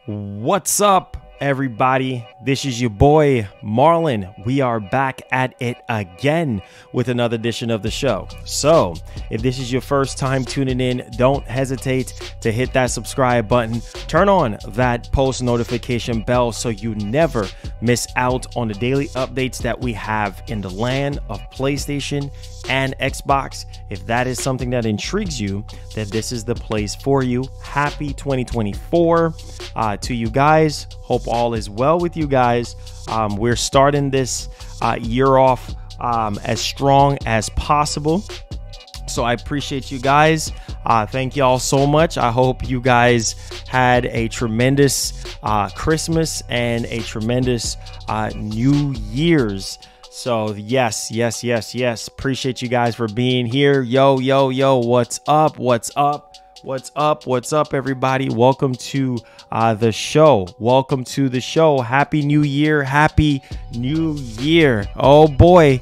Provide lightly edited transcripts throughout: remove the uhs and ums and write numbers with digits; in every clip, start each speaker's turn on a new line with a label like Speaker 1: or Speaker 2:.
Speaker 1: What's up, everybody? This is your boy Marlon. We are back at it again with another edition of the show. So if this is your first time tuning in, don't hesitate to hit that subscribe button. Turn on that post notification bell so you never miss out on the daily updates that we have in the land of PlayStation and Xbox. If that is something that intrigues you, then this is the place for you. Happy 2024 to you guys. Hope all is well with you guys. We're starting this year off as strong as possible. So I appreciate you guys. Thank y'all so much. I hope you guys had a tremendous Christmas and a tremendous New Year's. So yes. Appreciate you guys for being here. Yo. What's up? What's up, everybody? Welcome to the show. Welcome to the show. Happy New Year. Happy New Year. Oh boy.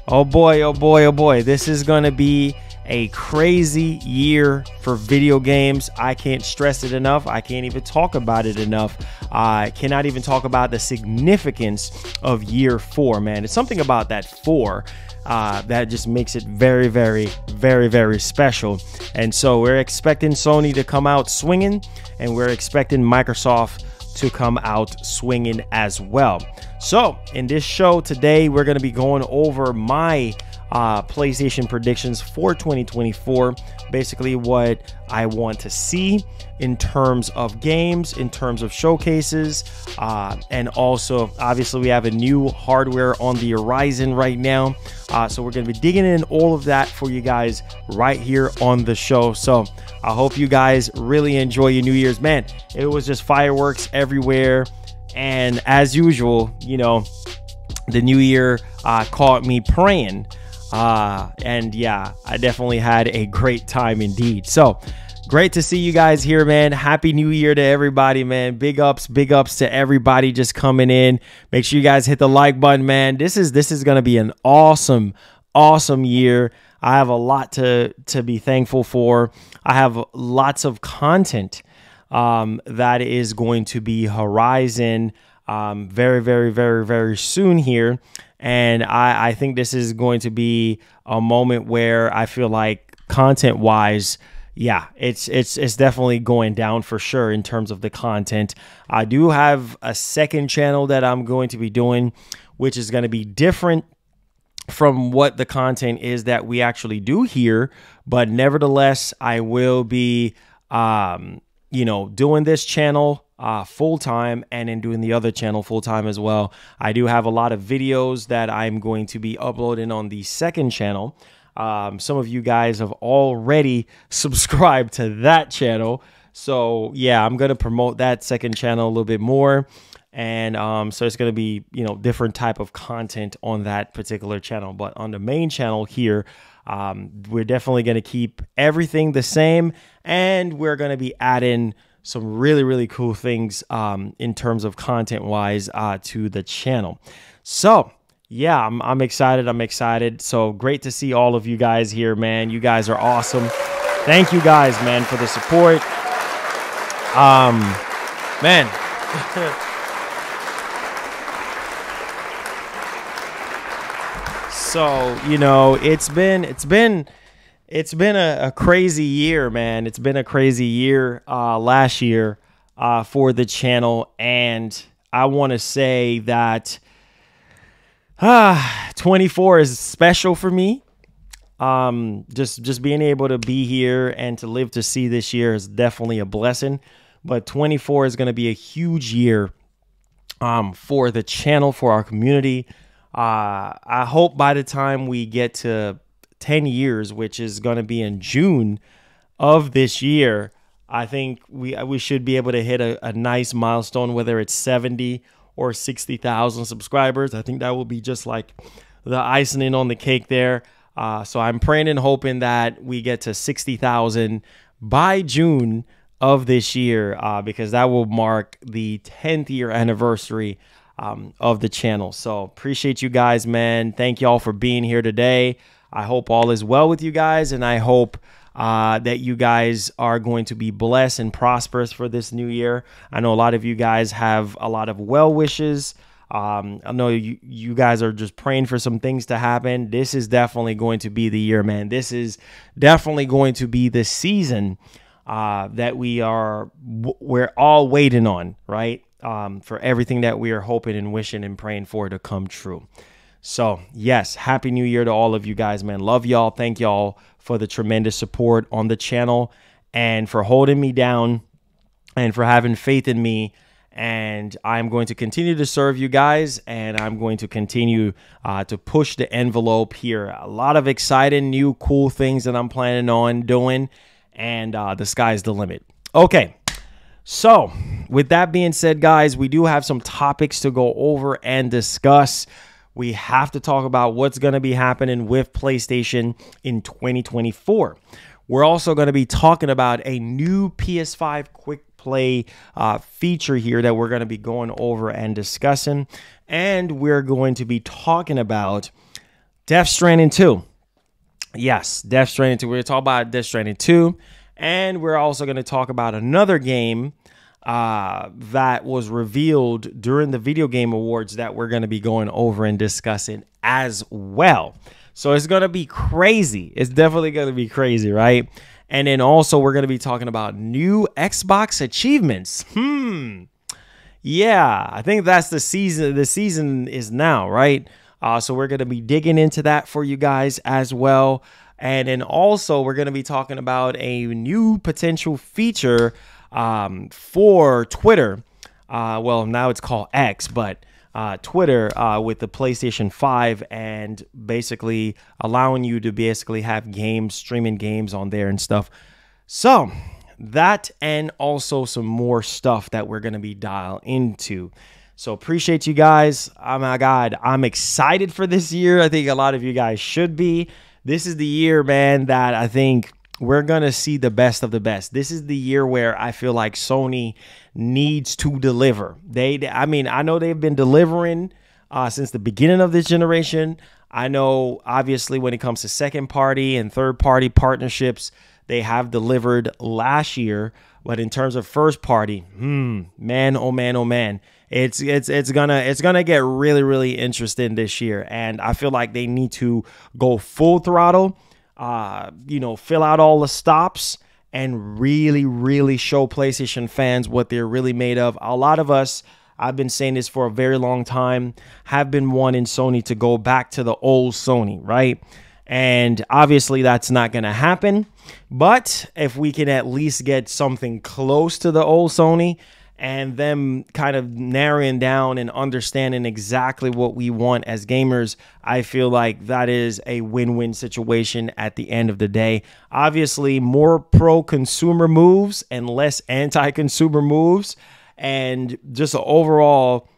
Speaker 1: This is going to be a crazy year for video games. I can't stress it enough. I can't even talk about it enough. I cannot even talk about the significance of year 4, man. It's something about that 4 that just makes it very special. And so we're expecting Sony to come out swinging, and we're expecting Microsoft to come out swinging as well. So in this show today, we're going to be going over my PlayStation predictions for 2024, basically what I want to see in terms of games, in terms of showcases, and also obviously we have a new hardware on the horizon right now, so we're going to be digging in all of that for you guys right here on the show. So I hope you guys really enjoy your New Year's. Man, it was just fireworks everywhere, and as usual, you know, the new year caught me praying. And yeah, I definitely had a great time indeed. So great to see you guys here, man. Happy New Year to everybody, man. Big ups to everybody just coming in. Make sure you guys hit the like button, man. This is going to be an awesome year. I have a lot to be thankful for. I have lots of content that is going to be horizon very soon here. And I think this is going to be a moment where I feel like content wise, yeah, it's definitely going down for sure in terms of the content. I do have a second channel that I'm going to be doing, which is going to be different from what the content is that we actually do here. But nevertheless, I will be, doing this channel full-time, and then doing the other channel full-time as well. I do have a lot of videos that I'm going to be uploading on the second channel. Some of you guys have already subscribed to that channel, so yeah, I'm going to promote that second channel a little bit more. And so it's going to be, different type of content on that particular channel. But on the main channel here, we're definitely going to keep everything the same, and we're going to be adding some really cool things in terms of content wise to the channel. So yeah, I'm excited. So great to see all of you guys here, man. You guys are awesome. Thank you guys, man, for the support. Man. So, it's been a crazy year, man. It's been a crazy year last year for the channel, and I want to say that 24 is special for me. Just being able to be here and to live to see this year is definitely a blessing. But 24 is going to be a huge year for the channel, for our community. I hope by the time we get to 10 years, which is going to be in June of this year, I think we should be able to hit a nice milestone, whether it's 70 or 60,000 subscribers. I think that will be just like the icing on the cake there. So I'm praying and hoping that we get to 60,000 by June of this year, because that will mark the 10th year anniversary of the channel. So appreciate you guys, man. Thank y'all for being here today. I hope all is well with you guys, and I hope that you guys are going to be blessed and prosperous for this new year. I know a lot of you guys have a lot of well wishes. I know you guys are just praying for some things to happen. This is definitely going to be the year, man. This is definitely going to be the season that we're all waiting on, right? For everything that we are hoping and wishing and praying for to come true. So yes, happy new year to all of you guys, man. Love y'all. Thank y'all for the tremendous support on the channel and for holding me down and for having faith in me. And I'm going to continue to serve you guys, and I'm going to continue to push the envelope here. A lot of exciting, new, cool things that I'm planning on doing, and the sky's the limit. Okay, so with that being said, guys, we do have some topics to go over and discuss. We have to talk about what's going to be happening with PlayStation in 2024. We're also going to be talking about a new PS5 quick play feature here that we're going to be going over and discussing. And we're going to be talking about Death Stranding 2. Yes, Death Stranding 2. We're going to talk about Death Stranding 2. And we're also going to talk about another game that was revealed during the Video Game Awards that we're going to be going over and discussing as well. So it's going to be crazy. It's definitely going to be crazy, right? And then also we're going to be talking about new Xbox achievements. Yeah, I think that's the season. The season is now, right? So we're going to be digging into that for you guys as well. And then also we're going to be talking about a new potential feature for Twitter. Well, now it's called X, but Twitter with the PlayStation 5 and basically allowing you to basically have games, streaming games on there and stuff. So that and also some more stuff that we're going to be dialed into. So appreciate you guys. Oh my God, I'm excited for this year. I think a lot of you guys should be. This is the year, man, that I think we're going to see the best of the best. This is the year where I feel like Sony needs to deliver. I mean, I know they've been delivering since the beginning of this generation. I know, obviously, when it comes to second party and third party partnerships, they have delivered last year. But in terms of first party, man, oh man, oh man, it's gonna get really, really interesting this year. And I feel like they need to go full throttle. Fill out all the stops and really, really show PlayStation fans what they're really made of. A lot of us, I've been saying this for a very long time, have been wanting Sony to go back to the old Sony, right? And obviously that's not going to happen. But if we can at least get something close to the old Sony and them kind of narrowing down and understanding exactly what we want as gamers, I feel like that is a win-win situation at the end of the day. Obviously, more pro-consumer moves and less anti-consumer moves, and just an overall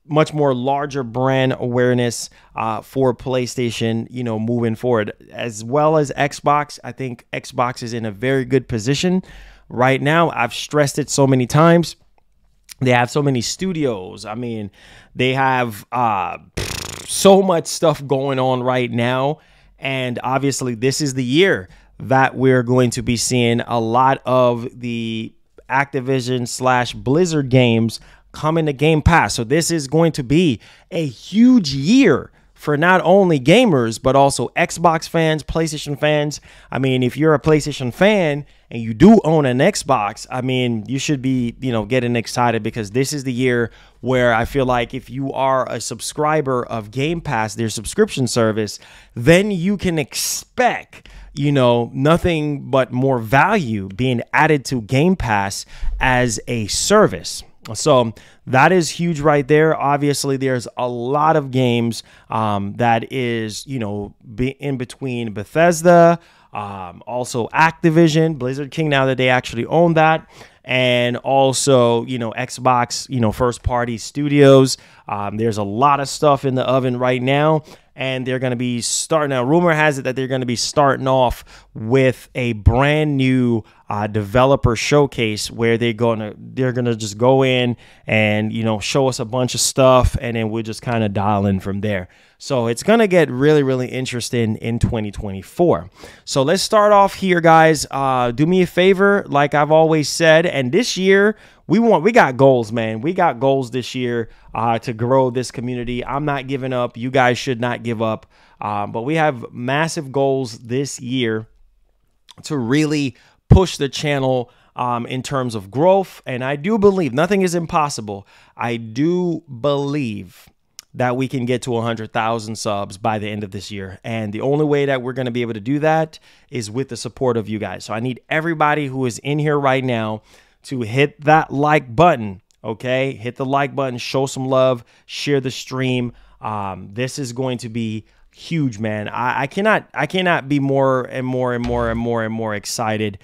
Speaker 1: much more larger brand awareness for PlayStation, moving forward, as well as Xbox. I think Xbox is in a very good position right now. I've stressed it so many times. They have so many studios. I mean, they have so much stuff going on right now. And obviously, this is the year that we're going to be seeing a lot of the Activision/Blizzard games coming to Game Pass. So this is going to be a huge year for not only gamers, but also Xbox fans, PlayStation fans. I mean, if you're a PlayStation fan and you do own an Xbox, I mean, you should be, getting excited, because this is the year where I feel like if you are a subscriber of Game Pass, their subscription service, then you can expect, nothing but more value being added to Game Pass as a service. So that is huge right there. Obviously, there's a lot of games that is, in between Bethesda, also Activision, Blizzard King, now that they actually own that, and also, Xbox, first party studios. There's a lot of stuff in the oven right now, and they're going to be starting. Now, rumor has it that they're going to be starting off with a brand new developer showcase where they're gonna just go in and, you know, show us a bunch of stuff, and then we'll just kind of dial in from there. So it's gonna get really, really interesting in 2024. So let's start off here, guys. Do me a favor, like I've always said, and this year we got goals, man. We got goals this year to grow this community. I'm not giving up. You guys should not give up. But we have massive goals this year to really push the channel in terms of growth. And I do believe nothing is impossible. I do believe that we can get to 100,000 subs by the end of this year. And the only way that we're going to be able to do that is with the support of you guys. So I need everybody who is in here right now to hit that like button. Okay, hit the like button, show some love, share the stream. This is going to be huge, man. I cannot be more and more excited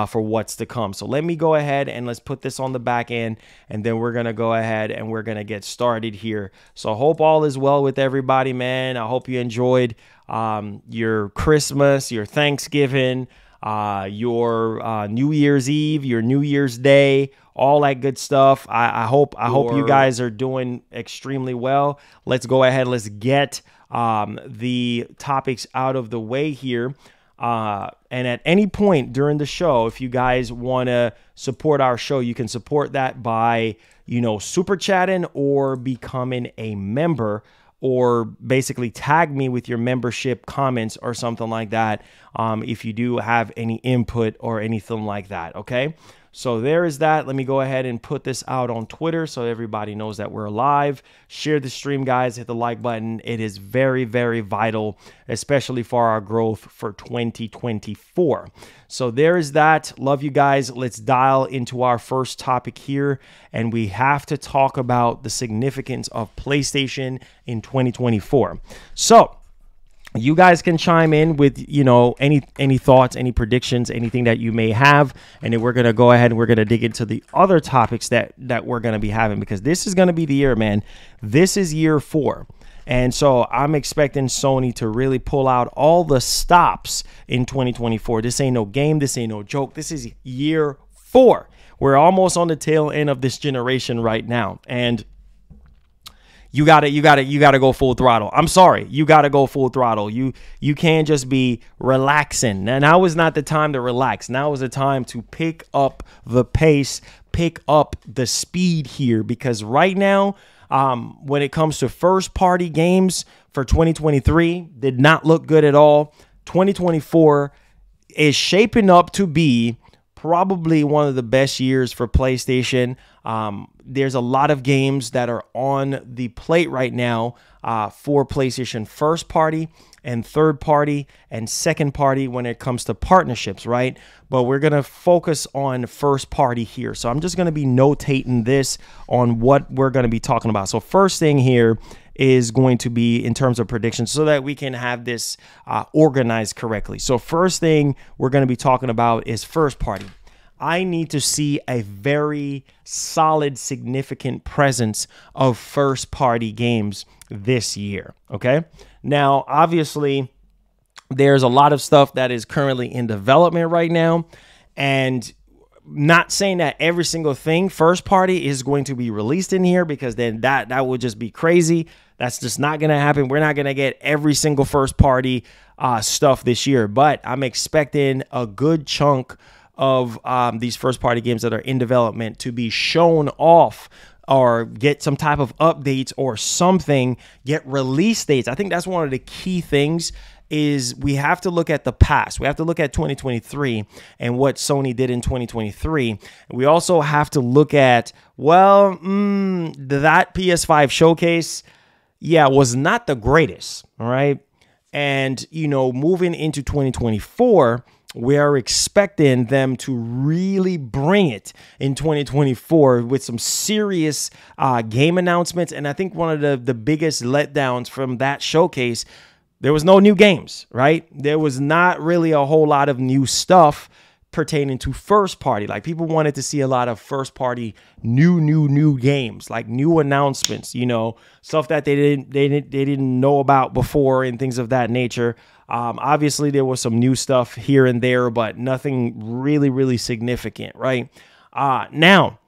Speaker 1: for what's to come. So let me go ahead and let's put this on the back end, and then we're gonna go ahead and we're gonna get started here. So I hope all is well with everybody, man. I hope you enjoyed your Christmas, your Thanksgiving, your New Year's Eve, your New Year's Day, all that good stuff. I hope you guys are doing extremely well. Let's go ahead. Let's get the topics out of the way here. And at any point during the show, if you guys want to support our show, you can support that by, you know, super chatting or becoming a member, or basically tag me with your membership comments or something like that. If you do have any input or anything like that. Okay. So there is that. Let me go ahead and put this out on Twitter so everybody knows that we're live. Share the stream, guys. Hit the like button. It is very, very vital, especially for our growth for 2024. So there is that. Love you guys. Let's dial into our first topic here. And we have to talk about the significance of PlayStation in 2024. So you guys can chime in with, you know, any thoughts, any predictions, anything that you may have. And then we're going to go ahead and we're going to dig into the other topics that we're going to be having, because this is going to be the year, man. This is year 4. And so I'm expecting Sony to really pull out all the stops in 2024. This ain't no game. This ain't no joke. This is year 4. We're almost on the tail end of this generation right now. And you gotta go full throttle. I'm sorry, you gotta go full throttle. You can't just be relaxing. Now is not the time to relax. Now is the time to pick up the pace, pick up the speed here, because right now, when it comes to first party games for 2023, did not look good at all. 2024 is shaping up to be probably one of the best years for PlayStation. There's a lot of games that are on the plate right now for PlayStation first party and third party and second party when it comes to partnerships, right? But we're going to focus on first party here. So I'm just going to be notating this on what we're going to be talking about. So first thing here is going to be in terms of predictions so that we can have this organized correctly. So first thing we're going to be talking about is first party. I need to see a very solid, significant presence of first-party games this year, okay? Now, obviously, there's a lot of stuff that is currently in development right now, and not saying that every single thing first-party is going to be released in here, because then that would just be crazy. That's just not going to happen. We're not going to get every single first-party stuff this year, but I'm expecting a good chunk of these first-party games that are in development to be shown off or get some type of updates or something, get release dates. I think that's one of the key things is we have to look at the past. We have to look at 2023 and what Sony did in 2023. We also have to look at, well, that PS5 showcase, yeah, was not the greatest, all right? And, you know, moving into 2024, we are expecting them to really bring it in 2024 with some serious game announcements. And I think one of the biggest letdowns from that showcase, there was no new games, right? There was not really a whole lot of new stuff pertaining to first party. Like, people wanted to see a lot of first party new games, like new announcements, you know, stuff that they didn't know about before and things of that nature. Obviously, there was some new stuff here and there, but nothing really, really significant, right? Now,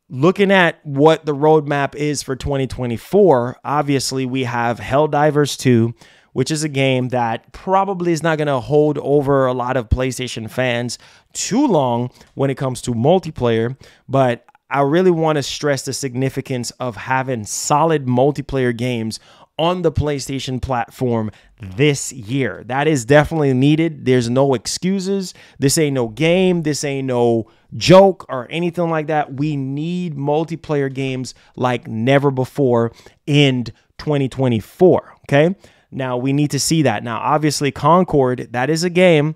Speaker 1: looking at what the roadmap is for 2024, obviously we have Helldivers 2, which is a game that probably is not going to hold over a lot of PlayStation fans too long when it comes to multiplayer, but I really want to stress the significance of having solid multiplayer games on the PlayStation platform this year. That is definitely needed. There's no excuses. This ain't no game. This ain't no joke or anything like that. We need multiplayer games like never before in 2024. Okay. Now we need to see that. Now, obviously, Concord, that is a game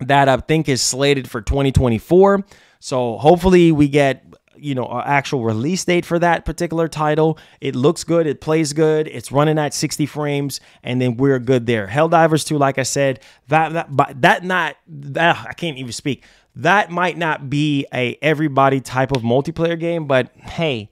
Speaker 1: that I think is slated for 2024. So hopefully we get, you know, an actual release date for that particular title. It looks good. It plays good. It's running at 60 frames, and then we're good there. Helldivers 2, like I said, I can't even speak. That might not be a everybody type of multiplayer game, but hey,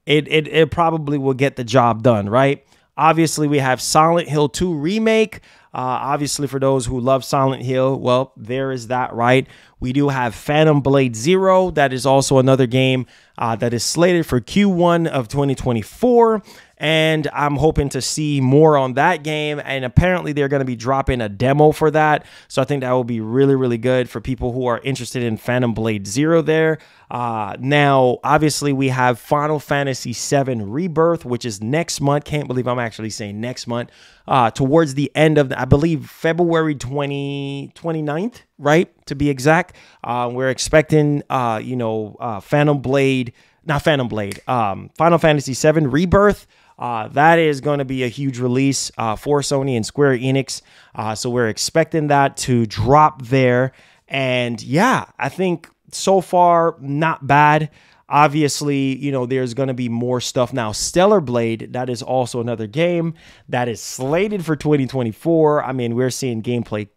Speaker 1: it probably will get the job done, right? Obviously, we have Silent Hill 2 Remake. Obviously, for those who love Silent Hill, well, there is that, right? We do have Phantom Blade Zero. That is also another game that is slated for Q1 of 2024. And I'm hoping to see more on that game. And apparently they're going to be dropping a demo for that. So I think that will be really, really good for people who are interested in Phantom Blade Zero there. Now, obviously, we have Final Fantasy VII Rebirth, which is next month. Can't believe I'm actually saying next month. Towards the end of, I believe, February 29th, right? To be exact. We're expecting, Final Fantasy VII Rebirth. That is going to be a huge release for Sony and Square Enix. So we're expecting that to drop there. And yeah, I think so far, not bad. Obviously, you know, there's going to be more stuff now. Stellar Blade, that is also another game that is slated for 2024. I mean, we're seeing gameplay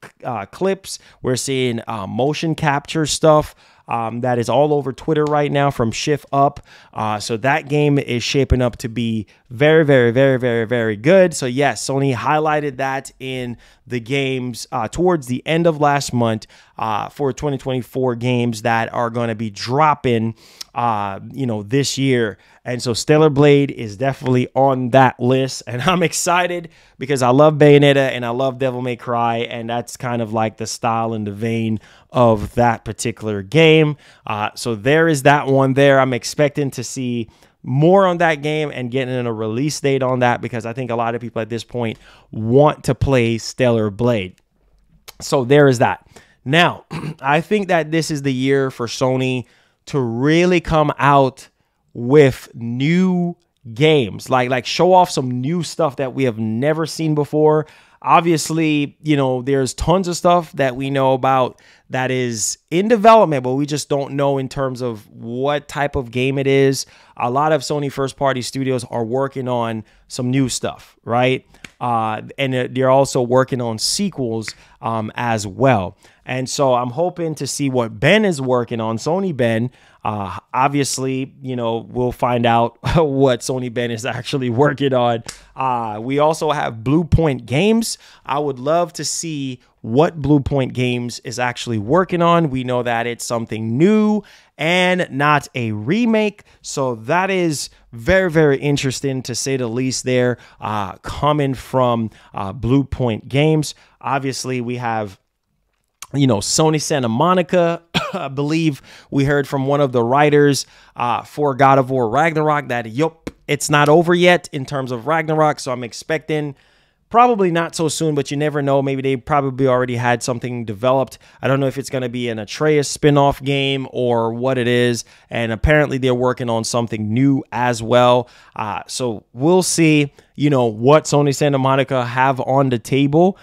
Speaker 1: clips. We're seeing motion capture stuff. That is all over Twitter right now from Shift Up. So that game is shaping up to be very, very, very, very, very good. So yes, Sony highlighted that in the games towards the end of last month for 2024 games that are going to be dropping, this year. And so Stellar Blade is definitely on that list. And I'm excited because I love Bayonetta and I love Devil May Cry. And that's kind of like the style and the vein of that particular game. So there is that one there. I'm expecting to see more on that game and getting a release date on that because I think a lot of people at this point want to play Stellar Blade. So there is that. Now, I think that this is the year for Sony to really come out with new games, like show off some new stuff that we have never seen before. Obviously, you know, there's tons of stuff that we know about that is in development, but we just don't know in terms of what type of game it is. A lot of Sony first-party studios are working on some new stuff, right? And they're also working on sequels as well. And so I'm hoping to see what Ben is working on, Sony Ben. Obviously, you know, we'll find out what Sony Ben is actually working on. We also have Blue Point Games. I would love to see what Blue Point Games is actually working on. We know that it's something new and not a remake. So that is very, very interesting to say the least there, coming from Blue Point Games. Obviously, we have, you know, Sony Santa Monica. I believe we heard from one of the writers for God of War Ragnarok that, it's not over yet in terms of Ragnarok. So I'm expecting probably not so soon, but you never know. Maybe they probably already had something developed. I don't know if it's going to be an Atreus spin-off game or what it is. And apparently they're working on something new as well. So we'll see, you know, what Sony Santa Monica have on the table.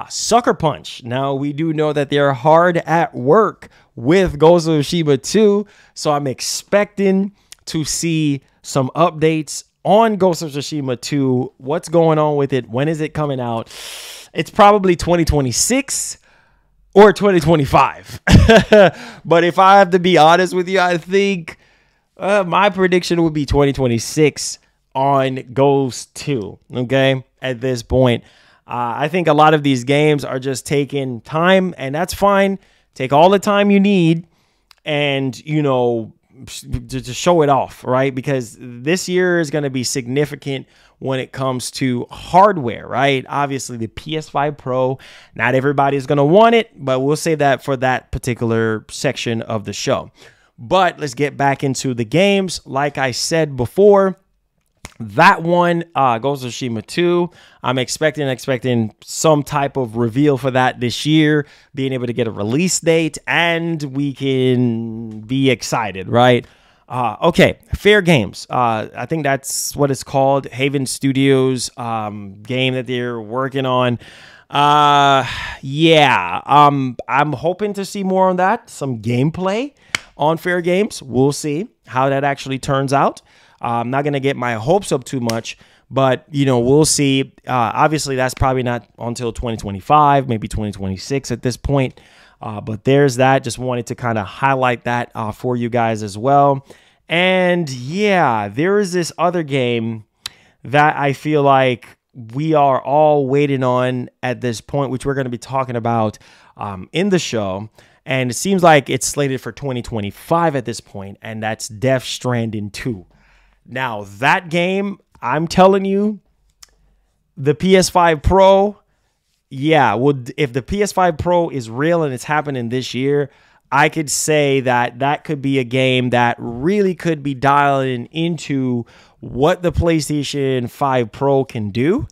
Speaker 1: Sucker Punch. Now, we do know that they're hard at work with Ghost of Tsushima 2. So I'm expecting to see some updates on Ghost of Tsushima 2. What's going on with it? When is it coming out? It's probably 2026 or 2025. But if I have to be honest with you, I think my prediction would be 2026 on Ghost 2. Okay, at this point. I think a lot of these games are just taking time, and that's fine. Take all the time you need and, you know, to show it off, right? Because this year is going to be significant when it comes to hardware, right? Obviously, the PS5 Pro, not everybody's going to want it, but we'll save that for that particular section of the show. But let's get back into the games. Like I said before, that one, Ghost of Tsushima 2, I'm expecting some type of reveal for that this year, being able to get a release date, and we can be excited, right? Okay, Fair Games. I think that's what it's called. Haven Studios game that they're working on. Yeah, I'm hoping to see more on that, some gameplay on Fair Games. We'll see how that actually turns out. I'm not going to get my hopes up too much, but, you know, we'll see. Obviously, that's probably not until 2025, maybe 2026 at this point. But there's that. Just wanted to kind of highlight that for you guys as well. And yeah, there is this other game that I feel like we are all waiting on at this point, which we're going to be talking about in the show. And it seems like it's slated for 2025 at this point, and that's Death Stranding 2. Now, that game, I'm telling you, the PS5 Pro, yeah, well, if the PS5 Pro is real and it's happening this year, I could say that that could be a game that really could be dialing into what the PlayStation 5 Pro can do.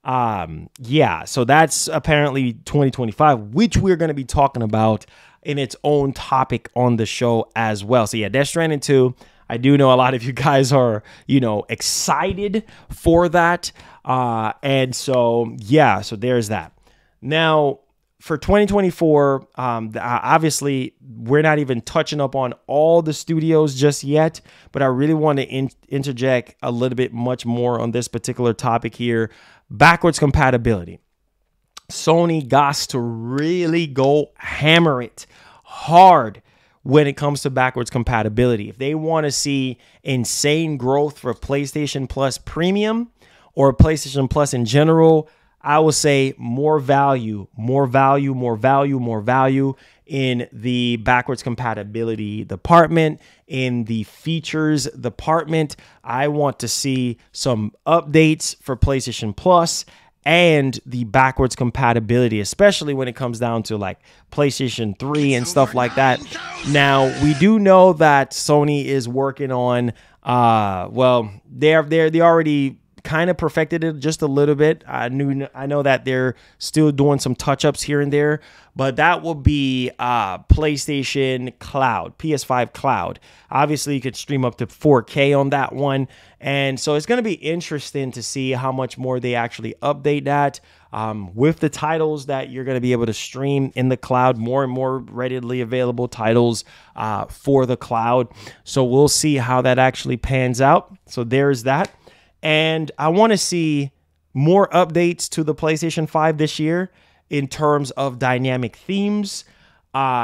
Speaker 1: Yeah, so that's apparently 2025, which we're going to be talking about in its own topic on the show as well. So yeah, Death Stranding 2. I do know a lot of you guys are, you know, excited for that. And so, yeah, so there's that. Now, for 2024, obviously, we're not even touching up on all the studios just yet, but I really want to interject a little bit much more on this particular topic here. Backwards compatibility. Sony got to really go hammer it hard when it comes to backwards compatibility. If they want to see insane growth for PlayStation Plus Premium or PlayStation Plus in general, I will say more value in the backwards compatibility department, in the features department. I want to see some updates for PlayStation Plus and the backwards compatibility, especially when it comes down to like PlayStation 3 and stuff like that. Now, we do know that Sony is working on, well, they already kind of perfected it just a little bit. I know that they're still doing some touch-ups here and there, but that will be PlayStation Cloud, PS5 Cloud. Obviously, you could stream up to 4K on that one, and so it's going to be interesting to see how much more they actually update that with the titles that you're going to be able to stream in the cloud, more and more readily available titles for the cloud. So we'll see how that actually pans out. So there's that. And I want to see more updates to the PlayStation 5 this year in terms of dynamic themes,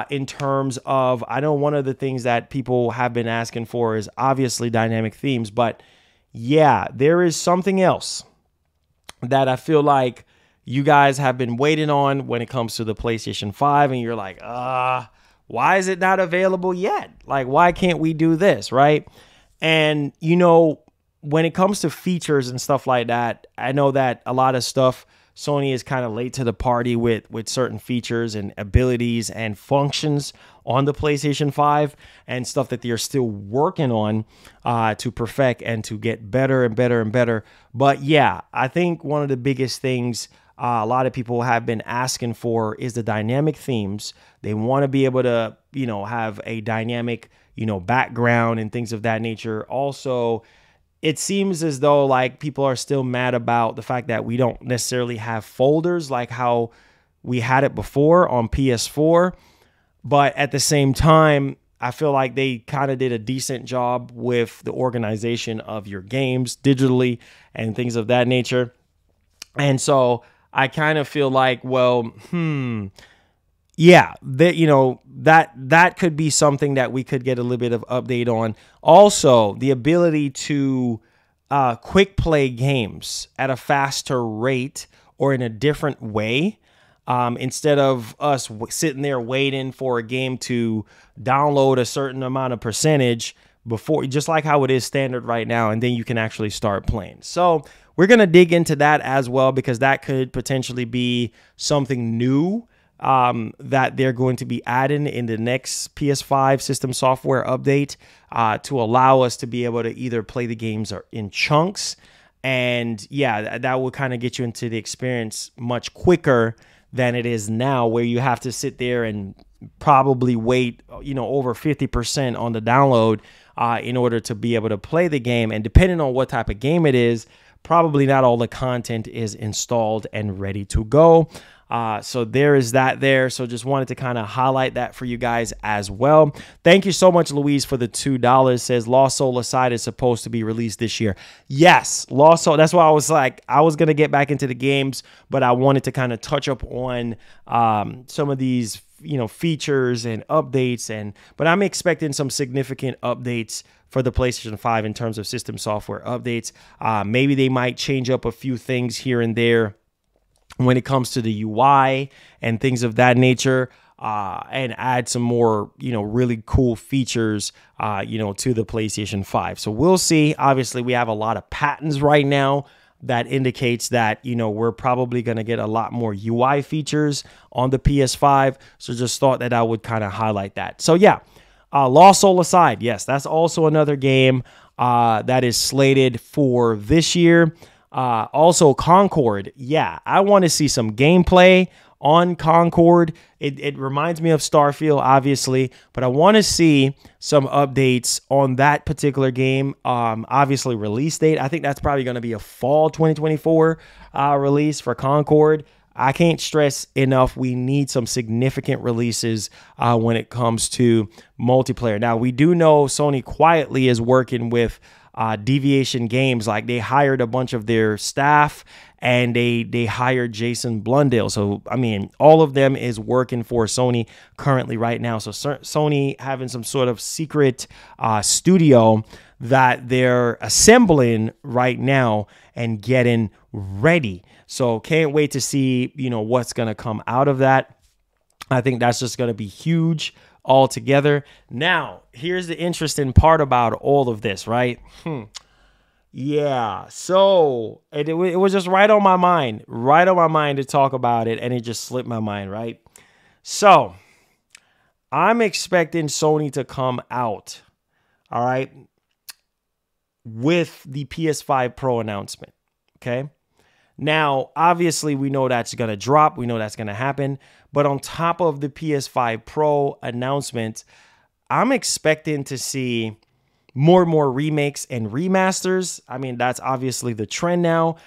Speaker 1: in terms of, I know one of the things that people have been asking for is obviously dynamic themes, but yeah, there is something else that I feel like you guys have been waiting on when it comes to the PlayStation 5, and you're like, why is it not available yet? Like, why can't we do this, right? And, you know, when it comes to features and stuff like that, I know that a lot of stuff, Sony is kind of late to the party with certain features and abilities and functions on the PlayStation 5 and stuff that they're still working on to perfect and to get better and better and better. But yeah, I think one of the biggest things a lot of people have been asking for is the dynamic themes. They want to be able to, you know, have a dynamic, you know, background and things of that nature. Also, it seems as though like people are still mad about the fact that we don't necessarily have folders like how we had it before on PS4. But at the same time, I feel like they kind of did a decent job with the organization of your games digitally and things of that nature. And so I kind of feel like, well, yeah, that, you know, that could be something that we could get a little bit of update on. Also, the ability to quick play games at a faster rate or in a different way. Instead of us sitting there waiting for a game to download a certain amount of percentage before, just like how it is standard right now, and then you can actually start playing. So we're going to dig into that as well, because that could potentially be something new that they're going to be adding in the next PS5 system software update to allow us to be able to either play the games in chunks. And yeah, that will kind of get you into the experience much quicker than it is now, where you have to sit there and probably wait, over 50% on the download in order to be able to play the game. And depending on what type of game it is, probably not all the content is installed and ready to go. So there is that there. So just wanted to kind of highlight that for you guys as well. Thank you so much, Louise, for the $2. Says Lost Soul Aside is supposed to be released this year. Yes, Lost Soul. That's why I was like, I was going to get back into the games, but I wanted to kind of touch up on some of these, features and updates. But I'm expecting some significant updates for the PlayStation 5 in terms of system software updates. Maybe they might change up a few things here and there when it comes to the UI and things of that nature, and add some more, really cool features, to the PlayStation 5. So we'll see. Obviously, we have a lot of patents right now that indicates that, we're probably going to get a lot more UI features on the PS5. So just thought that I would kind of highlight that. So yeah, Lost Soul Aside. Yes, that's also another game that is slated for this year. Also Concord. Yeah, I want to see some gameplay on Concord. It reminds me of Starfield, obviously, but I want to see some updates on that particular game. Obviously, release date. I think that's probably going to be a fall 2024 release for Concord. I can't stress enough, we need some significant releases when it comes to multiplayer. Now, we do know Sony quietly is working with Deviation Games. Like, they hired a bunch of their staff, and they hired Jason Blundell. So, I mean, all of them is working for Sony currently right now. So Sony having some sort of secret studio that they're assembling right now and getting ready. So can't wait to see, what's going to come out of that. I think that's just going to be huge altogether. Now, here's the interesting part about all of this, right? Yeah, so it was just right on my mind to talk about it, and it just slipped my mind, right? So I'm expecting Sony to come out, all right, with the PS5 Pro announcement, okay? Now, obviously, we know that's going to drop. We know that's going to happen. But on top of the PS5 Pro announcement, I'm expecting to see more and more remakes and remasters. I mean, that's obviously the trend now.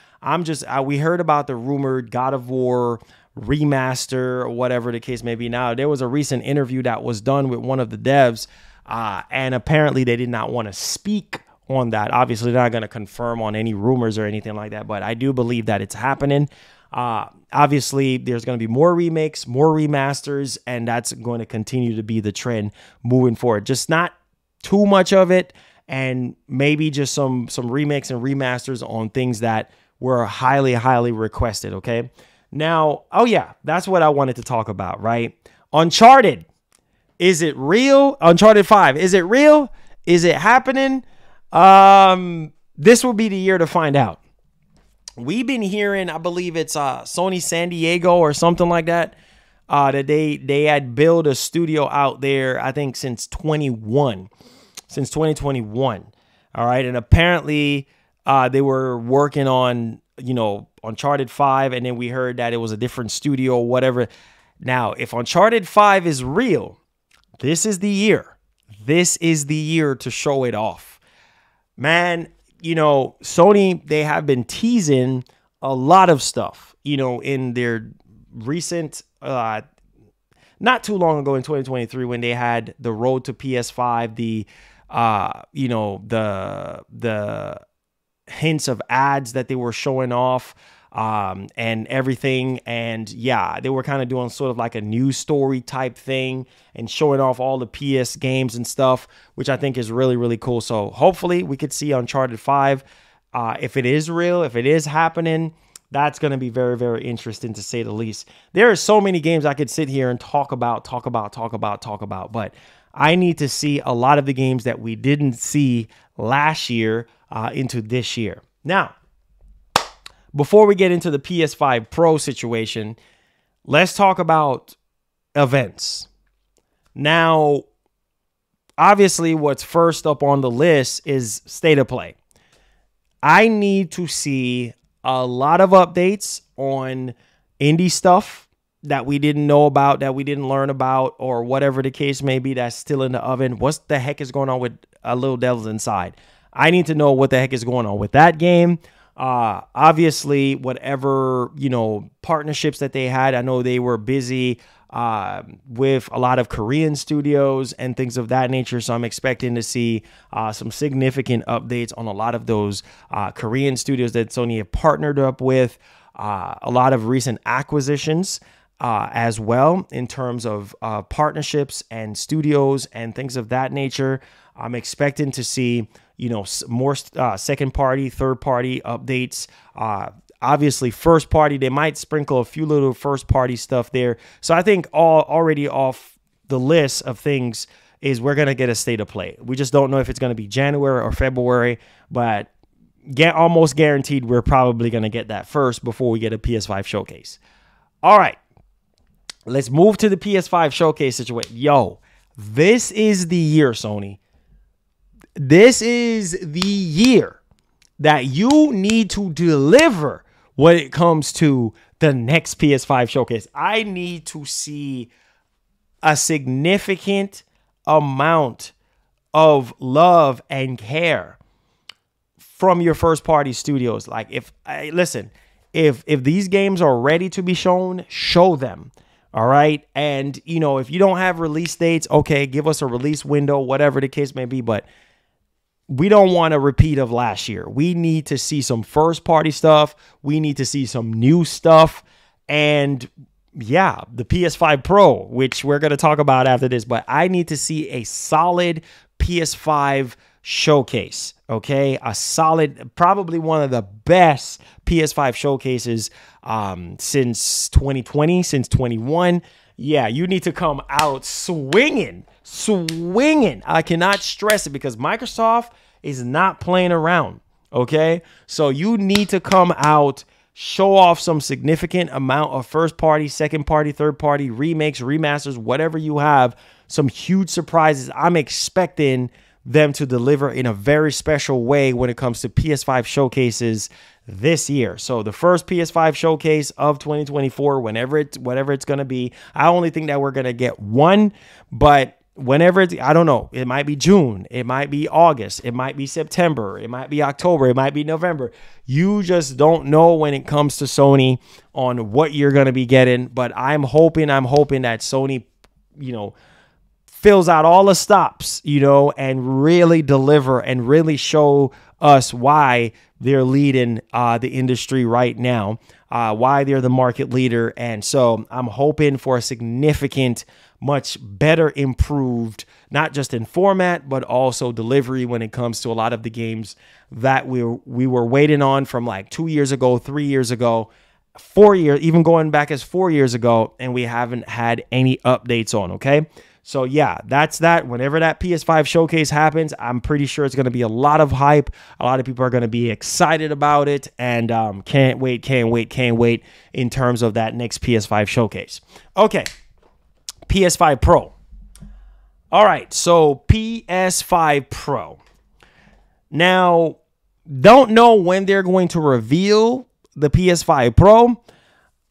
Speaker 1: We heard about the rumored God of War remaster or whatever the case may be. Now, there was a recent interview that was done with one of the devs, and apparently they did not want to speak on that. Obviously, they're not going to confirm on any rumors or anything like that, but I do believe that it's happening. Obviously, there's going to be more remakes, more remasters, and that's going to continue to be the trend moving forward. Just not too much of it, and maybe just some remakes and remasters on things that were highly, highly requested, okay? Now, oh yeah, that's what I wanted to talk about, right? Uncharted. Is it real? Uncharted 5. Is it real? Is it happening? This will be the year to find out. We've been hearing, I believe it's Sony San Diego or something like that, that they had built a studio out there, I think since 2021. All right. And apparently they were working on, Uncharted 5, and then we heard that it was a different studio or whatever. Now, if Uncharted 5 is real, this is the year. This is the year to show it off. Man, Sony, they have been teasing a lot of stuff, in their recent, not too long ago in 2023, when they had the road to PS5, the hints of ads that they were showing off, and everything. And yeah, they were kind of doing sort of like a news story type thing and showing off all the PS games and stuff, which I think is really, really cool. So hopefully we could see Uncharted 5. If it is real, if it is happening, That's going to be very, very interesting to say the least. There are so many games I could sit here and talk about, but I need to see a lot of the games that we didn't see last year into this year. Now, before we get into the PS5 Pro situation, let's talk about events. Now, obviously, what's first up on the list is State of Play. I need to see a lot of updates on indie stuff that we didn't know about, that we didn't learn about, or whatever the case may be that's still in the oven. What the heck is going on with A Little Devil's Inside? I need to know what the heck is going on with that game. Obviously, whatever, partnerships that they had, I know they were busy with a lot of Korean studios and things of that nature. So I'm expecting to see some significant updates on a lot of those Korean studios that Sony have partnered up with. A lot of recent acquisitions as well in terms of partnerships and studios and things of that nature. I'm expecting to see, more second party, third party updates. Obviously, first party, they might sprinkle a few little first party stuff there. So I think already off the list of things is we're going to get a State of Play. We just don't know if it's going to be January or February, but almost guaranteed we're probably going to get that first before we get a PS5 showcase. All right, let's move to the PS5 showcase situation. Yo, this is the year, Sony. This is the year that you need to deliver when it comes to the next PS5 showcase. I need to see a significant amount of love and care from your first party studios. Like, if these games are ready to be shown, show them. All right. And, if you don't have release dates, okay, give us a release window, whatever the case may be. But we don't want a repeat of last year. We need to see some first party stuff. We need to see some new stuff. And yeah, the PS5 Pro, which we're going to talk about after this, but I need to see a solid PS5 showcase. Okay. A solid, probably one of the best PS5 showcases since 2020, since 21. Yeah, you need to come out swinging. I cannot stress it because Microsoft is not playing around. Okay, so you need to come out, show off some significant amount of first party, second party, third party, remakes, remasters, whatever you have, some huge surprises. I'm expecting them to deliver in a very special way when it comes to PS5 showcases this year. So the first PS5 showcase of 2024, whatever it's going to be, I only think that we're going to get one, but whenever it's, I don't know, it might be June, it might be August, it might be September, it might be October, it might be November. You just don't know when it comes to Sony on what you're going to be getting. But I'm hoping that Sony, fills out all the stops, and really deliver and really show us why they're leading the industry right now, why they're the market leader. And so I'm hoping for a significant, much better improved, not just in format, but also delivery when it comes to a lot of the games that we were waiting on from like 2 years ago, 3 years ago, 4 years, even going back as 4 years ago, and we haven't had any updates on. Okay. So yeah, that's that. Whenever that PS5 showcase happens, I'm pretty sure it's going to be a lot of hype. A lot of people are going to be excited about it, and can't wait in terms of that next PS5 showcase. Okay, PS5 Pro. All right, so PS5 Pro. Now, don't know when they're going to reveal the PS5 Pro.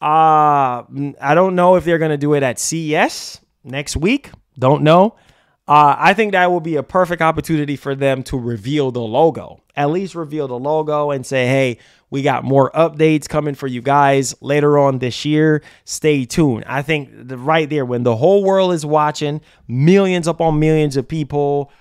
Speaker 1: I don't know if they're going to do it at CES next week. Don't know. I think that will be a perfect opportunity for them to reveal the logo. At least reveal the logo and say, hey, we got more updates coming for you guys later on this year. Stay tuned. I think right there, when the whole world is watching, millions upon millions of people,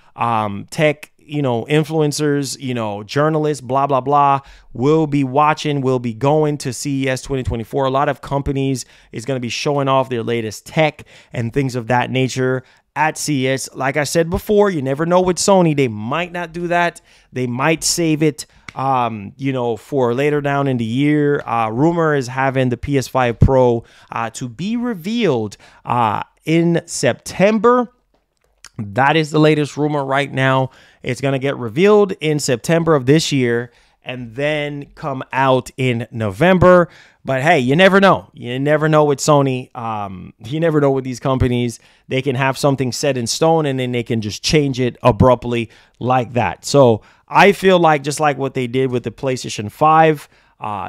Speaker 1: tech, influencers, journalists, blah, blah, blah, will be watching, will be going to CES 2024. A lot of companies is going to be showing off their latest tech and things of that nature. at CES. Like I said before, you never know with Sony. They might not do that. They might save it, you know, for later down in the year. Rumor is having the PS5 Pro to be revealed in September. That is the latest rumor right now. It's going to get revealed in September of this year and then come out in November. But hey, you never know. You never know with Sony. You never know with these companies. They can have something set in stone and then they can just change it abruptly like that. So I feel like just like what they did with the PlayStation 5,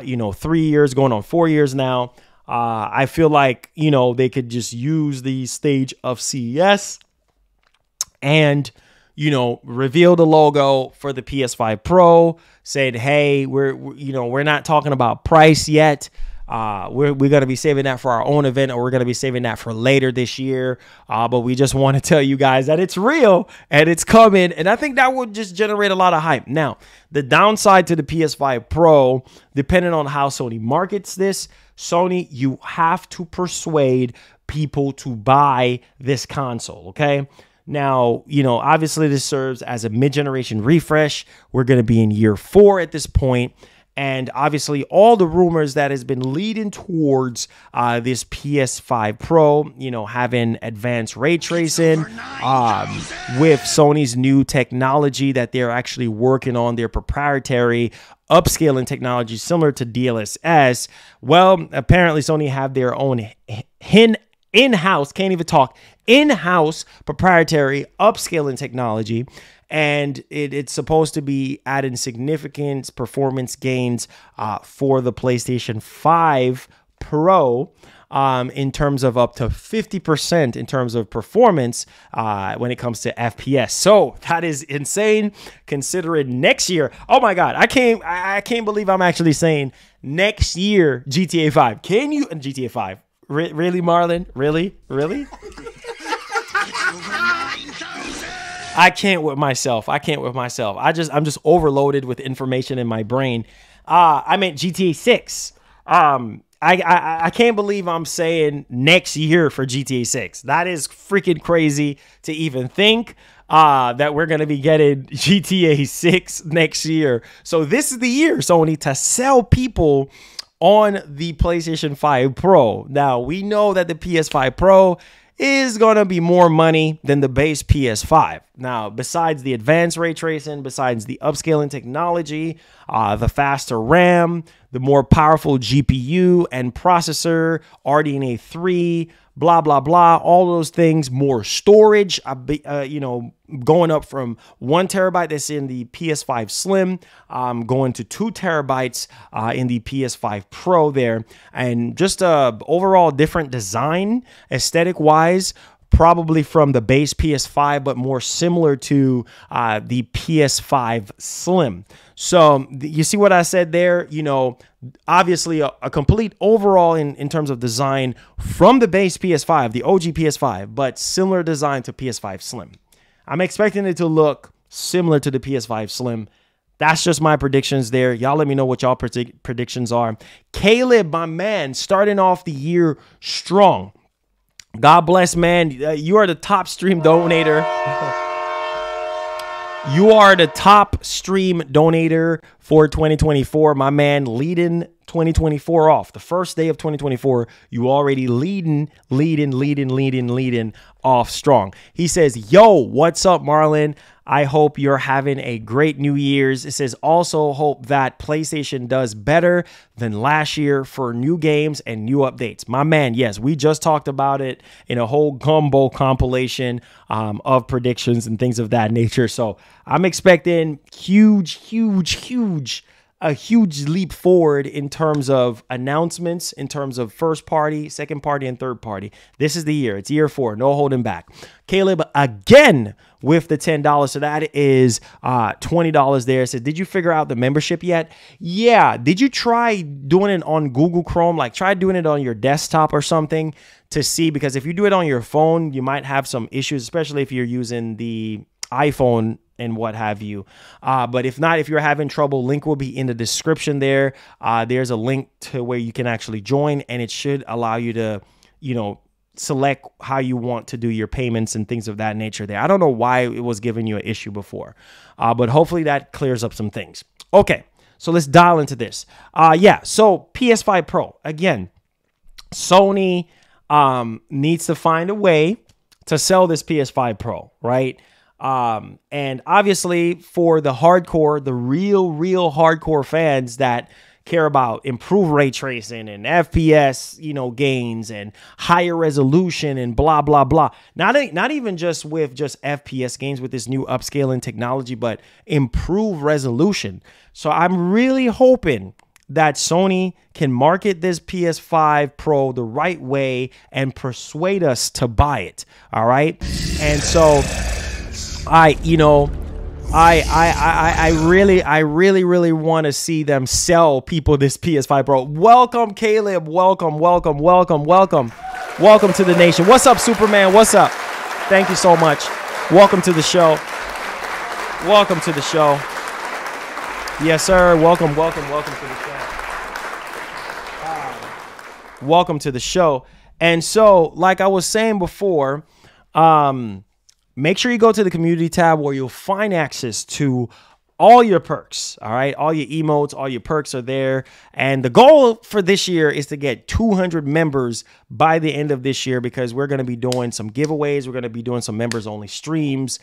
Speaker 1: you know, 3 years going on 4 years now. I feel like, you know, they could just use the stage of CES and, you know, reveal the logo for the PS5 Pro, said, hey, we're not talking about price yet. We're going to be saving that for our own event, or we're going to be saving that for later this year. But we just want to tell you guys that it's real and it's coming. And I think that would just generate a lot of hype. Now, the downside to the PS5 Pro, depending on how Sony markets this, Sony, you have to persuade people to buy this console, okay? Now, you know, obviously this serves as a mid-generation refresh. We're going to be in year 4 at this point. And obviously all the rumors that has been leading towards this PS5 Pro, you know, having advanced ray tracing with Sony's new technology that they're actually working on, their proprietary upscaling technology similar to DLSS. Well, apparently Sony have their own in-house, can't even talk, in-house proprietary upscaling technology, and it's supposed to be adding significant performance gains for the PlayStation 5 Pro in terms of up to 50% in terms of performance when it comes to FPS. So that is insane considering next year. Oh my God, I can't believe I'm actually saying next year GTA 5. Can you? GTA 5. Really, Marlon? Really? I can't with myself. I'm just overloaded with information in my brain. I meant GTA 6. I can't believe I'm saying next year for GTA 6. That is freaking crazy to even think that we're going to be getting GTA 6 next year. So this is the year, Sony, to sell people on the PlayStation 5 Pro. Now, we know that the PS5 Pro is going to be more money than the base PS5. Now, besides the advanced ray tracing, besides the upscaling technology, the faster RAM, the more powerful GPU and processor, RDNA 3, blah, blah, blah, all those things, more storage, you know, going up from 1 terabyte that's in the PS5 Slim, going to 2 terabytes in the PS5 Pro there. And just overall different design, aesthetic wise, probably from the base PS5, but more similar to the PS5 Slim. So you see what I said there? You know, obviously a complete overall in terms of design from the base PS5, the OG PS5, but similar design to PS5 Slim. I'm expecting it to look similar to the PS5 Slim. That's just my predictions there. Y'all let me know what y'all predictions are. Caleb, my man, starting off the year strong. God bless, man. You are the top stream donator. You are the top stream donator for 2024, my man, leading 2024 off. The first day of 2024, you already leading off strong. He says, yo, what's up, Marlon? I hope you're having a great New Year's. It says, also hope that PlayStation does better than last year for new games and new updates. My man, yes, we just talked about it in a whole gumbo compilation of predictions and things of that nature. So I'm expecting a huge leap forward in terms of announcements, in terms of first party, second party, and third party. This is the year. It's year 4. No holding back. Caleb, again, with the $10. So that is $20 there. It says, did you figure out the membership yet? Yeah. Did you try doing it on Google Chrome? Like, try doing it on your desktop or something to see, because if you do it on your phone, you might have some issues, especially if you're using the iPhone and what have you. But if not, if you're having trouble, link will be in the description there. There's a link to where you can actually join, and it should allow you to, you know, select how you want to do your payments and things of that nature there. I don't know why it was giving you an issue before, but hopefully that clears up some things. Okay, so let's dial into this. Yeah, so PS5 Pro, again, Sony needs to find a way to sell this PS5 Pro, right? And obviously for the hardcore, the real hardcore fans that care about improved ray tracing and FPS, you know, gains and higher resolution and blah, blah, blah. Not even just with just FPS gains with this new upscaling technology, but improved resolution. So I'm really hoping that Sony can market this PS5 Pro the right way and persuade us to buy it. All right. And so I really want to see them sell people this PS5 Pro. Welcome, Caleb. Welcome to the nation. What's up, Superman? What's up? Thank you so much. Welcome to the show. Welcome to the show. Yes, sir. Welcome to the show. Welcome to the show. And so, like I was saying before, make sure you go to the community tab where you'll find access to all your perks. All right. All your emotes, all your perks are there. And the goal for this year is to get 200 members by the end of this year, because we're going to be doing some giveaways. We're going to be doing some members only streams,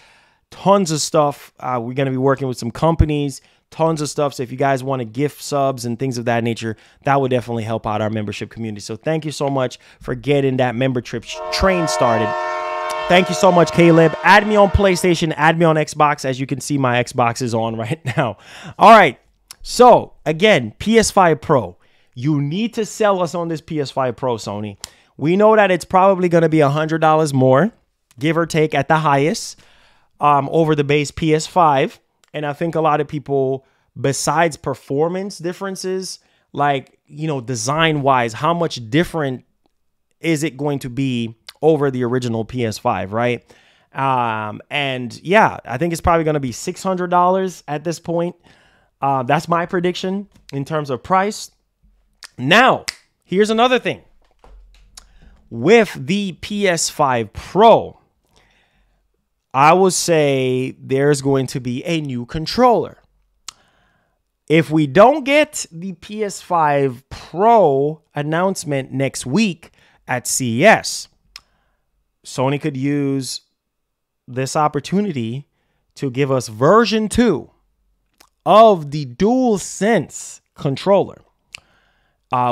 Speaker 1: tons of stuff. We're going to be working with some companies, tons of stuff. So if you guys want to gift subs and things of that nature, that would definitely help out our membership community. So thank you so much for getting that membership train started. Thank you so much, Caleb. Add me on PlayStation, add me on Xbox. As you can see, my Xbox is on right now. All right. So again, PS5 Pro, you need to sell us on this PS5 Pro, Sony. We know that it's probably going to be $100 more, give or take at the highest, over the base PS5. And I think a lot of people, besides performance differences, like, you know, design wise, how much different is it going to be over the original PS5, right? And yeah, I think it's probably going to be $600 at this point. That's my prediction in terms of price. Now, here's another thing. With the PS5 Pro, I would say there's going to be a new controller. If we don't get the PS5 Pro announcement next week at CES, Sony could use this opportunity to give us version 2 of the DualSense controller.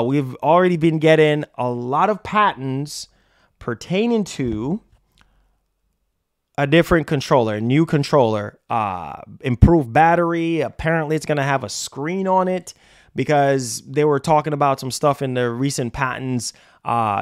Speaker 1: We've already been getting a lot of patents pertaining to a different controller, new controller, improved battery. Apparently it's going to have a screen on it, because they were talking about some stuff in the recent patents,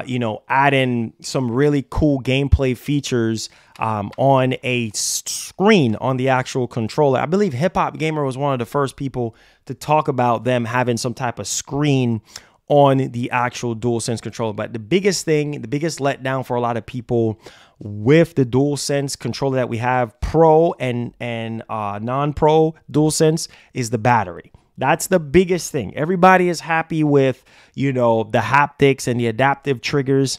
Speaker 1: you know, adding some really cool gameplay features on a screen on the actual controller. I believe Hip Hop Gamer was one of the first people to talk about them having some type of screen on the actual DualSense controller. But the biggest thing, the biggest letdown for a lot of people with the DualSense controller that we have, Pro and non-Pro DualSense, is the battery. That's the biggest thing. Everybody is happy with, you know, the haptics and the adaptive triggers,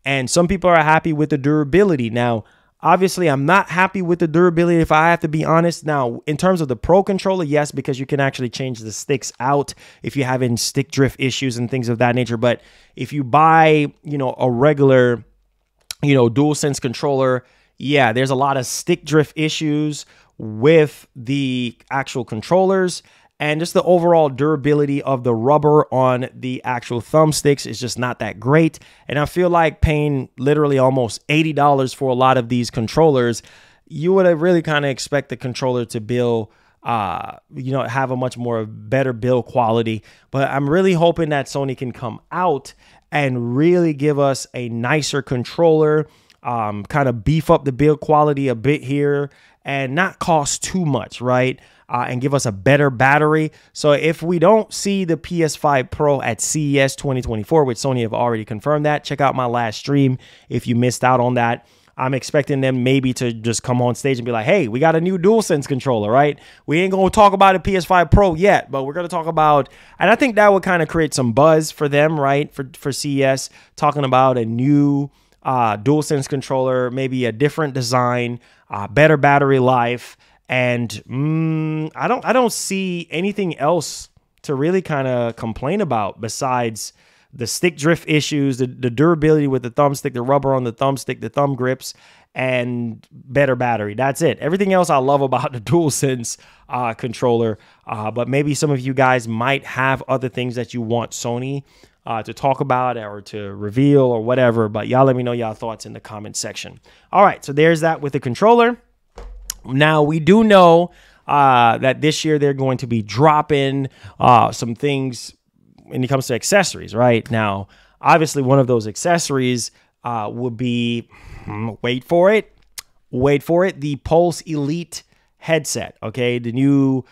Speaker 1: and some people are happy with the durability. Now, obviously, I'm not happy with the durability, if I have to be honest. Now, in terms of the Pro controller, yes, because you can actually change the sticks out if you're having stick drift issues and things of that nature. But if you buy, you know, a regular, you know, DualSense controller, yeah, there's a lot of stick drift issues with the actual controllers. And just the overall durability of the rubber on the actual thumbsticks is just not that great. And I feel like paying literally almost $80 for a lot of these controllers, you would have really kind of expect the controller to build, you know, have a much more better build quality. But I'm really hoping that Sony can come out and really give us a nicer controller, kind of beef up the build quality a bit here and not cost too much, right? And give us a better battery. So if we don't see the PS5 Pro at CES 2024, which Sony have already confirmed that, check out my last stream if you missed out on that. I'm expecting them maybe to just come on stage and be like, hey, we got a new DualSense controller, right? We ain't going to talk about a PS5 Pro yet, but we're going to talk about, and I think that would kind of create some buzz for them, right? For CES, talking about a new DualSense controller, maybe a different design, better battery life, and I don't see anything else to really kind of complain about besides the stick drift issues, the durability with the thumbstick, the rubber on the thumbstick, the thumb grips, and better battery. That's it. Everything else I love about the DualSense controller, but maybe some of you guys might have other things that you want Sony to talk about or to reveal or whatever, but y'all let me know y'all thoughts in the comment section. All right, so there's that with the controller. Now, we do know that this year they're going to be dropping some things when it comes to accessories, right? Now, obviously, one of those accessories would be, wait for it, the Pulse Elite headset, okay? The new,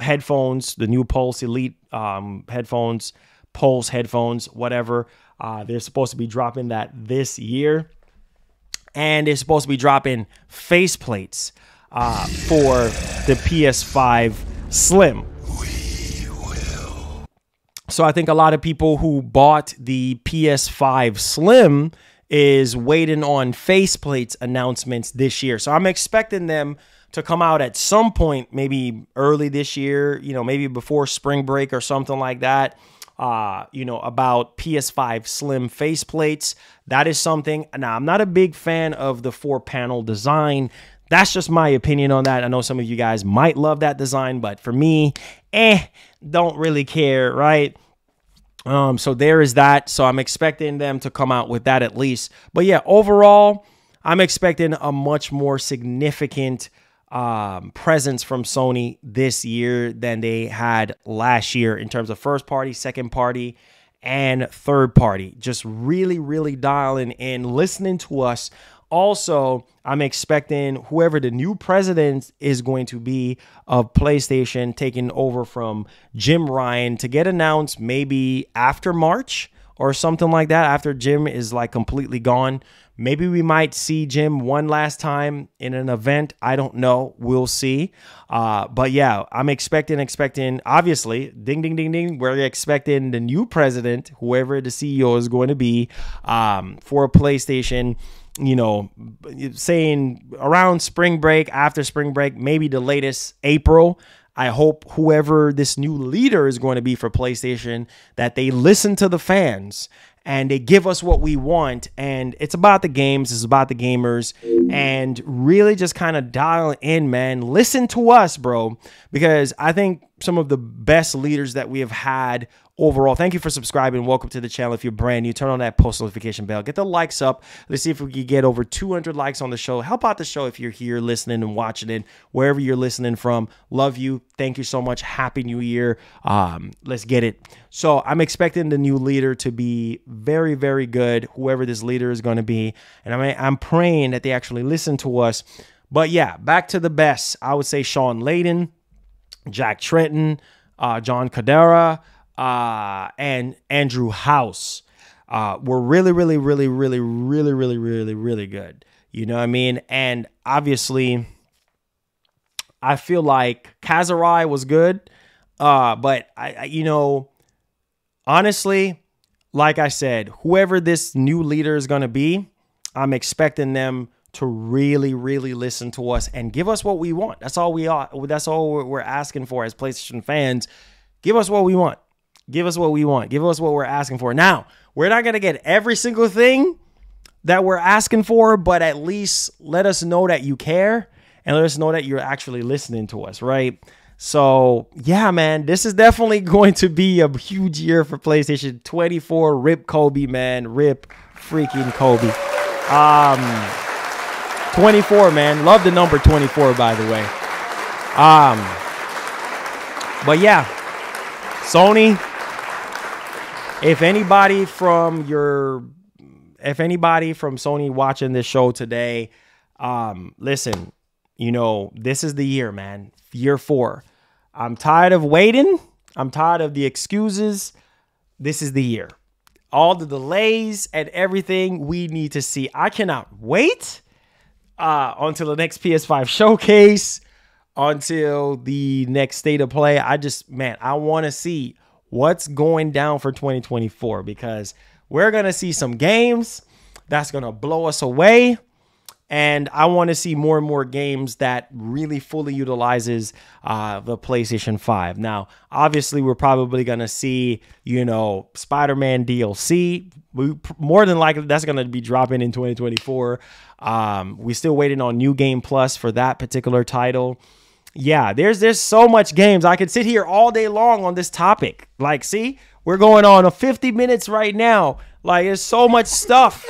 Speaker 1: headphones, the new Pulse Elite headphones, Pulse headphones, whatever. They're supposed to be dropping that this year. And they're supposed to be dropping faceplates for the PS5 Slim. So I think a lot of people who bought the PS5 Slim is waiting on faceplates announcements this year. So I'm expecting them to come out at some point, maybe early this year, maybe before spring break or something like that. About PS5 Slim faceplates. That is something. Now, I'm not a big fan of the 4-panel design. That's just my opinion on that. I know some of you guys might love that design, but for me, don't really care, right? So there is that. So I'm expecting them to come out with that at least. But yeah, overall, I'm expecting a much more significant presence from Sony this year than they had last year in terms of first party, second party, and third party. Just really, really dialing in, listening to us. Also, I'm expecting whoever the new president is going to be of PlayStation taking over from Jim Ryan to get announced maybe after March or something like that, after Jim is like completely gone. Maybe we might see Jim one last time in an event. I don't know. We'll see. But yeah, I'm expecting, obviously, ding, ding, ding, ding. We're expecting the new president, whoever the CEO is going to be, for PlayStation, saying around spring break, after spring break, maybe the latest April. I hope whoever this new leader is going to be for PlayStation, that they listen to the fans and they give us what we want. And it's about the games. It's about the gamers. And really just kind of dial in, man. Listen to us, bro. Because I think some of the best leaders that we have had overall. Thank you for subscribing. Welcome to the channel. If you're brand new, turn on that post notification bell. Get the likes up. Let's see if we can get over 200 likes on the show. Help out the show if you're here listening and watching it, wherever you're listening from. Love you. Thank you so much. Happy New Year. Let's get it. So I'm expecting the new leader to be very, very good, whoever this leader is going to be. And I'm praying that they actually listen to us. But yeah, back to the best. I would say Sean Layden, Jack Tretton, John Cadera, and Andrew House were really, really, really, really, really, really, really, really good. You know what I mean? And obviously, I feel like Kazurai was good, but honestly, like I said, whoever this new leader is going to be, I'm expecting them to really, really listen to us and give us what we want. That's all we are. That's all we're asking for as PlayStation fans. Give us what we want. Give us what we want. Give us what we're asking for. Now, we're not going to get every single thing that we're asking for, but at least let us know that you care and let us know that you're actually listening to us, right? So, yeah, man, this is definitely going to be a huge year for PlayStation 24. Rip Kobe, man. Rip freaking Kobe. 24, man. Love the number 24, by the way. But yeah, Sony, if anybody from Sony watching this show today, listen, this is the year, man. Year 4. I'm tired of waiting. I'm tired of the excuses. This is the year. All the delays and everything we need to see. I cannot wait until the next PS5 showcase, until the next state of play. I want to see what's going down for 2024, because we're going to see some games that's going to blow us away. And I want to see more and more games that really fully utilizes the PlayStation 5. Now, obviously, we're probably going to see, you know, Spider-Man DLC. More than likely, that's going to be dropping in 2024. We're still waiting on New Game Plus for that particular title. Yeah, there's so much games. I could sit here all day long on this topic. Like, see, we're going on 50 minutes right now. Like, there's so much stuff.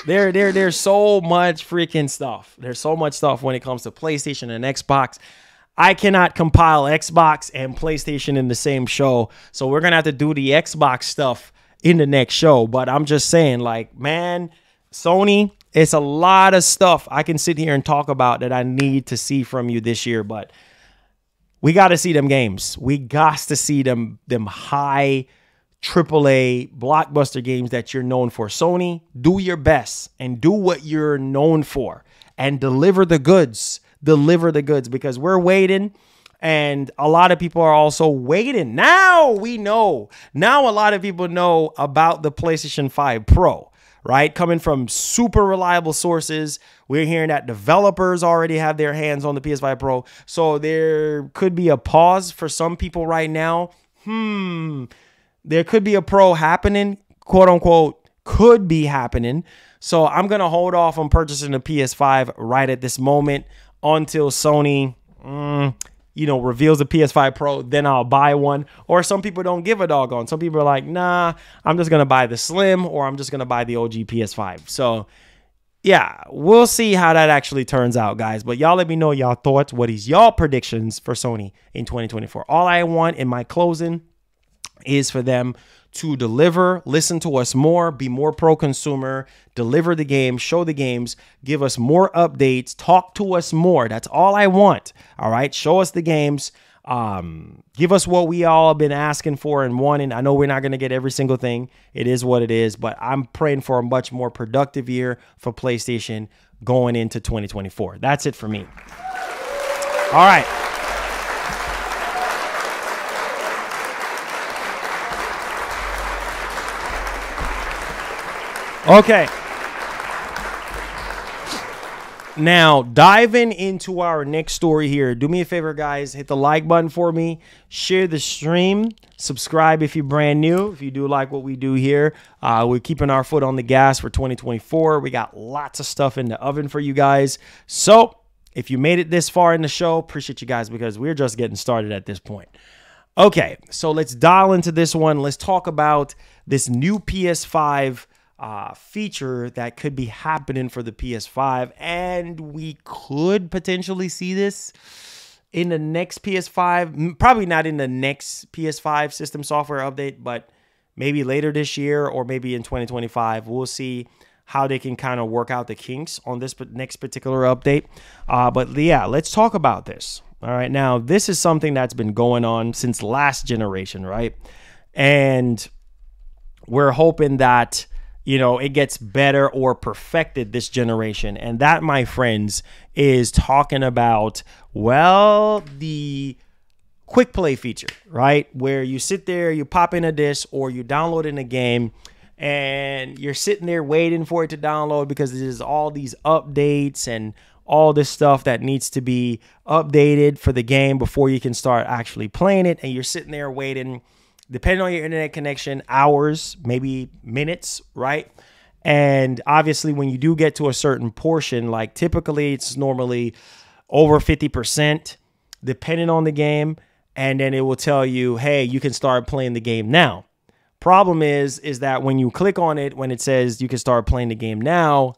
Speaker 1: There's so much freaking stuff. There's so much stuff when it comes to PlayStation and Xbox. I cannot compile Xbox and PlayStation in the same show. So we're going to have to do the Xbox stuff in the next show. But I'm just saying, like, man, Sony, it's a lot of stuff I can sit here and talk about that I need to see from you this year. But we got to see them games. We got to see them high AAA blockbuster games that you're known for. Sony, do your best and do what you're known for and deliver the goods. Deliver the goods, because we're waiting, and a lot of people are also waiting. Now we know. Now a lot of people know about the PlayStation 5 Pro, right? Coming from super reliable sources. We're hearing that developers already have their hands on the PS5 Pro. So there could be a pause for some people right now. There could be a Pro happening, quote unquote, could be happening. So I'm going to hold off on purchasing the PS5 right at this moment until Sony, you know, reveals the PS5 Pro. Then I'll buy one. Or some people don't give a doggone. Some people are like, nah, I'm just going to buy the Slim, or I'm just going to buy the OG PS5. So yeah, we'll see how that actually turns out, guys. But y'all let me know y'all thoughts. What is y'all predictions for Sony in 2024? All I want in my closing is for them to deliver, listen to us more, be more pro-consumer, deliver the games, show the games, give us more updates, talk to us more. That's all I want. All right, show us the games. Give us what we all have been asking for and wanting. I know we're not going to get every single thing. It is what it is, but I'm praying for a much more productive year for PlayStation going into 2024. That's it for me. All right. Okay. Now, diving into our next story here. Do me a favor, guys. Hit the like button for me. Share the stream. Subscribe if you're brand new. If you do like what we do here. We're keeping our foot on the gas for 2024. We got lots of stuff in the oven for you guys. So, if you made it this far in the show, appreciate you guys, because we're just getting started at this point. Okay, so let's dial into this one. Let's talk about this new PS5 feature that could be happening for the PS5, and we could potentially see this in the next PS5. Probably not in the next PS5 system software update, but maybe later this year or maybe in 2025. We'll see how they can kind of work out the kinks on this next particular update. But yeah, let's talk about this. All right, now this is something that's been going on since last generation, right? And we're hoping that, you know, it gets better or perfected this generation. And that, my friends, is talking about, well, the quick play feature, right? Where you sit there, you pop in a disc, or you download in a game, and you're sitting there waiting for it to download because there's all these updates and all this stuff that needs to be updated for the game before you can start actually playing it. And you're sitting there waiting, depending on your internet connection, hours, maybe minutes, right? And obviously, when you do get to a certain portion, like typically it's normally over 50%, depending on the game. And then it will tell you, hey, you can start playing the game now. Problem is that when you click on it, when it says you can start playing the game now,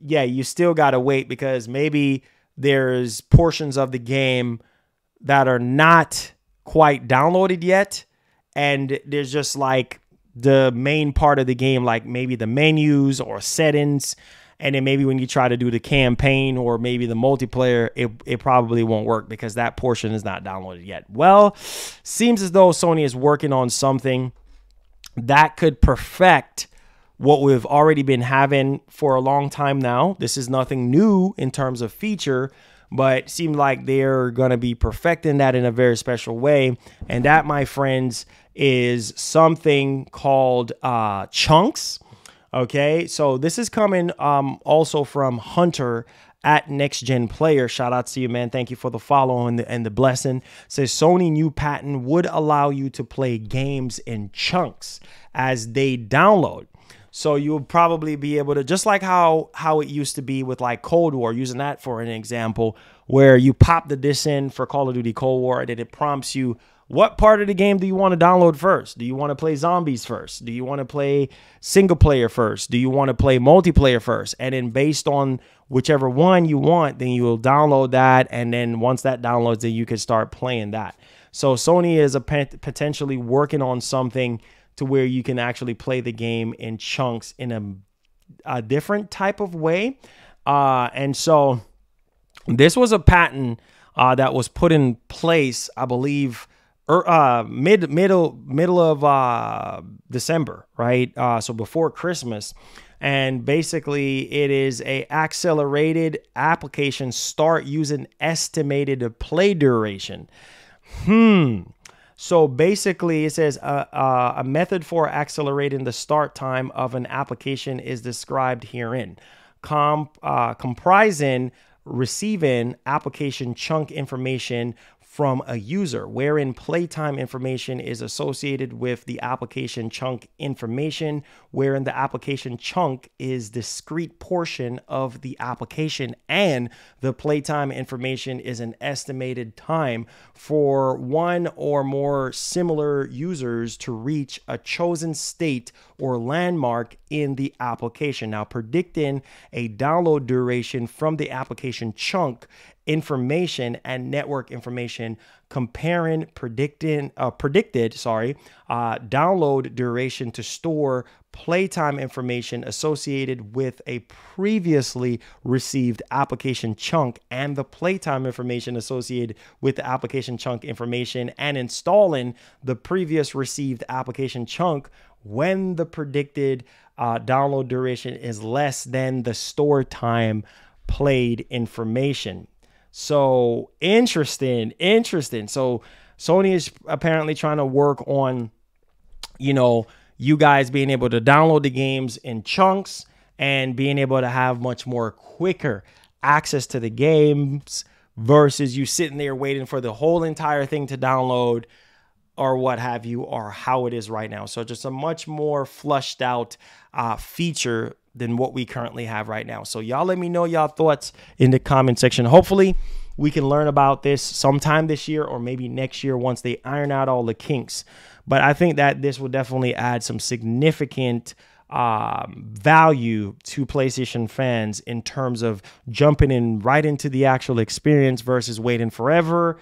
Speaker 1: yeah, you still got to wait, because maybe there's portions of the game that are not quite downloaded yet. And there's just like the main part of the game, like maybe the menus or settings. And then maybe when you try to do the campaign or maybe the multiplayer, it probably won't work because that portion is not downloaded yet. Well, seems as though Sony is working on something that could perfect what we've already been having for a long time now. This is nothing new in terms of feature, but it seemed like they're going to be perfecting that in a very special way. And that, my friends, is something called chunks. Okay, so this is coming also from Hunter at Next Gen Player. Shout out to you, man. Thank you for the follow and the blessing. Says Sony new patent would allow you to play games in chunks as they download. So you'll probably be able to, just like how it used to be with like Cold War, using that for an example, where you pop the disc in for Call of Duty Cold War and it prompts you, what part of the game do you want to download first? Do you want to play zombies first? Do you want to play single player first? Do you want to play multiplayer first? And then based on whichever one you want, then you will download that. And then once that downloads, then you can start playing that. So Sony is potentially working on something to where you can actually play the game in chunks in a different type of way. And so this was a patent that was put in place, I believe, middle of December, right? So before Christmas. And basically it is a accelerated application start using estimated play duration. So basically it says a method for accelerating the start time of an application is described herein, comprising receiving application chunk information from a user, wherein playtime information is associated with the application chunk information, wherein the application chunk is discrete portion of the application, and the playtime information is an estimated time for one or more similar users to reach a chosen state or landmark in the application. Now, predicting a download duration from the application chunk information and network information, comparing predicted download duration to store playtime information associated with a previously received application chunk and the playtime information associated with the application chunk information, and installing the previous received application chunk when the predicted download duration is less than the store time played information. So interesting. So Sony is apparently trying to work on, you guys being able to download the games in chunks and being able to have much more quicker access to the games versus you sitting there waiting for the whole entire thing to download or what have you, or how it is right now. So just a much more flushed out feature than what we currently have right now. So y'all let me know y'all thoughts in the comment section. Hopefully we can learn about this sometime this year or maybe next year once they iron out all the kinks. But I think that this will definitely add some significant value to PlayStation fans in terms of jumping in right into the actual experience versus waiting forever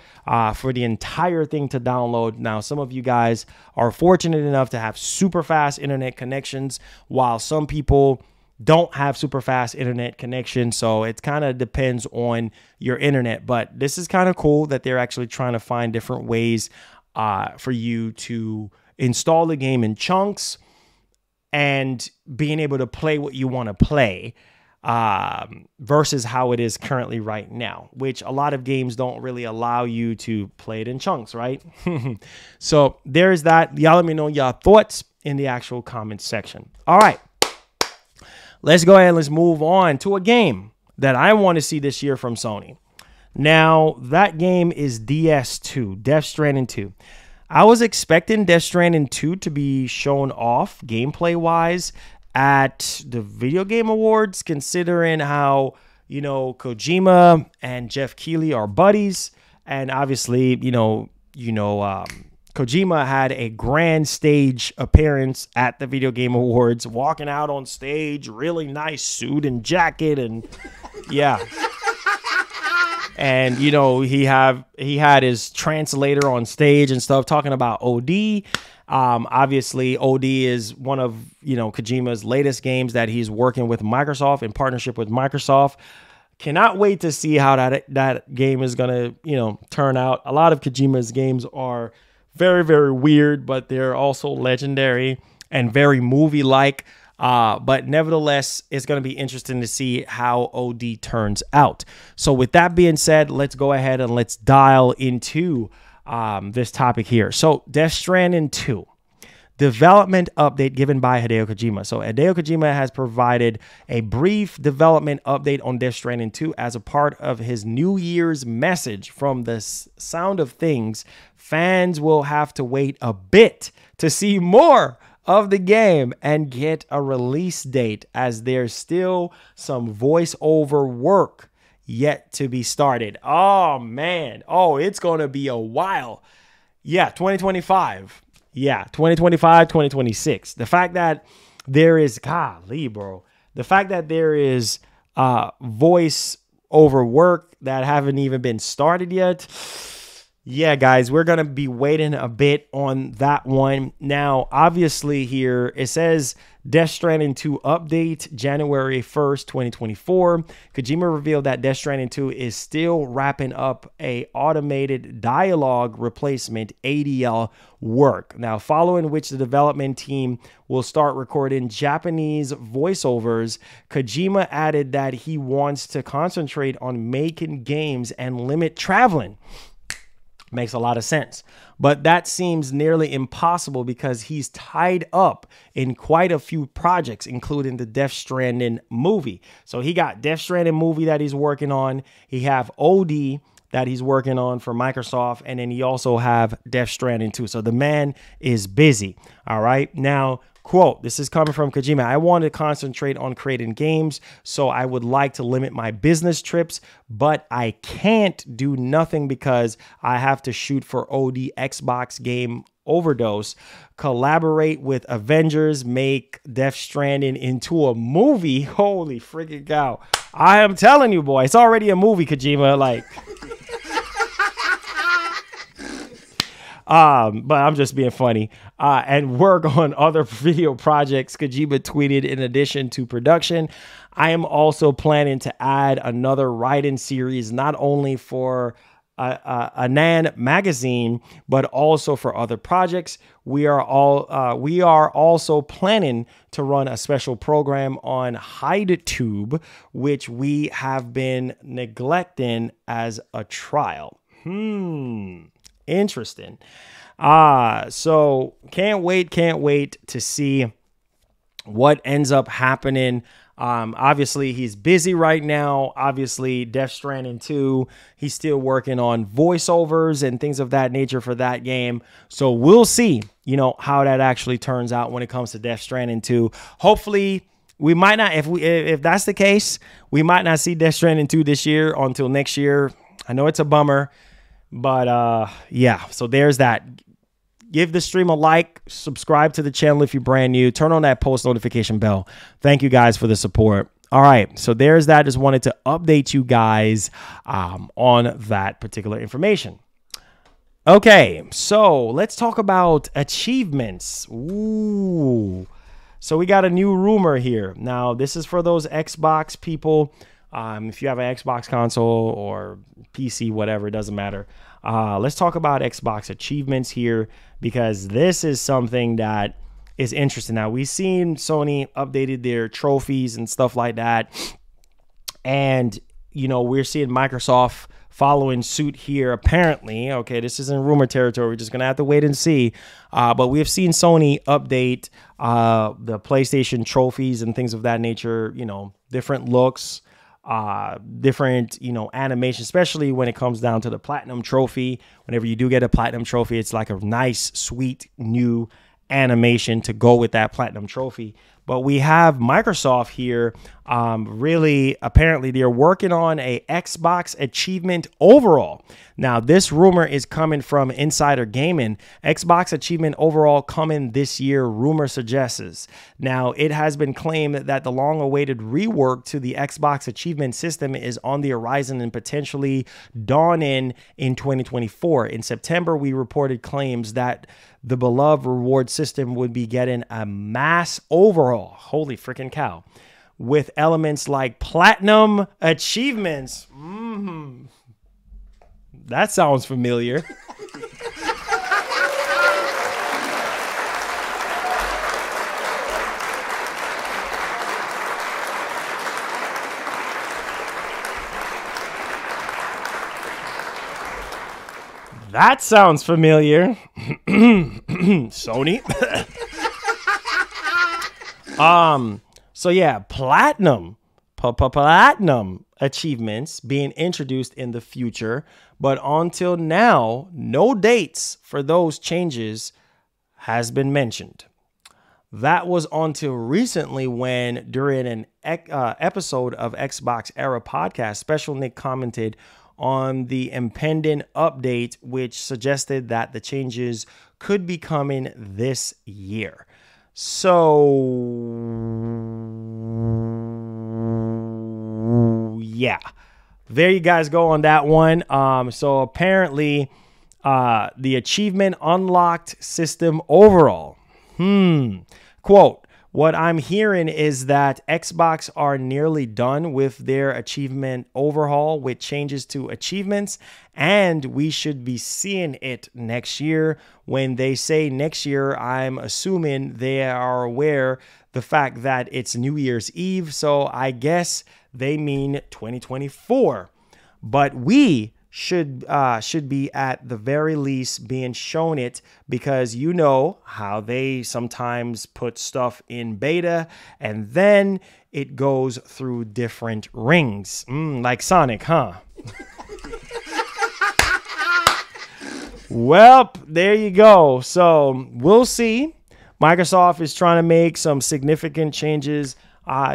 Speaker 1: for the entire thing to download. Now, some of you guys are fortunate enough to have super fast internet connections, while some people don't have super fast internet connection. So it kind of depends on your internet. But this is kind of cool that they're actually trying to find different ways for you to install the game in chunks and being able to play what you want to play versus how it is currently right now, which a lot of games don't really allow you to play it in chunks, right? So there's that. Y'all let me know y'all thoughts in the actual comments section. All right. Let's go ahead and let's move on to a game that I want to see this year from Sony. Now, that game is DS2, Death Stranding 2. I was expecting Death Stranding 2 to be shown off gameplay-wise at the Video Game Awards, considering how, Kojima and Jeff Keighley are buddies. And obviously, Kojima had a grand stage appearance at the Video Game Awards, walking out on stage, really nice suit and jacket, and yeah. And he had his translator on stage and stuff talking about OD. Obviously, OD is one of Kojima's latest games that he's working with Microsoft, in partnership with Microsoft. Cannot wait to see how that game is gonna turn out. A lot of Kojima's games are very, very weird, but they're also legendary and very movie-like. But nevertheless, it's going to be interesting to see how OD turns out. So with that being said, let's go ahead and let's dial into this topic here. So Death Stranding 2. Development update given by Hideo Kojima. So Hideo Kojima has provided a brief development update on Death Stranding 2 as a part of his New Year's message. From the sound of things, fans will have to wait a bit to see more of the game and get a release date, as there's still some voiceover work yet to be started. Oh, man. Oh, it's going to be a while. Yeah, 2025. Yeah, 2025, 2026. The fact that there is, golly, bro. The fact that there is voice over work that haven't even been started yet. Yeah, guys, we're going to be waiting a bit on that one. Now, obviously here, it says Death Stranding 2 update January 1st, 2024. Kojima revealed that Death Stranding 2 is still wrapping up a automated dialogue replacement ADL work. Now, following which the development team will start recording Japanese voiceovers, Kojima added that he wants to concentrate on making games and limit traveling. Makes a lot of sense. But that seems nearly impossible because he's tied up in quite a few projects, including the Death Stranding movie. So he got Death Stranding movie that he's working on. He have OD that he's working on for Microsoft. And then he also have Death Stranding 2. So the man is busy. All right. Now, quote, this is coming from Kojima. I want to concentrate on creating games, so I would like to limit my business trips, but I can't do nothing because I have to shoot for OD Xbox game Overdose, collaborate with Avengers, make Death Stranding into a movie. Holy freaking cow. I am telling you, boy, it's already a movie, Kojima. Like... but I'm just being funny. And work on other video projects, Kojima tweeted. In addition to production, I am also planning to add another writing series, not only for a Nan magazine, but also for other projects. We are also planning to run a special program on HideTube, which we have been neglecting as a trial. Interesting. So can't wait to see what ends up happening. Obviously he's busy right now. Obviously Death Stranding 2, he's still working on voiceovers and things of that nature for that game. So we'll see, you know, how that actually turns out when it comes to Death Stranding 2. Hopefully we might not, if that's the case, we might not see Death Stranding 2 this year until next year. I know it's a bummer. But yeah, so there's that. Give the stream a like, subscribe to the channel if you're brand new, turn on that post notification bell. Thank you guys for the support. All right, so there's that. Just wanted to update you guys on that particular information. Okay, so let's talk about achievements. Ooh, so we got a new rumor here. Now, this is for those Xbox people. If you have an Xbox console or PC, whatever, it doesn't matter. Let's talk about Xbox achievements here, because this is something that is interesting. Now, we've seen Sony updated their trophies and stuff like that. And, you know, we're seeing Microsoft following suit here, apparently. Okay, this isn't rumor territory. We're just going to have to wait and see. But we have seen Sony update the PlayStation trophies and things of that nature, you know, different looks. Different, you know, animation, especially when it comes down to the platinum trophy. Whenever you do get a platinum trophy, it's like a nice, sweet new animation to go with that platinum trophy. But we have Microsoft here. Really, apparently, they're working on a Xbox achievement overall. Now, this rumor is coming from Insider Gaming. Xbox achievement overall coming this year, rumor suggests. Now, it has been claimed that the long-awaited rework to the Xbox achievement system is on the horizon and potentially dawning in 2024. In September, we reported claims that the beloved reward system would be getting a mass overhaul. Holy freaking cow. With elements like platinum achievements. That sounds familiar. That sounds familiar. Sony. So yeah, platinum achievements being introduced in the future, but until now, no dates for those changes has been mentioned. That was until recently when, during an episode of Xbox Era Podcast, Special Nick commented on the impending update, which suggested that the changes could be coming this year. So, yeah, there you guys go on that one. So apparently, the achievement unlocked system overall. Quote, what I'm hearing is that Xbox are nearly done with their achievement overhaul with changes to achievements, and we should be seeing it next year. When they say next year, I'm assuming they are aware the fact that it's New Year's Eve, so I guess they mean 2024. But we should be at the very least being shown it, because you know how they sometimes put stuff in beta and then it goes through different rings, like Sonic, huh? Well, there you go. So we'll see. Microsoft is trying to make some significant changes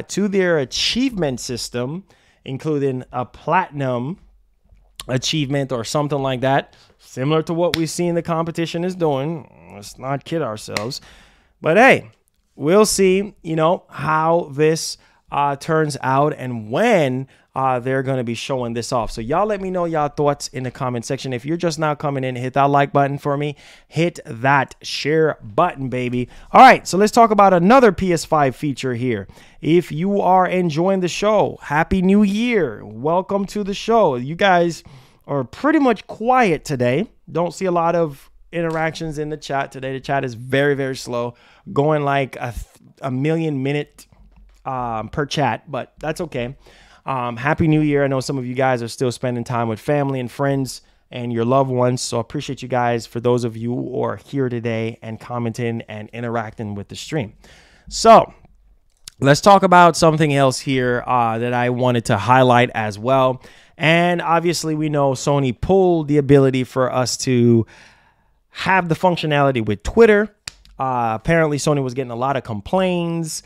Speaker 1: to their achievement system, including a platinum achievement or something like that, similar to what we've seen the competition is doing. Let's not kid ourselves. But hey, we'll see, how this turns out and when they're going to be showing this off. So y'all let me know y'all thoughts in the comment section. If you're just now coming in, hit that like button for me. Hit that share button, baby. All right, so let's talk about another PS5 feature here. If you are enjoying the show, Happy New Year. Welcome to the show. You guys are pretty much quiet today. Don't see a lot of interactions in the chat today. The chat is very, very slow, going like a million minute per chat, but that's okay. Happy New Year. I know some of you guys are still spending time with family and friends and your loved ones, so I appreciate you guys for those of you who are here today and commenting and interacting with the stream. So let's talk about something else here that I wanted to highlight as well. And obviously we know Sony pulled the ability for us to have the functionality with Twitter. Apparently Sony was getting a lot of complaints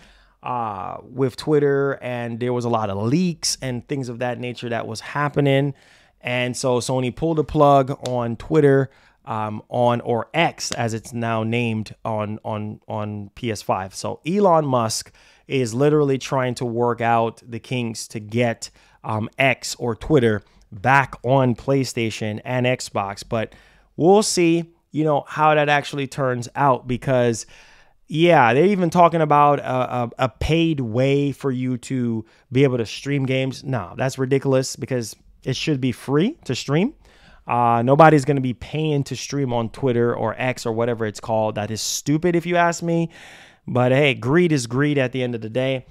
Speaker 1: with Twitter, and there was a lot of leaks and things of that nature that was happening. And so Sony pulled the plug on Twitter, or X as it's now named, on PS5. So Elon Musk is literally trying to work out the kinks to get X or Twitter back on PlayStation and Xbox. But we'll see, how that actually turns out, because yeah, they're even talking about a paid way for you to be able to stream games. No, that's ridiculous, because it should be free to stream. Nobody's going to be paying to stream on Twitter or X or whatever it's called. That is stupid if you ask me. But hey, greed is greed at the end of the day.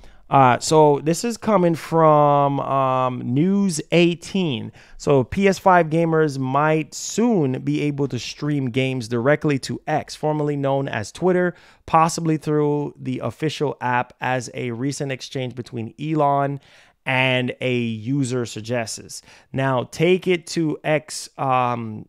Speaker 1: So this is coming from News 18. So PS5 gamers might soon be able to stream games directly to X, formerly known as Twitter, possibly through the official app, as a recent exchange between Elon and a user suggests. Now, take it to X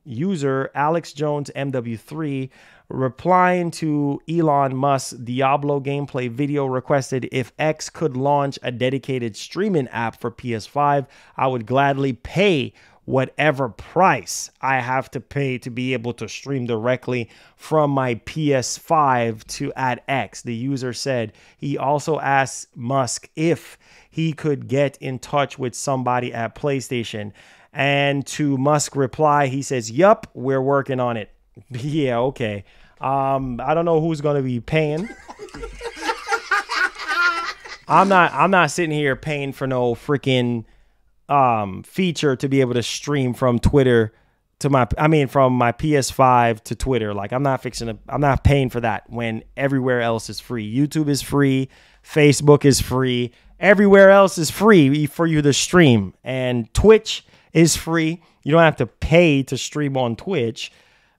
Speaker 1: user Alex Jones MW3, replying to Elon Musk's Diablo gameplay video, requested if X could launch a dedicated streaming app for PS5, I would gladly pay whatever price I have to pay to be able to stream directly from my PS5 to at X, the user said. He also asked Musk if he could get in touch with somebody at PlayStation. And to Musk reply, he says, "Yup, we're working on it." Yeah, okay. I don't know who's going to be paying. I'm not sitting here paying for no freaking feature to be able to stream from Twitter to from my PS5 to Twitter. Like, I'm not paying for that when everywhere else is free. YouTube is free, Facebook is free, everywhere else is free for you to stream, and Twitch is free. You don't have to pay to stream on Twitch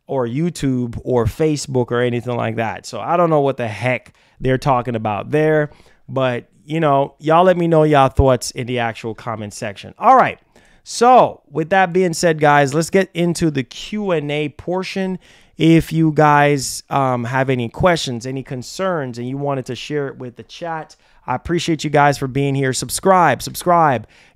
Speaker 1: or YouTube or Facebook or anything like that. So I don't know what the heck they're talking about there, but you know, y'all let me know y'all thoughts in the actual comment section. All right. So with that being said, guys, let's get into the Q&A portion. If you guys have any questions, any concerns, and you wanted to share it with the chat, I appreciate you guys for being here. Subscribe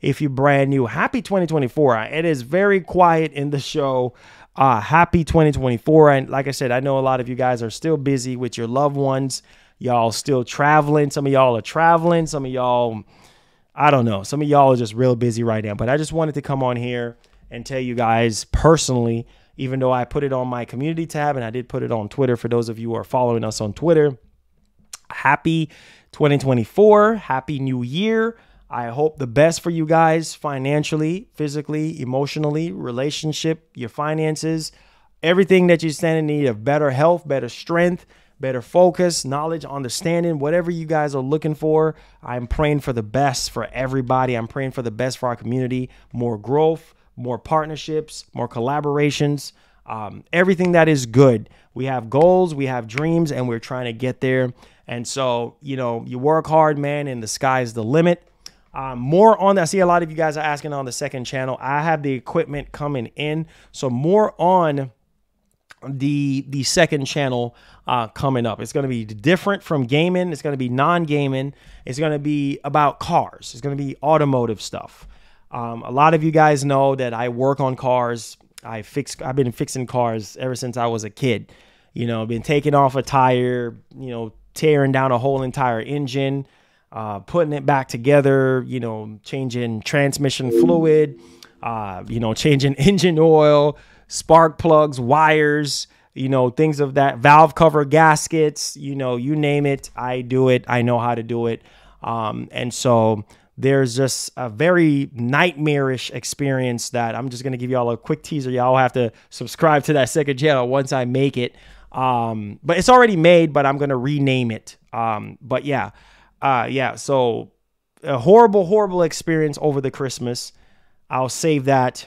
Speaker 1: if you're brand new. Happy 2024. It is very quiet in the show. Happy 2024. And like I said, I know a lot of you guys are still busy with your loved ones. Y'all still traveling. Some of y'all are traveling. Some of y'all, I don't know. Some of y'all are just real busy right now. But I just wanted to come on here and tell you guys personally, even though I put it on my community tab and I did put it on Twitter for those of you who are following us on Twitter, happy 2024. Happy New Year. I hope the best for you guys financially, physically, emotionally, relationship, your finances, everything that you stand in need of, better health, better strength, better focus, knowledge, understanding, whatever you guys are looking for. I'm praying for the best for everybody. I'm praying for the best for our community, more growth, more partnerships, more collaborations, everything that is good. We have goals, we have dreams, and we're trying to get there. And so, you know, you work hard, man, and the sky's the limit. More on that. I see a lot of you guys are asking on the second channel. I have the equipment coming in. So more on the second channel coming up. It's going to be different from gaming. It's going to be non-gaming. It's going to be about cars. It's going to be automotive stuff. A lot of you guys know that I work on cars. I've been fixing cars ever since I was a kid. You know, been taking off a tire, you know, tearing down a whole entire engine, putting it back together, you know, changing transmission fluid, you know, changing engine oil, spark plugs, wires, you know, things of that, valve cover gaskets, you know, you name it. I do it. I know how to do it. And so there's just a very nightmarish experience that I'm just going to give y'all a quick teaser. Y'all have to subscribe to that second channel once I make it. But it's already made, but I'm going to rename it. But yeah, so a horrible experience over the Christmas. I'll save that.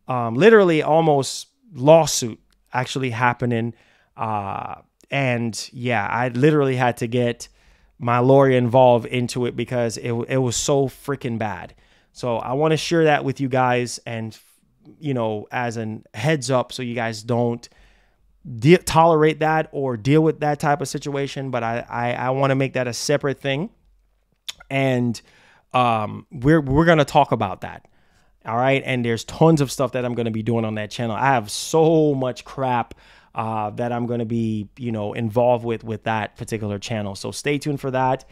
Speaker 1: Literally almost lawsuit actually happening. And yeah, I literally had to get my lawyer involved into it because it was so freaking bad. So I want to share that with you guys and, you know, as a heads up, so you guys don't tolerate that or deal with that type of situation. But I want to make that a separate thing. And we're going to talk about that. All right. And there's tons of stuff that I'm going to be doing on that channel. I have so much crap that I'm going to be, you know, involved with that particular channel. So stay tuned for that.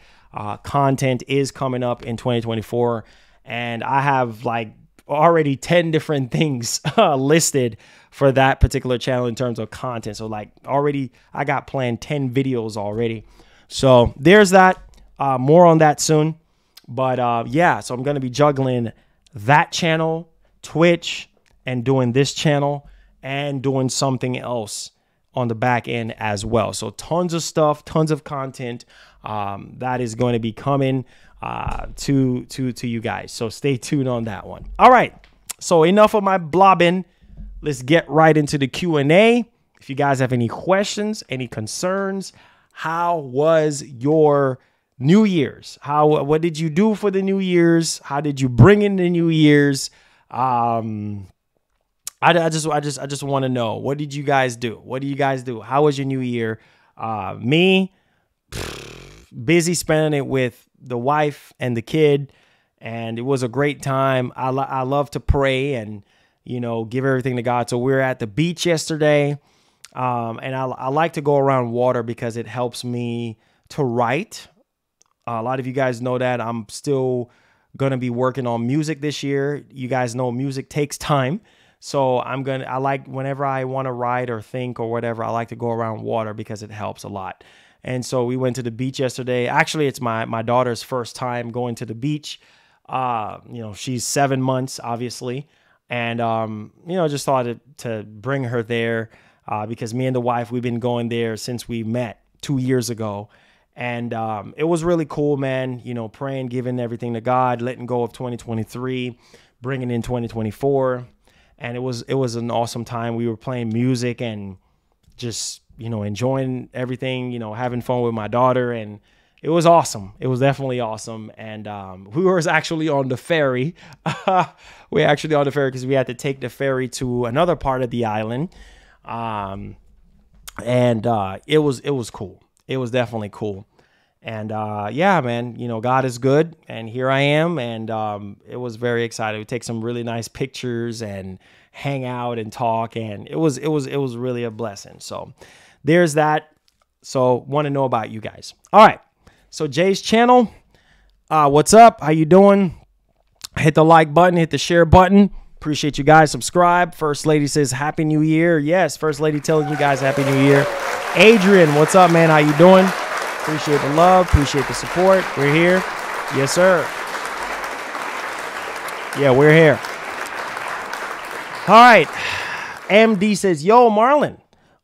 Speaker 1: Content is coming up in 2024. And I have like already 10 different things listed for that particular channel in terms of content. So like already I got planned 10 videos already. So there's that. More on that soon. But yeah, so I'm going to be juggling that channel, Twitch, and doing this channel and doing something else on the back end as well. So tons of stuff, tons of content that is going to be coming to you guys. So stay tuned on that one. All right. So enough of my blobbing. Let's get right into the Q&A. If you guys have any questions, any concerns, how was your New Year's? What did you do for the New Year's? How did you bring in the New Year's? I just want to know, what did you guys do? What do you guys do? How was your New Year? Me, busy spending it with the wife and the kid, and it was a great time. I love to pray and, you know, give everything to God. So we were at the beach yesterday, and I like to go around water because it helps me to write. A lot of you guys know that I'm still going to be working on music this year. You guys know music takes time. So I like whenever I want to write or think or whatever, I like to go around water because it helps a lot. And so we went to the beach yesterday. Actually, it's my daughter's first time going to the beach. You know, she's 7 months, obviously. And, you know, just thought to bring her there because me and the wife, we've been going there since we met 2 years ago. And it was really cool, man. You know, praying, giving everything to God, letting go of 2023, bringing in 2024. And it was an awesome time. We were playing music and just, you know, enjoying everything, you know, having fun with my daughter. And it was awesome. It was definitely awesome. And we were actually on the ferry. We were actually on the ferry because we had to take the ferry to another part of the island. It was cool. It was definitely cool. And yeah, man, you know, God is good. And here I am. And it was very exciting. We take some really nice pictures and hang out and talk. And it was really a blessing. So there's that. So want to know about you guys. All right. So Jay's channel. What's up? How you doing? Hit the like button. Hit the share button. Appreciate you guys. Subscribe. First Lady says Happy New Year. Yes, First Lady telling you guys Happy New Year. Adrian, what's up, man? How you doing? Appreciate the love. Appreciate the support. We're here. Yes, sir. Yeah, we're here. All right. MD says, yo, Marlon,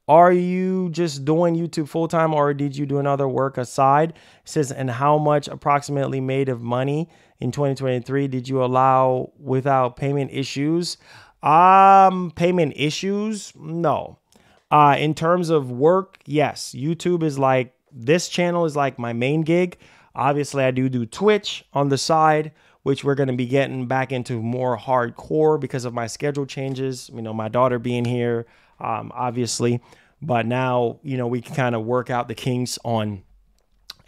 Speaker 1: are you just doing YouTube full-time or did you do another work aside? It says, and how much approximately made of money in 2023 did you allow without payment issues? Payment issues? No. In terms of work, yes. YouTube is like, this channel is like my main gig. Obviously, I do Twitch on the side, which we're going to be getting back into more hardcore because of my schedule changes. You know, my daughter being here, obviously. But now, you know, we can kind of work out the kinks on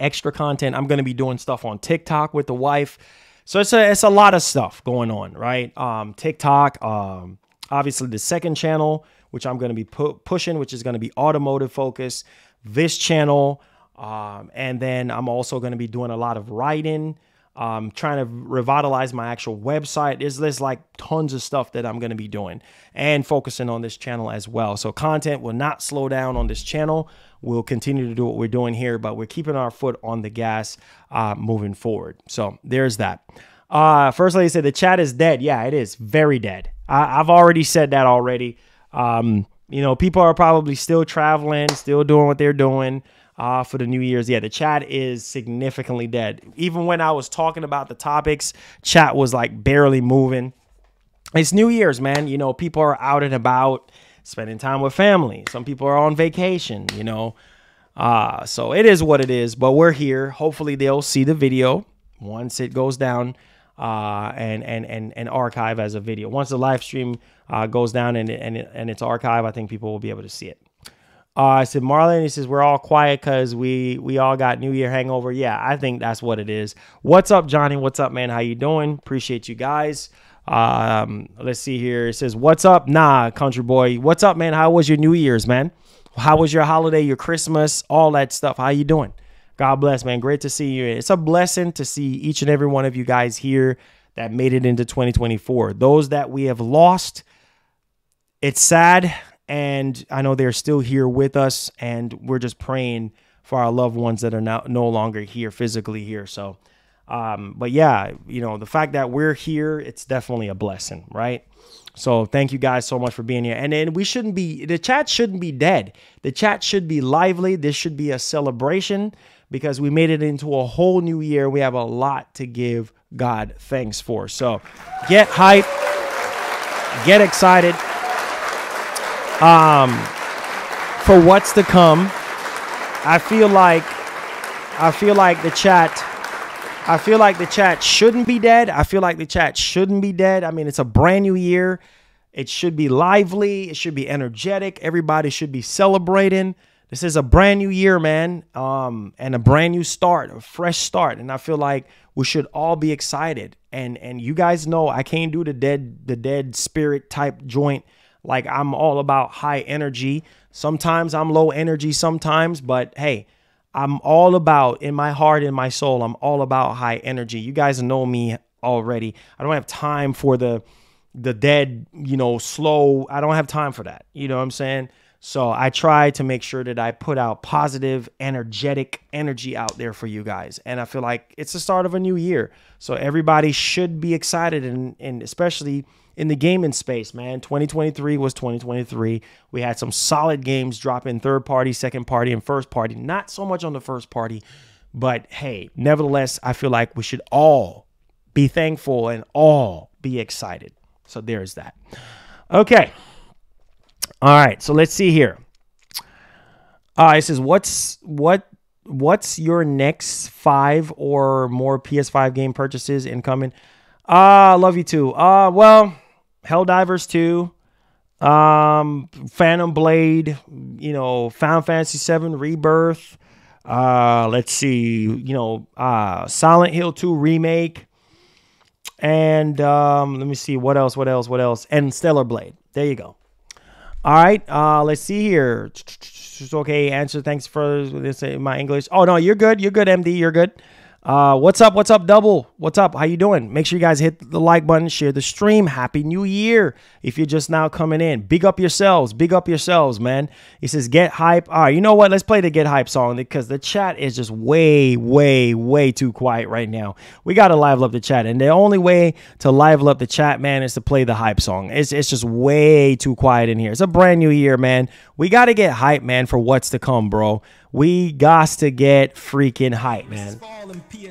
Speaker 1: extra content. I'm going to be doing stuff on TikTok with the wife. So it's a lot of stuff going on, right? TikTok, obviously the second channel, which I'm going to be pushing, which is going to be automotive focused. This channel, and then I'm also going to be doing a lot of writing, trying to revitalize my actual website. There's like tons of stuff that I'm going to be doing and focusing on this channel as well. So content will not slow down on this channel. We'll continue to do what we're doing here, but we're keeping our foot on the gas moving forward. So there's that. First Lady said the chat is dead. Yeah, it is very dead. I've already said that already. You know, people are probably still traveling, still doing what they're doing for the New Year's. Yeah, the chat is significantly dead. Even when I was talking about the topics, chat was like barely moving. It's New Year's, man. You know, people are out and about, spending time with family. Some people are on vacation, you know. So it is what it is, but we're here. Hopefully they'll see the video once it goes down and archive as a video. Once the live stream goes down and it's archived, I think people will be able to see it. I said, Marlon, he says, we're all quiet because we all got New Year hangover. Yeah, I think that's what it is. What's up, Johnny? What's up, man? How you doing? Appreciate you guys. Let's see here. It says, what's up? Nah, country boy. What's up, man? How was your New Year's, man? How was your holiday, your Christmas, all that stuff? How you doing? God bless, man. Great to see you. It's a blessing to see each and every one of you guys here that made it into 2024. Those that we have lost, it's sad. And I know they're still here with us, and we're just praying for our loved ones that are now no longer here, physically here. So, but yeah, you know, the fact that we're here, it's definitely a blessing, right? So thank you guys so much for being here. And then the chat shouldn't be dead. The chat should be lively. This should be a celebration because we made it into a whole new year. We have a lot to give God thanks for. So get hyped, get excited. For what's to come. I feel like the chat shouldn't be dead. I feel like the chat shouldn't be dead. I mean, it's a brand new year. It should be lively. It should be energetic. Everybody should be celebrating. This is a brand new year, man. And a brand new start, a fresh start. And I feel like we should all be excited. And you guys know I can't do the dead spirit type joint. Like, I'm all about high energy. Sometimes I'm low energy sometimes, but hey, I'm all about, in my heart, in my soul, I'm all about high energy. You guys know me already. I don't have time for the dead, you know, slow. I don't have time for that. You know what I'm saying? So I try to make sure that I put out positive, energetic energy out there for you guys. And I feel like it's the start of a new year. So everybody should be excited, and especially in the gaming space, man. 2023 was 2023. We had some solid games dropping third party, second party, and first party. Not so much on the first party, but hey, nevertheless, I feel like we should all be thankful and all be be excited. So there's that. Okay. All right. So let's see here. It says, what's your next 5 or more PS5 game purchases incoming? Love you too. Well, Helldivers 2, Phantom Blade, you know, Final Fantasy 7 Rebirth. Let's see, you know, Silent Hill 2 remake. And let me see what else. And Stellar Blade. There you go. All right. Let's see here. Okay, answer. Thanks for this. My English. Oh no, you're good. You're good, MD. You're good. What's up? What's up, Double? What's up? How you doing? Make sure you guys hit the like button, share the stream. Happy New Year. If you're just now coming in, big up yourselves. Big up yourselves, man. He says, get hype. All right, you know what? Let's play the get hype song because the chat is just way too quiet right now. We got to liven up the chat. And the only way to liven up the chat, man, is to play the hype song. It's just way too quiet in here. It's a brand new year, man. We got to get hype, man, for what's to come, bro. We got to get freaking hype, man.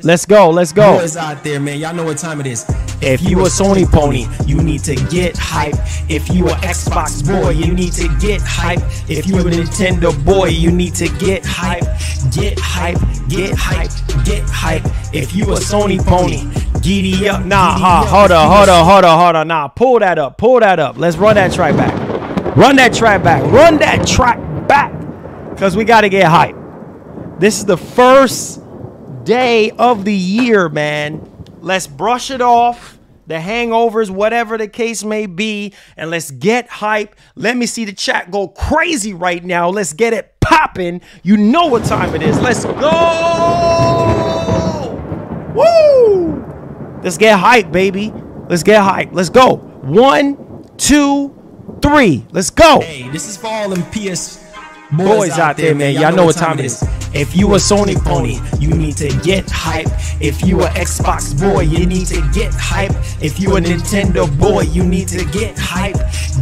Speaker 1: Let's go. Let's go.
Speaker 2: Boys out there, man. Y'all know what time it is.
Speaker 1: If you a Sony pony, you need to get hype. If you a Xbox boy, you need to get hype. If you a Nintendo boy, you need to get hype. Get hype. Get hype. Get hype. If you a Sony pony, giddy up. Nah, hold on. Nah, pull that up. Pull that up. Let's run that track back. Run that track back. Run that track back. Because we got to get hype. This is the first day of the year, man. Let's brush it off. The hangovers, whatever the case may be. And let's get hype. Let me see the chat go crazy right now. Let's get it popping. You know what time it is. Let's go. Woo. Let's get hype, baby. Let's get hype. Let's go. 1, 2, 3. Let's go.
Speaker 2: Hey, this is for all them
Speaker 1: boys out there, man. Y'all know what time it is. If you a Sony pony, you need to get hype. If you a Xbox boy, you need to get hype. If you a Nintendo boy, you need to get hype.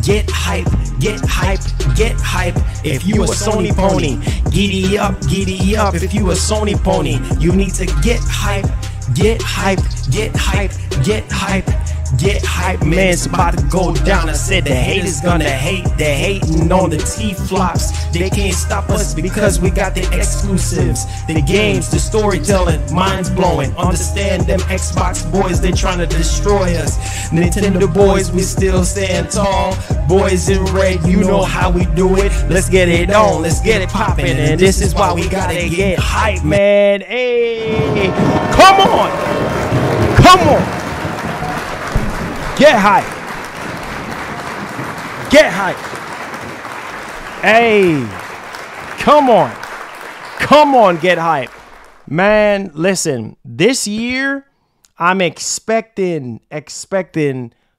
Speaker 1: Get hype. Get hype. Get hype. If you a Sony pony, giddy up. Giddy up. If you a Sony pony, you need to get hype. Get hype. Get hype. Get hype. Get hype, man, it's about to go down. I said the haters gonna hate. They're hating on the T-flops. They can't stop us because we got the exclusives. The games, the storytelling, minds blowing. Understand them Xbox boys, they trying to destroy us. Nintendo boys, we still stand tall. Boys in red, you know how we do it. Let's get it on, let's get it popping. And this is why we gotta get hype, man. Hey, come on. Come on. Get hype. Get hype. Hey, come on. Come on, get hype. Man, listen, this year, I'm expecting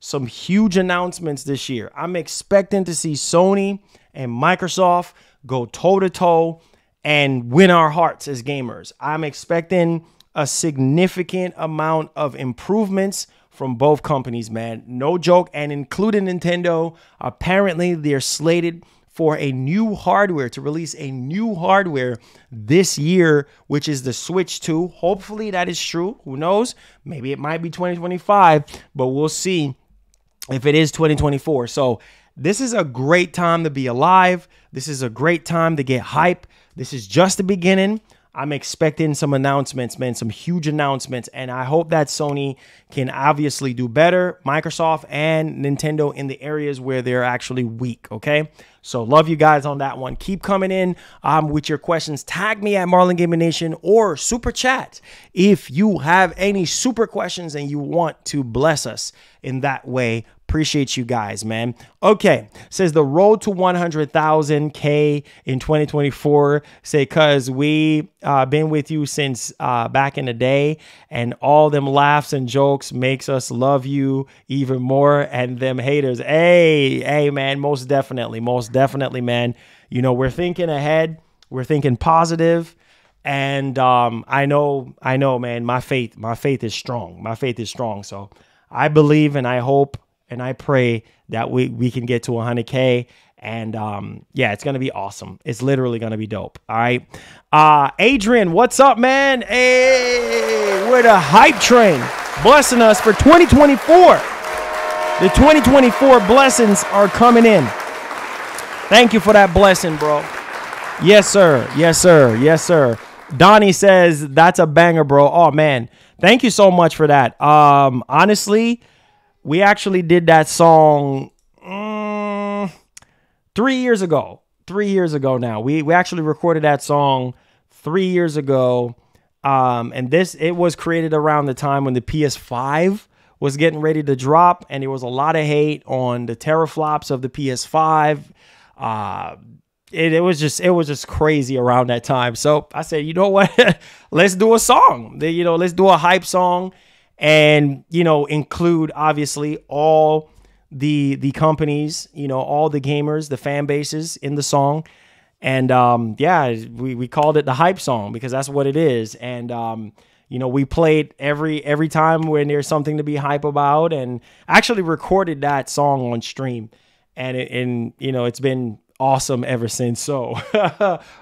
Speaker 1: some huge announcements this year. I'm expecting to see Sony and Microsoft go toe-to-toe and win our hearts as gamers. I'm expecting a significant amount of improvements from both companies, man. No joke. And including Nintendo, apparently they're slated for a new hardware, to release a new hardware this year, which is the Switch 2. Hopefully that is true. Who knows? Maybe it might be 2025, but we'll see if it is 2024. So this is a great time to be alive. This is a great time to get hype. This is just the beginning. I'm expecting some announcements, man, some huge announcements, and I hope that Sony can obviously do better, Microsoft and Nintendo, in the areas where they're actually weak, okay? So love you guys on that one. Keep coming in with your questions. Tag me at Marlon Gaming Nation or super chat if you have any super questions and you want to bless us in that way. Appreciate you guys, man. Okay, says the road to 100,000K in 2024. Say, cause we been with you since back in the day, and all them laughs and jokes makes us love you even more. And them haters, hey, man, most definitely, man. You know, we're thinking ahead, we're thinking positive, and I know, man. My faith is strong. My faith is strong. So I believe and I hope and I pray that we can get to 100K. And yeah, it's going to be awesome. It's literally going to be dope. All right. Adrian, what's up, man? Hey, we're the hype train blessing us for 2024. The 2024 blessings are coming in. Thank you for that blessing, bro. Yes, sir. Yes, sir. Yes, sir. Donnie says that's a banger, bro. Oh, man. Thank you so much for that. Honestly, we actually did that song 3 years ago. 3 years ago now. We actually recorded that song 3 years ago. And it was created around the time when the PS5 was getting ready to drop, and there was a lot of hate on the teraflops of the PS5. It was just crazy around that time. So I said, you know what? Let's do a song. Let's do a hype song, and include obviously all the companies, all the gamers, the fan bases in the song. And we called it the hype song because that's what it is. And we played every time when there's something to be hype about, and actually recorded that song on stream, and it's been awesome ever since. So,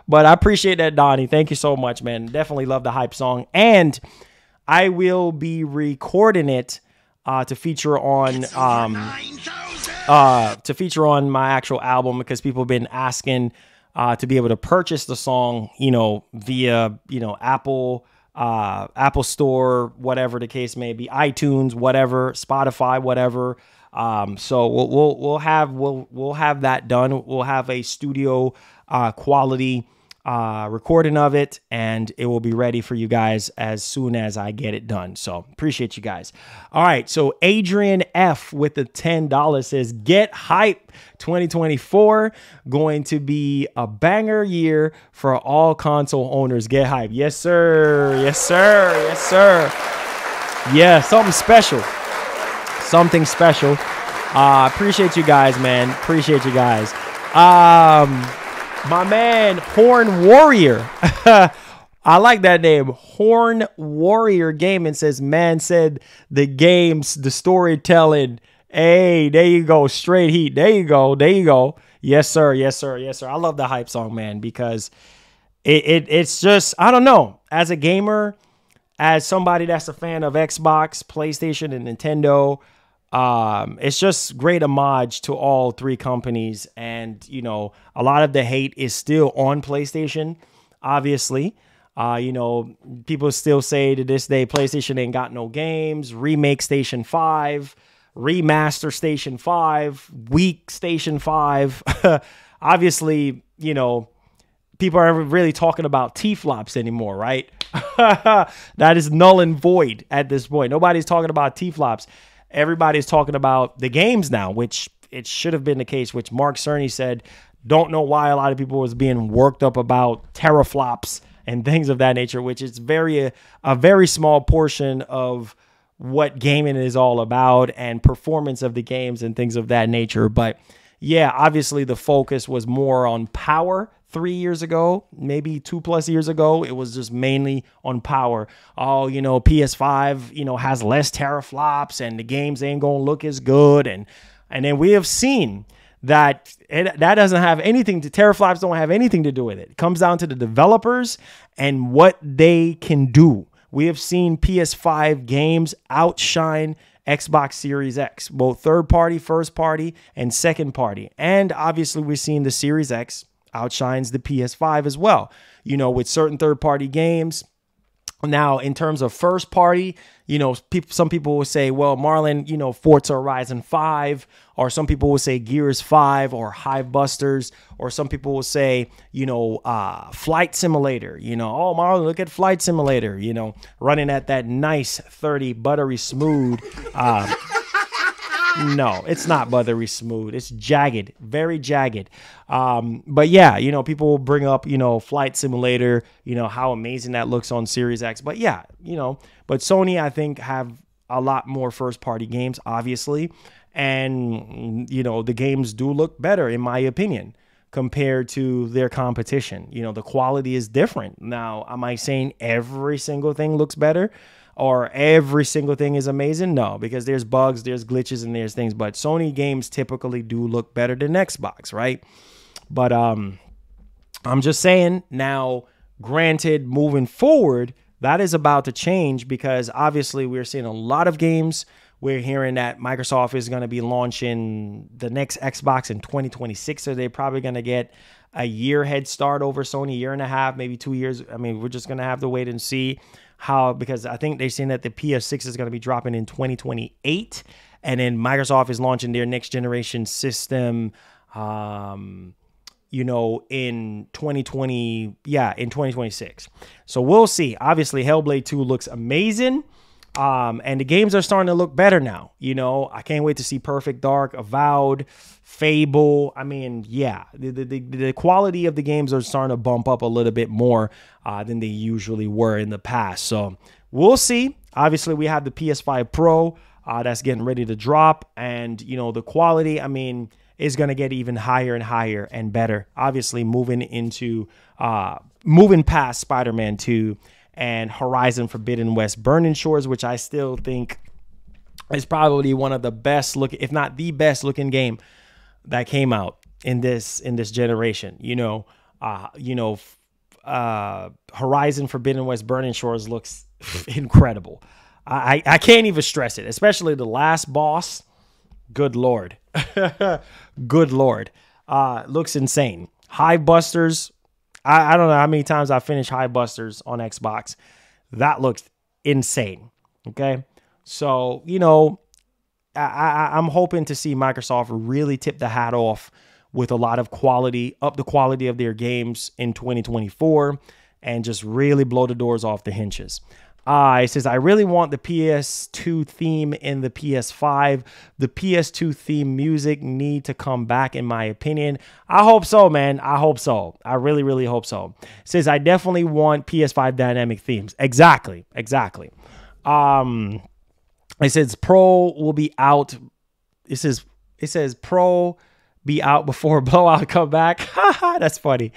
Speaker 1: but I appreciate that, Donnie. Thank you so much, man. Definitely love the hype song, and I will be recording it to feature on my actual album, because people have been asking to be able to purchase the song, via Apple Store, whatever the case may be, iTunes, whatever, Spotify, whatever. So we'll have that done. We'll have a studio quality recording of it, and it will be ready for you guys as soon as I get it done. So appreciate you guys. All right. So Adrian F with the $10 says, get hype 2024, going to be a banger year for all console owners. Get hype. Yes, sir. Yes, sir. Yes, sir. Yeah. Something special. Something special. Appreciate you guys, man. Appreciate you guys. My man, Horn Warrior. I like that name. Horn Warrior Gaming says, man said the games, the storytelling. Hey, there you go. Straight heat. There you go. There you go. Yes, sir. Yes, sir. Yes, sir. I love the hype song, man, because it's just, I don't know. As a gamer, as somebody that's a fan of Xbox, PlayStation, and Nintendo, it's just great homage to all three companies. And, a lot of the hate is still on PlayStation, obviously. People still say to this day, PlayStation ain't got no games, remake Station 5, remaster Station 5, weak Station 5. Obviously, people aren't really talking about T-flops anymore, right? That is null and void at this point. Nobody's talking about T-flops. Everybody's talking about the games now, which it should have been the case, which Mark Cerny said, don't know why a lot of people was being worked up about teraflops and things of that nature, which is a very small portion of what gaming is all about and performance of the games and things of that nature. But yeah, obviously the focus was more on power 3 years ago, maybe 2+ years ago. It was just mainly on power. Oh, PS5, has less teraflops and the games ain't going to look as good. And then we have seen that that doesn't have anything to, teraflops don't have anything to do with it. It comes down to the developers and what they can do. We have seen PS5 games outshine Xbox Series X, both third party, first party, and second party. And obviously we've seen the Series X outshines the PS5 as well, with certain third-party games. Now, in terms of first party, some people will say, well, Marlon, Forza Horizon 5, or some people will say Gears 5 or Hive Busters, or some people will say, Flight Simulator, oh, Marlon, look at Flight Simulator, running at that nice 30 buttery smooth. No, it's not buttery smooth. It's jagged, very jagged. But yeah, people will bring up, Flight Simulator, how amazing that looks on Series X. But yeah, but Sony, I think, have a lot more first party games, obviously. And, the games do look better, in my opinion, compared to their competition. The quality is different. Now, am I saying every single thing looks better? Or every single thing is amazing? No, because there's bugs, there's glitches, and there's things. But Sony games typically do look better than Xbox, right? But I'm just saying, now, granted, moving forward, that is about to change, because obviously we're seeing a lot of games We're hearing that Microsoft is going to be launching the next Xbox in 2026. So they're probably going to get a year head start over Sony, a year and a half, maybe 2 years. I mean, we're just going to have to wait and see how, because I think they're saying that the PS6 is going to be dropping in 2028. And then Microsoft is launching their next generation system, you know, in 2026. So we'll see. Obviously, Hellblade 2 looks amazing. And the games are starting to look better now. You know, I can't wait to see Perfect Dark, Avowed, Fable. I mean, yeah, the quality of the games are starting to bump up a little bit more than they usually were in the past. So we'll see. Obviously, we have the PS5 Pro that's getting ready to drop. And, you know, the quality, I mean, is going to get even higher and higher and better. Obviously, moving past Spider-Man 2 and Horizon Forbidden West Burning Shores, which I still think is probably one of the best looking, if not the best looking game that came out in this generation. Horizon Forbidden West Burning Shores looks incredible. I can't even stress it, especially the last boss. Good Lord. Good Lord. Looks insane. Hive Busters. I don't know how many times I finished Hive Busters on Xbox. That looks insane. Okay. So, you know, I'm hoping to see Microsoft really tip the hat off with a lot of quality, up the quality of their games in 2024 and just really blow the doors off the hinges. It says, I really want the PS2 theme in the PS5. The PS2 theme music need to come back, in my opinion. I hope so, man. I hope so. I really, really hope so. It says, I definitely want PS5 dynamic themes. Exactly. Exactly. It says, Pro will be out. It says, Pro be out before Blowout come back. That's funny.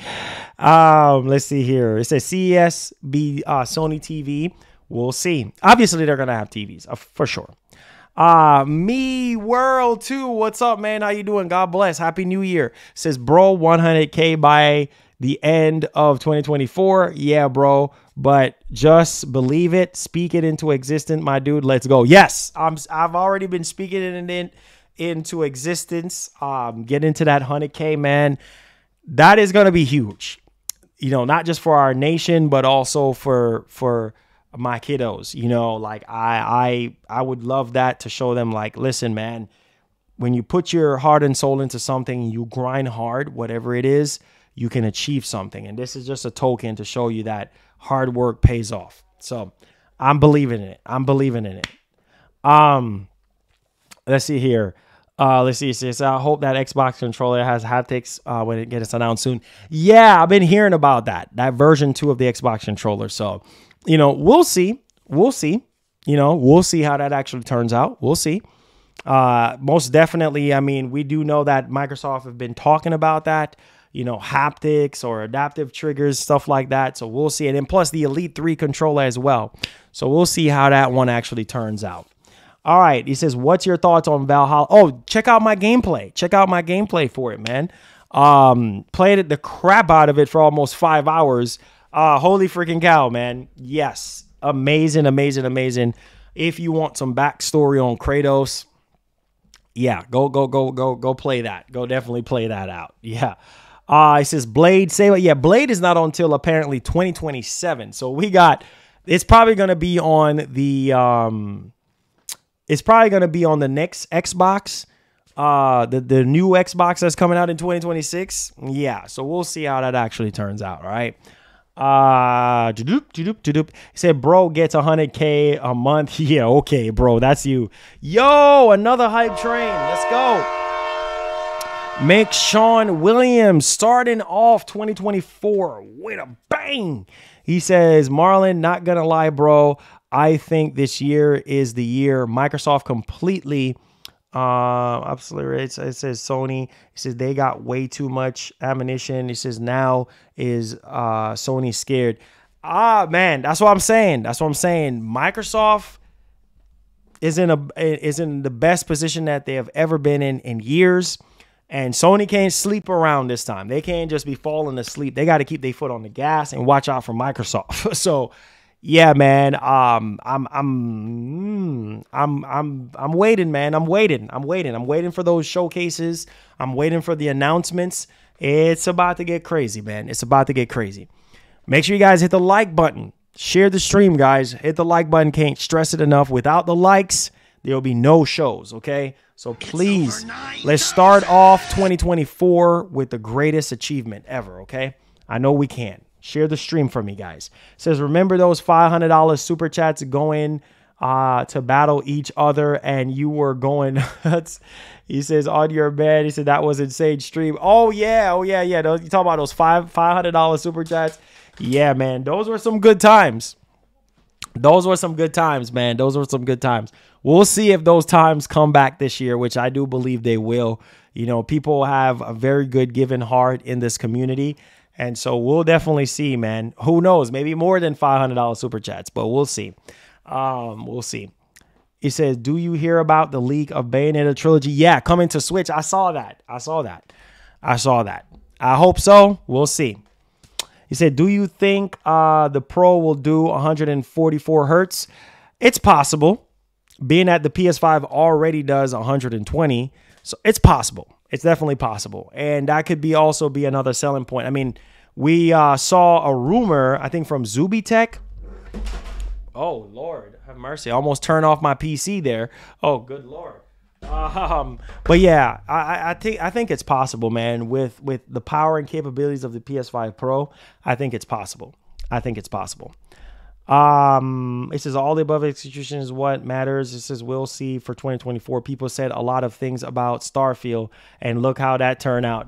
Speaker 1: Let's see here. It says, CES be Sony TV. We'll see. Obviously, they're going to have TVs for sure. Me World 2. What's up, man? How you doing? God bless. Happy New Year. Says, bro, 100K by the end of 2024. Yeah, bro. But just believe it. Speak it into existence, my dude. Let's go. Yes, I've already been speaking it into existence. Get into that 100K, man. That is going to be huge. You know, not just for our nation, but also for my kiddos. You know, like I would love that, to show them, like, listen, man, when you put your heart and soul into something, you grind hard, whatever it is, you can achieve something. And this is just a token to show you that hard work pays off. So I'm believing in it. I'm believing in it. Let's see here. Let's see. It says, I hope that Xbox controller has haptics when it gets announced soon. Yeah, I've been hearing about that version 2 of the Xbox controller. So, you know, we'll see. We'll see. You know, we'll see how that actually turns out. We'll see. Most definitely. I mean, we do know that Microsoft have been talking about that, you know, haptics or adaptive triggers, stuff like that. So we'll see. And then plus the Elite 3 controller as well. So we'll see how that one actually turns out. All right. He says, what's your thoughts on Valhalla? Oh, check out my gameplay. Check out my gameplay for it, man. Played the crap out of it for almost 5 hours. Holy freaking cow, man. Yes. Amazing, amazing, amazing. If you want some backstory on Kratos, yeah, go play that. Go definitely play that out. Yeah. It says Blade. Yeah, Blade is not until apparently 2027. So it's probably going to be on the, it's probably going to be on the next Xbox, the new Xbox that's coming out in 2026. Yeah, so we'll see how that actually turns out, all right? He said, bro gets 100K a month. Yeah, okay, bro, that's you. Yo, another hype train. Let's go. Make Sean Williams starting off 2024 with a bang. He says, Marlon, not gonna lie, bro. I think this year is the year Microsoft completely absolutely. It says Sony. He says they got way too much ammunition. He says now is Sony scared. Man, that's what I'm saying. That's what I'm saying. Microsoft is in the best position that they have ever been in years. And Sony can't sleep around this time. They can't just be falling asleep. They got to keep their foot on the gas and watch out for Microsoft. So, Yeah, man. I'm waiting, man. I'm waiting for those showcases. I'm waiting for the announcements. It's about to get crazy, man. It's about to get crazy. Make sure you guys hit the like button. Share the stream, guys. Hit the like button. Can't stress it enough. Without the likes, there will be no shows, okay? So please, let's start off 2024 with the greatest achievement ever, okay? I know we can. Share the stream for me, guys. It says, remember those $500 super chats going to battle each other, and you were going nuts. He says, on your bed. He said, that was insane stream. Oh, yeah. You talking about those $500 super chats? Yeah, man. Those were some good times. Those were some good times, man. Those were some good times. We'll see if those times come back this year, which I do believe they will. You know, people have a very good giving heart in this community. And so we'll definitely see, man. Who knows? Maybe more than $500 super chats, but we'll see. We'll see. He says, do you hear about the leak of Bayonetta trilogy? Yeah, coming to Switch. I saw that. I hope so. We'll see. He said, do you think the Pro will do 144 hertz? It's possible, being that the PS5 already does 120. So it's possible. It's definitely possible. And that could also be another selling point. I mean, we saw a rumor, I think from Zubitech. Oh, Lord, have mercy. I almost turned off my PC there. Oh, good Lord. But yeah, I think it's possible, man. With the power and capabilities of the PS5 Pro, I think it's possible. It says all the above execution is what matters. It says we'll see for 2024. People said a lot of things about Starfield, and look how that turned out.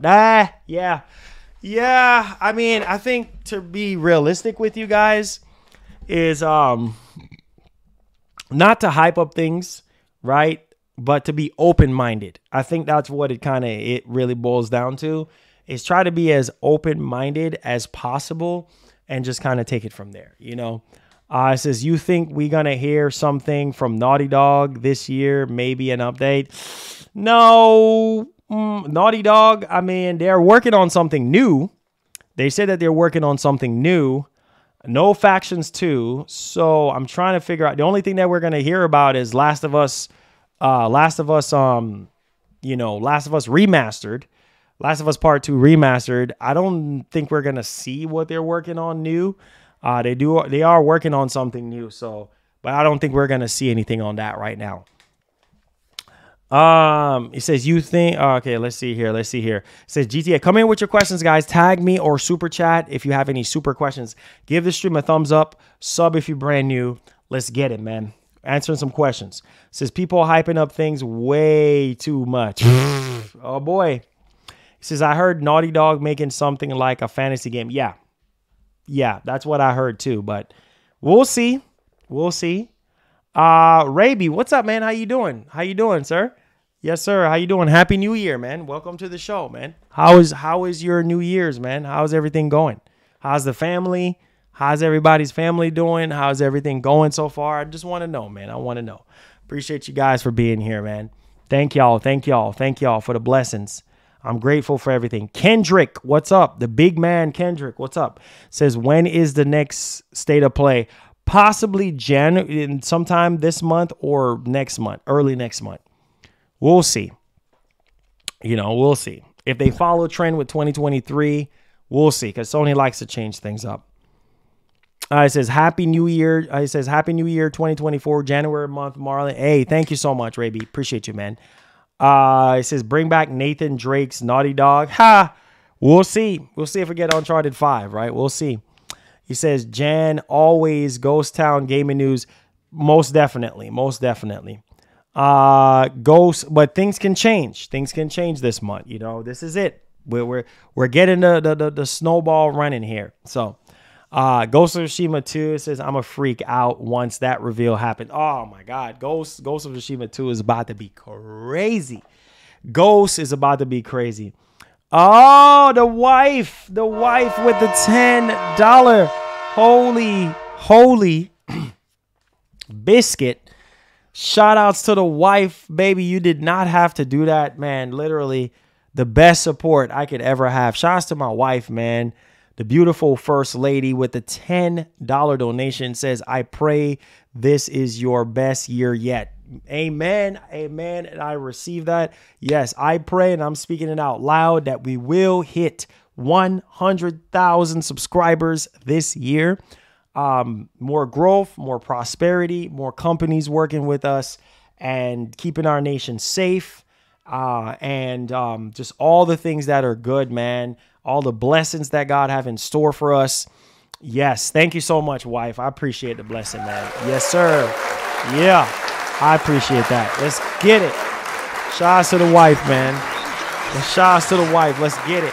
Speaker 1: Yeah. I mean, I think to be realistic with you guys is not to hype up things, right? But to be open-minded. I think that's what it really boils down to, is try to be as open-minded as possible and just kind of take it from there, you know? It says, you think we're going to hear something from Naughty Dog this year? Maybe an update? No. Naughty Dog, I mean, they're working on something new. They said that they're working on something new. No Factions 2. So I'm trying to figure out. The only thing that we're going to hear about is Last of Us Remastered. Last of Us Part 2 Remastered. I don't think we're going to see what they're working on new. They are working on something new, but I don't think we're going to see anything on that right now. It says, you think, okay, let's see here. It says, GTA, come in with your questions, guys. Tag me or super chat if you have any super questions. Give the stream a thumbs up. Sub if you're brand new. Let's get it, man. Answering some questions. It says, people hyping up things way too much. Oh, boy. He says, I heard Naughty Dog making something like a fantasy game. Yeah, that's what I heard too, but we'll see. Raby, what's up, man? How you doing, sir? Yes, sir. How you doing? Happy New Year, man. Welcome to the show, man. How is your New Year's, man? How's everything going? How's the family? How's everybody's family doing? How's everything going so far? I just want to know, man. I want to know. Appreciate you guys for being here, man. Thank y'all for the blessings. I'm grateful for everything. Kendrick, what's up? The big man, Kendrick, what's up? Says, when is the next State of Play? Possibly sometime this month or next month, early next month. We'll see. We'll see. If they follow trend with 2023, we'll see, because Sony likes to change things up. It says, Happy New Year. It says, Happy New Year 2024, January month, Marlon. Hey, thank you so much, Raby. Appreciate you, man. It says, bring back Nathan Drake's Naughty Dog. We'll see. We'll see if we get Uncharted 5, right? We'll see. He says, Jan, always Ghost Town Gaming News. Most definitely. But things can change. Things can change this month. This is it. We're getting the snowball running here. So, Ghost of Tsushima 2 says, I'm a freak out once that reveal happened. Oh my God. Ghost of Tsushima 2 is about to be crazy. Ghost is about to be crazy. Oh, the wife with the $10. Holy biscuit. Shout outs to the wife, baby. You did not have to do that, man. Literally the best support I could ever have. Shout outs to my wife, man. The beautiful first lady with the $10 donation says, I pray this is your best year yet. Amen. Amen. And I receive that. Yes, I pray, and I'm speaking it out loud, that we will hit 100,000 subscribers this year. More growth, more prosperity, more companies working with us and keeping our nation safe. And just all the things that are good, man. All the blessings that God have in store for us. Yes. Thank you so much, wife. I appreciate the blessing, man. Yes, sir. Yeah. I appreciate that. Let's get it. Shout out to the wife, man. Shout out to the wife. Let's get it.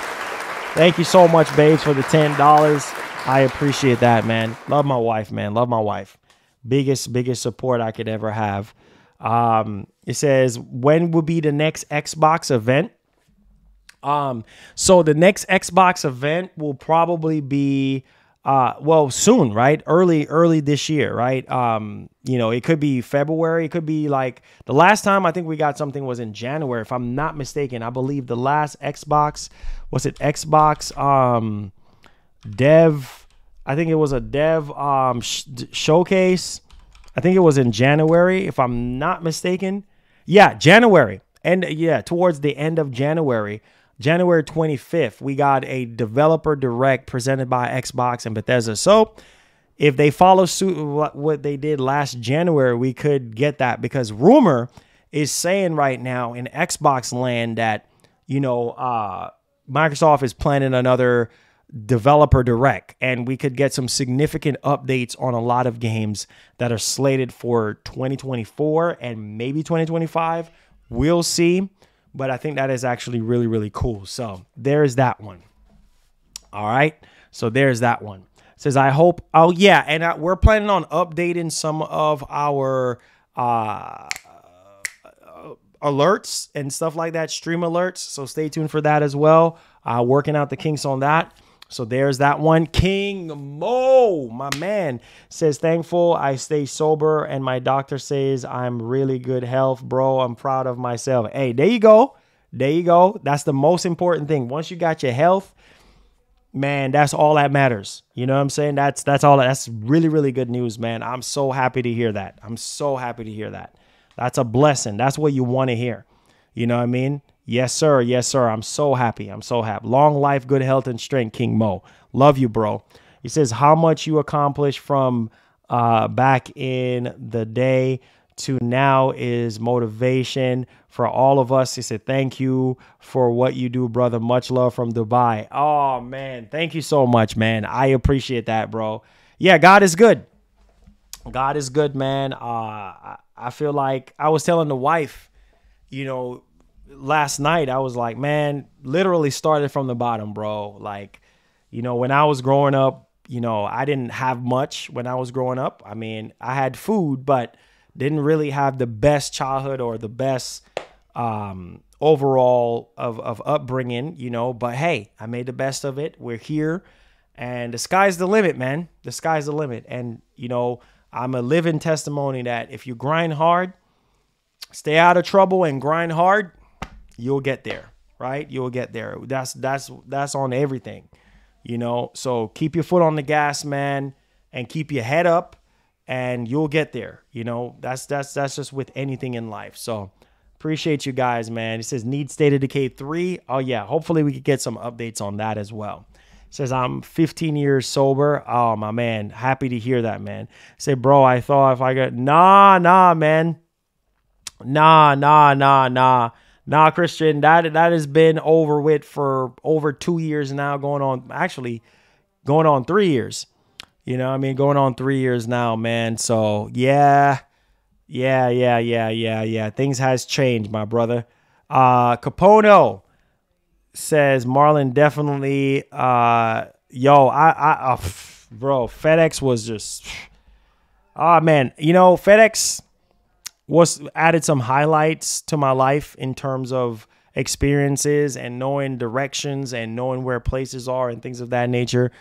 Speaker 1: Thank you so much, babes, for the $10. I appreciate that, man. Love my wife, man. Love my wife. Biggest support I could ever have. It says, when will be the next Xbox event? So the next Xbox event will probably be well, soon, right? Early this year, right? You know, it could be February. It could be like the last time I think we got something was in January, if I'm not mistaken. I believe the last Xbox, was it Xbox dev? I think it was a dev showcase. I think it was in January, if I'm not mistaken. Yeah, January. And yeah, towards the end of January. January 25th, we got a developer direct presented by Xbox and Bethesda. So if they follow suit what they did last January, we could get that, because rumor is saying right now in Xbox land that, you know, Microsoft is planning another developer direct, and we could get some significant updates on a lot of games that are slated for 2024 and maybe 2025. We'll see. But I think that is actually really, really cool. So there's that one. All right. So there's that one. It says, I hope. Oh, yeah. And we're planning on updating some of our alerts and stuff like that, stream alerts. So stay tuned for that as well. Working out the kinks on that. So there's that one. King Mo, my man, says, thankful I stay sober and my doctor says I'm really good health, bro. I'm proud of myself. Hey, there you go. There you go. That's the most important thing. Once you got your health, man, that's all that matters. You know what I'm saying? That's all. That's really, really good news, man. I'm so happy to hear that. I'm so happy to hear that. That's a blessing. That's what you want to hear. You know what I mean? Yes, sir. Yes, sir. I'm so happy. I'm so happy. Long life, good health, and strength, King Mo. Love you, bro. He says, how much you accomplished from back in the day to now is motivation for all of us. He said, thank you for what you do, brother. Much love from Dubai. Oh, man. Thank you so much, man. I appreciate that, bro. Yeah, God is good. God is good, man. I feel like I was telling the wife, you know, last night, I was like, man, literally started from the bottom, bro. Like, you know, when I was growing up, you know, I didn't have much when I was growing up. I mean, I had food, but didn't really have the best childhood or the best overall of upbringing, you know. But hey, I made the best of it. We're here, and the sky's the limit, man. The sky's the limit. And, you know, I'm a living testimony that if you grind hard, stay out of trouble and grind hard, you'll get there, right? You'll get there. That's on everything, you know? So keep your foot on the gas, man, and keep your head up and you'll get there. You know, that's just with anything in life. So appreciate you guys, man. It says need state of decay 3. Oh yeah. Hopefully we could get some updates on that as well. It says I'm 15 years sober. Oh my man. Happy to hear that, man. Say, bro, I thought if I got, nah, man. Nah, Christian, that has been over with for over 2 years now, going on 3 years. You know what I mean? Going on 3 years now, man. So yeah. Things has changed, my brother. Capono says Marlon definitely bro, FedEx was just man, you know, FedEx added some highlights to my life in terms of experiences and knowing directions and knowing where places are and things of that nature.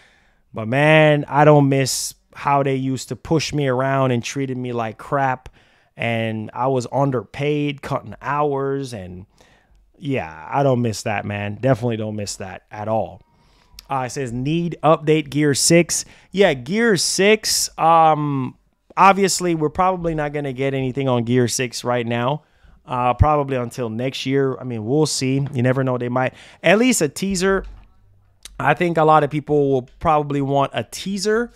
Speaker 1: But man, I don't miss how they used to push me around and treated me like crap. And I was underpaid, cutting hours. And yeah, I don't miss that, man. Definitely don't miss that at all. It says need update Gear 6. Yeah, Gear 6. Obviously, we're probably not going to get anything on Gear 6 right now. Probably until next year. I mean, we'll see. You never know. They might. At least a teaser. I think a lot of people will probably want a teaser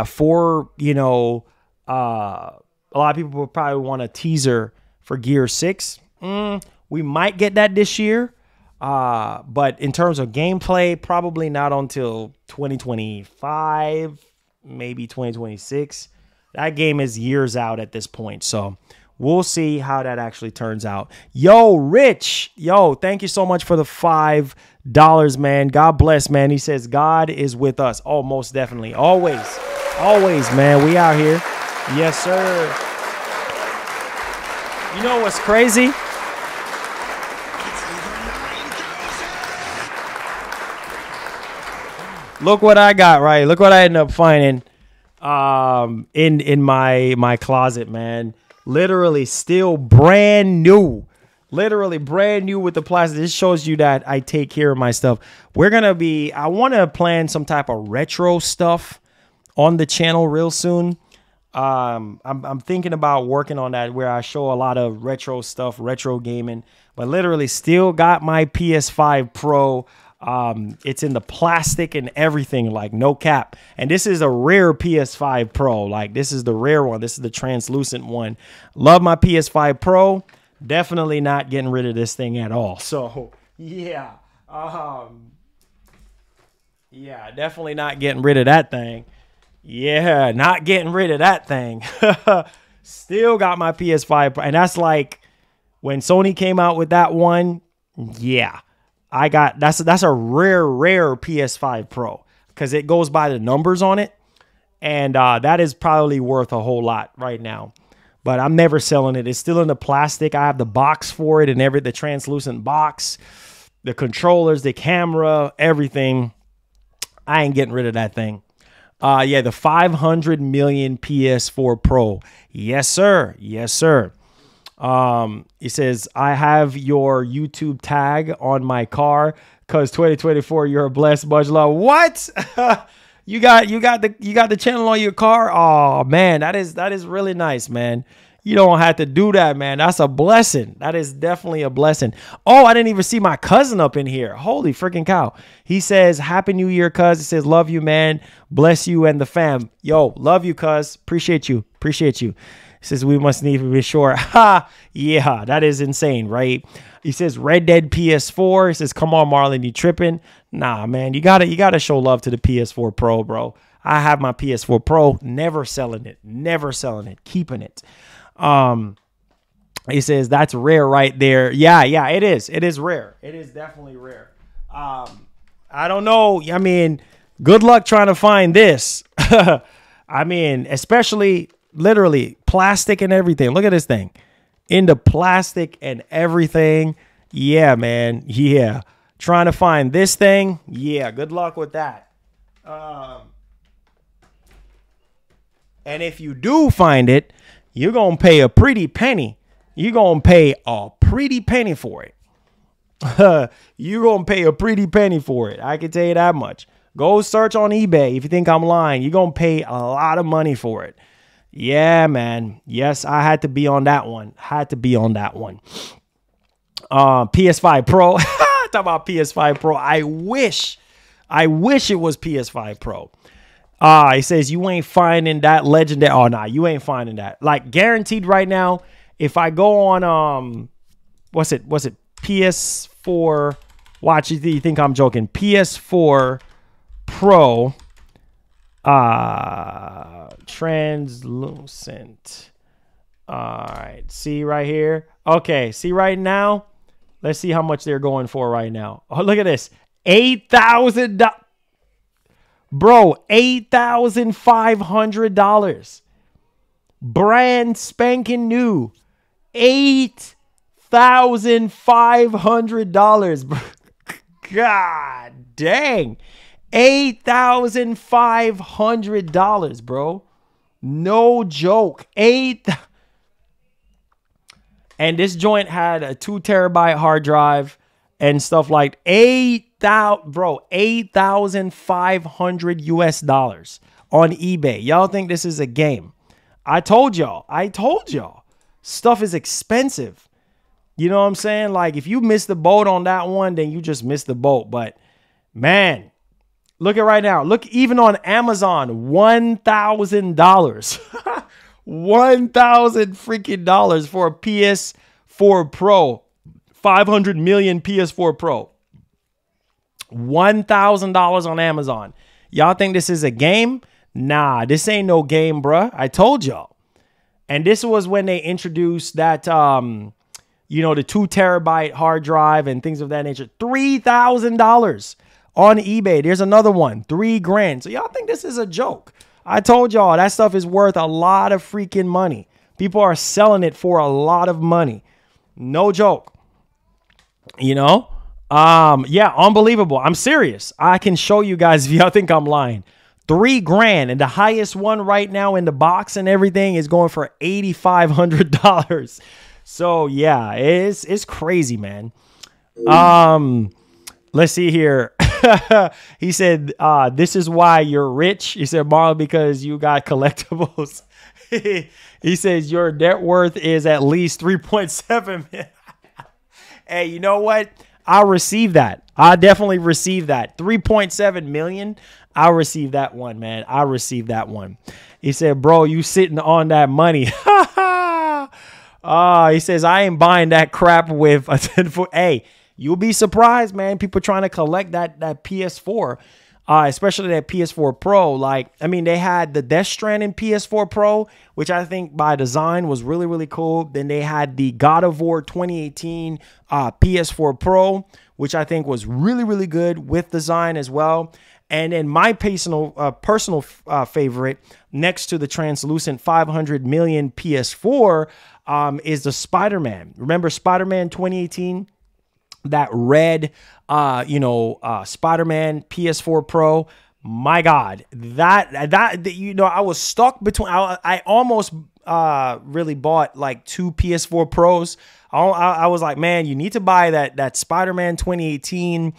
Speaker 1: for, you know, a lot of people will probably want a teaser for Gear 6. We might get that this year. But in terms of gameplay, probably not until 2025, maybe 2026. That game is years out at this point. So we'll see how that actually turns out. Yo, Rich. Yo, thank you so much for the $5, man. God bless, man. He says, God is with us. Oh, most definitely. Always. Always, man. We out here. Yes, sir. You know what's crazy? Look what I got, right? Look what I ended up finding in my closet, man. Literally still brand new. Literally brand new with the plastic. This shows you that I take care of my stuff. I want to plan some type of retro stuff on the channel real soon. I'm thinking about working on that, where I show a lot of retro stuff, retro gaming, but literally still got my PS5 Pro. It's in the plastic and everything, like no cap. And this is a rare PS5 Pro. Like, this is the rare one. This is the translucent one. Love my PS5 Pro. Definitely not getting rid of this thing at all. So yeah. Yeah, definitely not getting rid of that thing. Yeah, not getting rid of that thing. Still got my PS5 Pro. And that's like when Sony came out with that one. Yeah. That's a rare PS5 Pro, because it goes by the numbers on it, and that is probably worth a whole lot right now. But I'm never selling it. It's still in the plastic. I have the box for it and the translucent box, the controllers, the camera, everything. I ain't getting rid of that thing. Yeah, the 500 million PS4 Pro. Yes, sir. Yes, sir. He says, I have your YouTube tag on my car because 2024, you're a blessed, much love. What? you got the channel on your car? Oh man, that is really nice, man. You don't have to do that, man. That's a blessing. That is definitely a blessing. Oh, I didn't even see my cousin up in here. Holy freaking cow. He says, Happy New Year, cuz. He says, love you, man. Bless you and the fam. Yo, love you, cuz. Appreciate you. Appreciate you. He says, we must need to be sure. Ha! Yeah, that is insane, right? He says, Red Dead PS4. He says, come on, Marlon, you tripping? Nah, man, you gotta show love to the PS4 Pro, bro. I have my PS4 Pro, never selling it, keeping it. He says, that's rare right there. Yeah, it is. It is rare. It is definitely rare. I don't know. I mean, good luck trying to find this. I mean, especially literally plastic and everything. Look at this thing. Into plastic and everything. Yeah, man. Yeah. Trying to find this thing. Yeah, good luck with that. And if you do find it, you're going to pay a pretty penny. You're going to pay a pretty penny for it. You're going to pay a pretty penny for it. I can tell you that much. Go search on eBay. If you think I'm lying, you're going to pay a lot of money for it. Yeah, man. Yes, I had to be on that one. Had to be on that one. PS5 Pro. Talk about PS5 Pro. I wish it was PS5 Pro. He says, you ain't finding that legendary. Oh, nah, you ain't finding that. Like, guaranteed right now, if I go on, what's it? PS4. Watch, you think I'm joking. PS4 Pro. Translucent. All right. See right here. Okay. See right now. Let's see how much they're going for right now. Oh, look at this. $8,000. Bro, $8,500. Brand spanking new. $8,500. God dang. $8,500, bro. No joke. And this joint had a 2 terabyte hard drive and stuff like $8,500. $8,500 US on eBay. Y'all think this is a game? I told y'all. Stuff is expensive. You know what I'm saying? Like, if you missed the boat on that one, then you just missed the boat. But man, look at right now. Look, even on Amazon, $1,000. $1,000 freaking dollars for a PS4 Pro. 500 million PS4 Pro. $1,000 on Amazon. Y'all think this is a game? Nah, this ain't no game, bruh. I told y'all. And this was when they introduced that, you know, the 2 terabyte hard drive and things of that nature. $3,000 on eBay. There's another one, $3,000. So y'all think this is a joke? I told y'all that stuff is worth a lot of freaking money. People are selling it for a lot of money. No joke. You know? Yeah, unbelievable. I'm serious. I can show you guys if y'all think I'm lying. $3,000, and the highest one right now in the box and everything is going for $8,500. So yeah, it's crazy, man. Let's see here. He said, this is why you're rich. He said, Marlon, because you got collectibles. He says your net worth is at least 3.7 million. Hey, you know what? I'll receive that. I definitely receive that. 3.7 million. I'll receive that one, man. I'll receive that one. He said, bro, you sitting on that money. He says, I ain't buying that crap with a 10-foot. Hey, you'll be surprised, man. People trying to collect that PS4, especially that PS4 Pro. Like, I mean, they had the Death Stranding PS4 Pro, which I think by design was really, really cool. Then they had the God of War 2018 PS4 Pro, which I think was really, really good with design as well. And then my personal favorite, next to the translucent 500 million PS4, is the Spider-Man. Remember Spider-Man 2018? That red, Spider-Man PS4 Pro. My God, that you know, I was stuck between. I almost really bought like 2 PS4 Pros. I was like, man, you need to buy that Spider-Man 2018.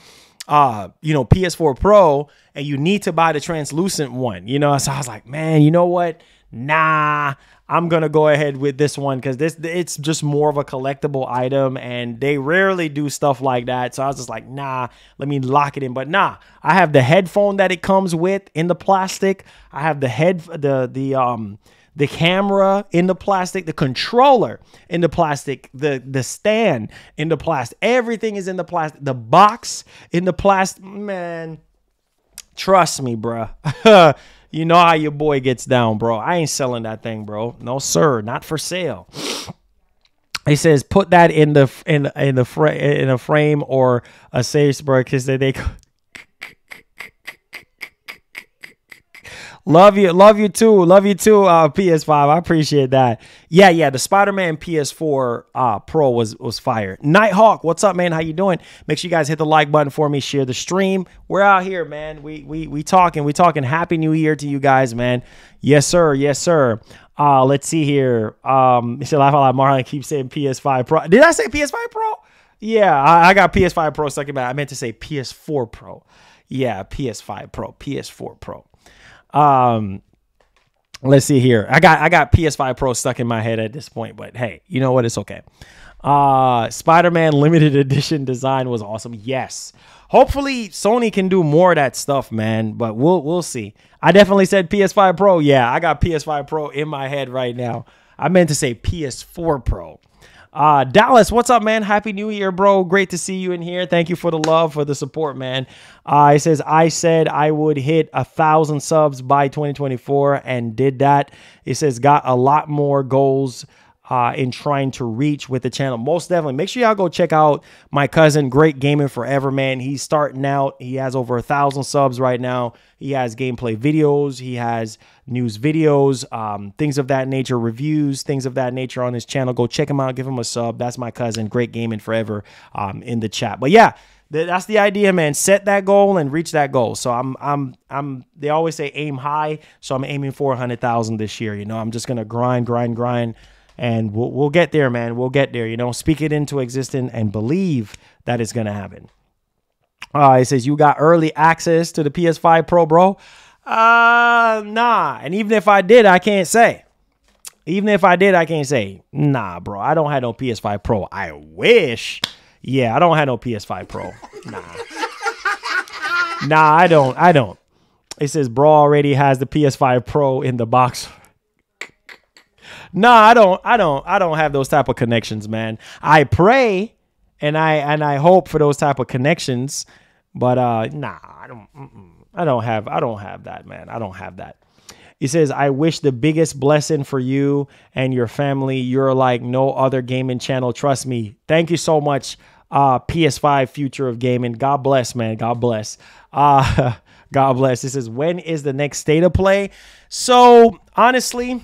Speaker 1: PS4 Pro, and you need to buy the translucent one, So I was like, man, you know what? Nah, I'm going to go ahead with this one because it's just more of a collectible item, and they rarely do stuff like that. So I was just like, nah, let me lock it in. But nah, I have the headphone that it comes with in the plastic. I have the camera in the plastic, the controller in the plastic, the stand in the plastic. Everything is in the plastic. The box in the plastic. Man, trust me, bruh. You know how your boy gets down, bro. I ain't selling that thing, bro. No, sir. Not for sale. He says, put that in a frame or a safe, bro, because they Love you too, PS5. I appreciate that. Yeah, the Spider-Man PS4 Pro was fire. Nighthawk, what's up, man? How you doing? Make sure you guys hit the like button for me, share the stream. We're out here, man. We talking. Happy New Year to you guys, man. Yes, sir. Let's see here. Laugh out loud. Marlon keeps saying PS5 Pro. Did I say PS5 Pro? Yeah, I got PS5 Pro stuck in my. I meant to say PS4 Pro. Yeah, PS5 Pro, PS4 Pro. Let's see here. I got PS5 Pro stuck in my head at this point, but hey, you know what? It's okay. Spider-Man limited edition design was awesome. Yes. Hopefully Sony can do more of that stuff, man, but we'll see. I definitely said PS5 Pro. Yeah, I got PS5 Pro in my head right now. I meant to say PS4 Pro. Dallas, what's up, man? Happy New Year, bro. Great to see you in here. Thank you for the love, for the support, man. He says, I said I would hit 1,000 subs by 2024 and did that. He says, got a lot more goals in trying to reach with the channel. Most definitely. Make sure y'all go check out my cousin, Great Gaming Forever, man. He's starting out. He has over 1,000 subs right now. He has gameplay videos. He has news videos, things of that nature, reviews, things of that nature on his channel. Go check him out. Give him a sub. That's my cousin, Great Gaming Forever, in the chat. But yeah, that's the idea, man. Set that goal and reach that goal. So they always say aim high. So I'm aiming for 100,000 this year. I'm just going to grind. And we'll get there, man. We'll get there. Speak it into existence and believe that it's going to happen. It says you got early access to the PS5 Pro, bro. Nah. And even if I did, I can't say. Nah, bro. I don't have no PS5 Pro. I wish. Yeah, I don't have no PS5 Pro. Nah, I don't. It says bro already has the PS5 Pro in the box. Nah, I don't have those type of connections, man. I pray and I hope for those type of connections, but nah, I don't have that, man. I don't have that. It says, I wish the biggest blessing for you and your family. You're like no other gaming channel. Trust me. Thank you so much, PS5 Future of Gaming. God bless, man. God bless. God bless. It says, when is the next State of Play? So, honestly,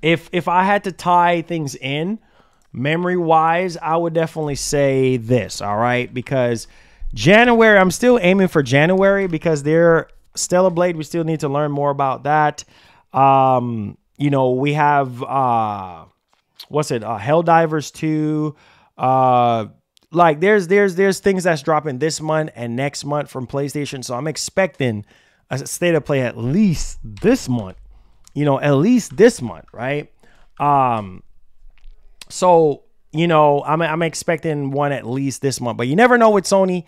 Speaker 1: if I had to tie things in, memory-wise, I would definitely say this, all right? Because January, I'm still aiming for January because they're Stellar Blade, we still need to learn more about that. You know, we have Helldivers 2. Like there's things that's dropping this month and next month from PlayStation. So I'm expecting a State of Play at least this month. You know, at least this month, right? So, you know, I'm expecting one at least this month. But you never know with Sony.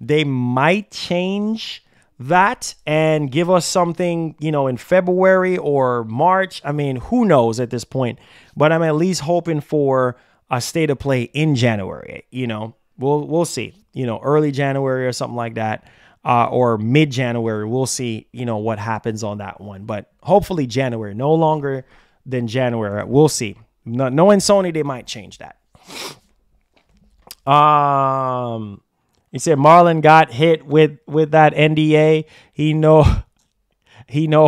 Speaker 1: They might change that and give us something, you know, in February or March. I mean, who knows at this point, but I'm at least hoping for a State of Play in January. You know, we'll see, you know, early January or something like that, or mid-January. We'll see, you know, what happens on that one, but hopefully January, no longer than January. We'll see. Knowing Sony, they might change that. He said Marlon got hit with that NDA. He know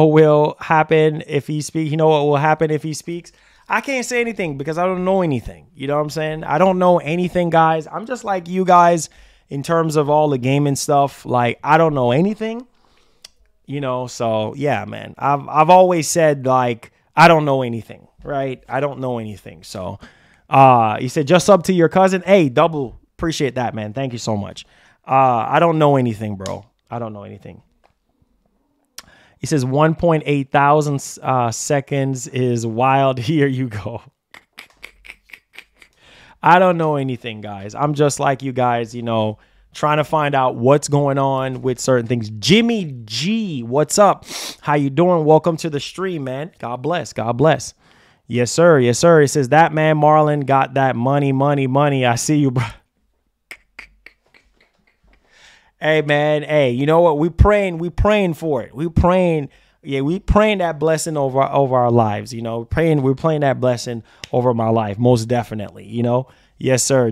Speaker 1: will happen if he speaks. He know what will happen if he speaks. I can't say anything because I don't know anything. You know what I'm saying? I don't know anything, guys. I'm just like you guys in terms of all the gaming stuff. Like, I don't know anything. You know, so yeah, man. I've always said, like, I don't know anything, right? I don't know anything. So he said, just up to your cousin. Hey, double appreciate that, man. Thank you so much. I don't know anything, bro. I don't know anything. He says 1.8 thousand seconds is wild. Here you go. I don't know anything, guys. I'm just like you guys, you know, trying to find out what's going on with certain things. Jimmy G, what's up? How you doing? Welcome to the stream, man. God bless. God bless. Yes, sir. Yes, sir. He says that man Marlon got that money. I see you, bro. Hey, man. Hey, you know what? We praying for it. We praying that blessing over our lives. You know, we're praying that blessing over my life. Most definitely. You know. Yes, sir.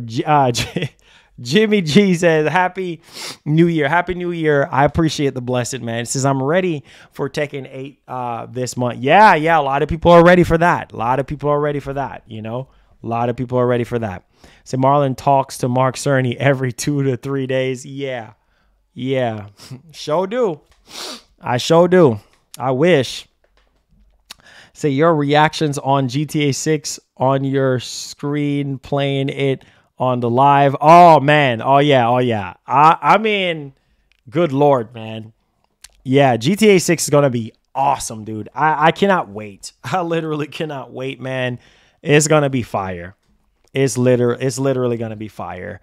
Speaker 1: Jimmy G says, Happy New Year. Happy New Year. I appreciate the blessing, man. It says, I'm ready for Tekken 8 this month. Yeah. A lot of people are ready for that. You know, a lot of people are ready for that. So Marlon talks to Mark Cerny every 2 to 3 days. Yeah. Sure do. I sure do. I wish. Say your reactions on GTA 6 on your screen playing it on the live. Oh, man. Oh, yeah. I mean, good Lord, man. Yeah, GTA 6 is going to be awesome, dude. I cannot wait. I literally cannot wait, man. It's going to be fire. It's literally going to be fire.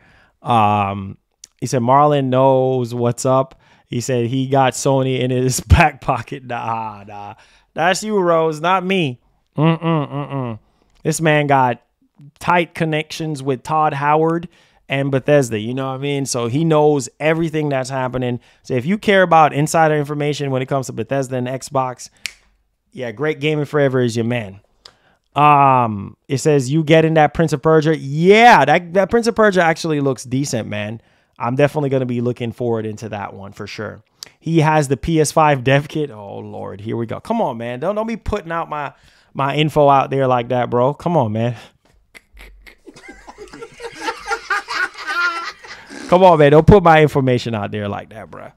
Speaker 1: He said, Marlon knows what's up. He said he got Sony in his back pocket. Nah. That's you, Rose, not me. This man got tight connections with Todd Howard and Bethesda. You know what I mean? So he knows everything that's happening. So if you care about insider information when it comes to Bethesda and Xbox, yeah, Great Gaming Forever is your man. It says you getting that Prince of Persia. Yeah, that Prince of Persia actually looks decent, man. I'm definitely going to be looking forward into that one for sure. He has the PS5 dev kit. Oh, Lord. Here we go. Come on, man. Don't be putting out my info out there like that, bro. Come on, man. Come on, man. Don't put my information out there like that, bro.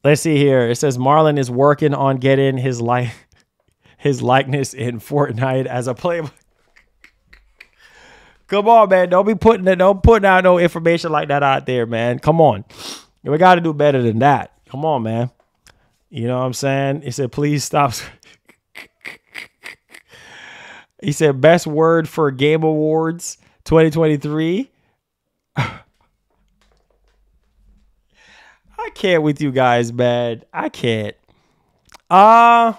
Speaker 1: Let's see here. It says Marlon is working on getting his likeness in Fortnite as a player. Come on, man. Don't putting out no information like that out there, man. Come on. We got to do better than that. Come on, man. You know what I'm saying? He said, please stop. He said, best word for Game Awards 2023. I can't with you guys, man. I can't. I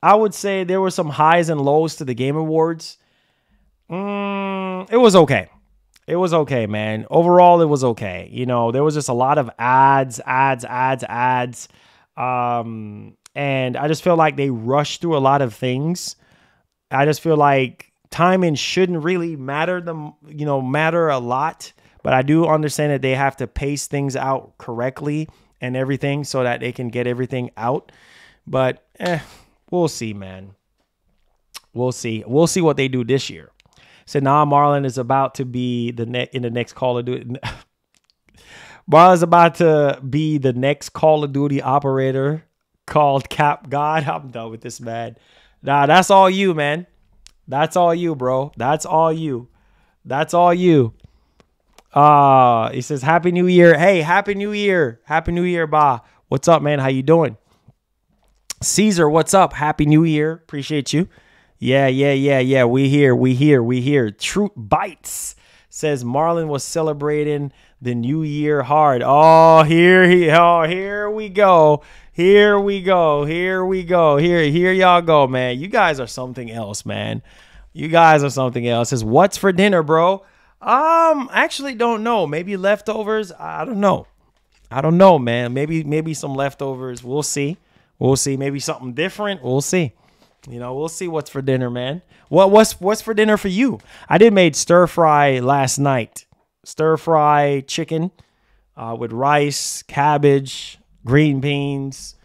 Speaker 1: would say there were some highs and lows to the Game Awards. It was okay. It was okay, man. Overall, it was okay. You know, there was just a lot of ads. And I just feel like they rushed through a lot of things. I just feel like timing shouldn't really matter a lot. But I do understand that they have to pace things out correctly and everything so that they can get everything out. But we'll see, man. We'll see. We'll see what they do this year. So now Marlon is about to be in the next Call of Duty. Marlon's about to be the next Call of Duty operator called Cap God. I'm done with this, man. Nah, that's all you, man. That's all you, bro. That's all you. That's all you. He says, Happy New Year. Hey, Happy New Year. Happy New Year, Ba. What's up, man? How you doing? Caesar, what's up? Happy New Year. Appreciate you. Yeah. We here. Truth Bites says Marlon was celebrating the new year hard. Oh, here we go. Here y'all go, man. You guys are something else, man. You guys are something else. Says, what's for dinner, bro? Actually don't know. Maybe leftovers. I don't know. Man. Maybe some leftovers. We'll see. Maybe something different. We'll see. You know, we'll see what's for dinner, man. What's for dinner for you? I did made stir fry last night. Stir fry chicken with rice, cabbage, green beans,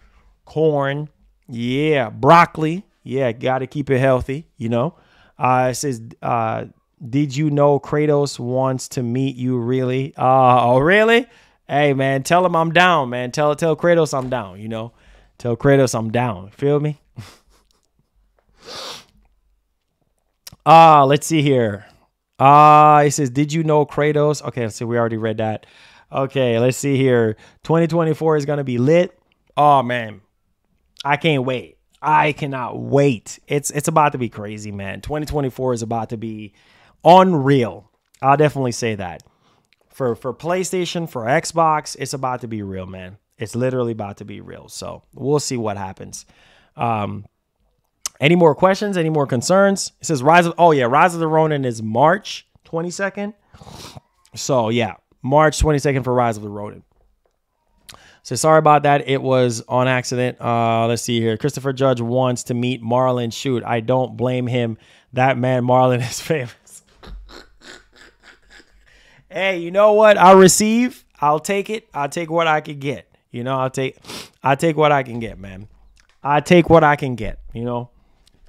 Speaker 1: corn. Yeah, broccoli. Yeah, got to keep it healthy, you know. It says, did you know Kratos wants to meet you, really? Oh, really? Hey, man, tell him I'm down, man. Tell Kratos I'm down, you know. Tell Kratos I'm down. Feel me? Let's see here. He says, did you know Kratos? Okay, so we already read that. Okay, let's see here. 2024 is going to be lit. Oh, man. I can't wait. I cannot wait. It's about to be crazy, man. 2024 is about to be unreal. I'll definitely say that. For PlayStation, for Xbox, it's about to be real, man. It's literally about to be real. So we'll see what happens. Any more questions? Any more concerns? It says Rise of the Ronin is March 22nd. So yeah, March 22nd for Rise of the Ronin. So sorry about that. It was on accident. Let's see here. Christopher Judge wants to meet Marlon. Shoot, I don't blame him. That man Marlon is famous. Hey, you know what? I'll take it. I'll take what I can get. You know, I'll take what I can get, man. I take what I can get, you know.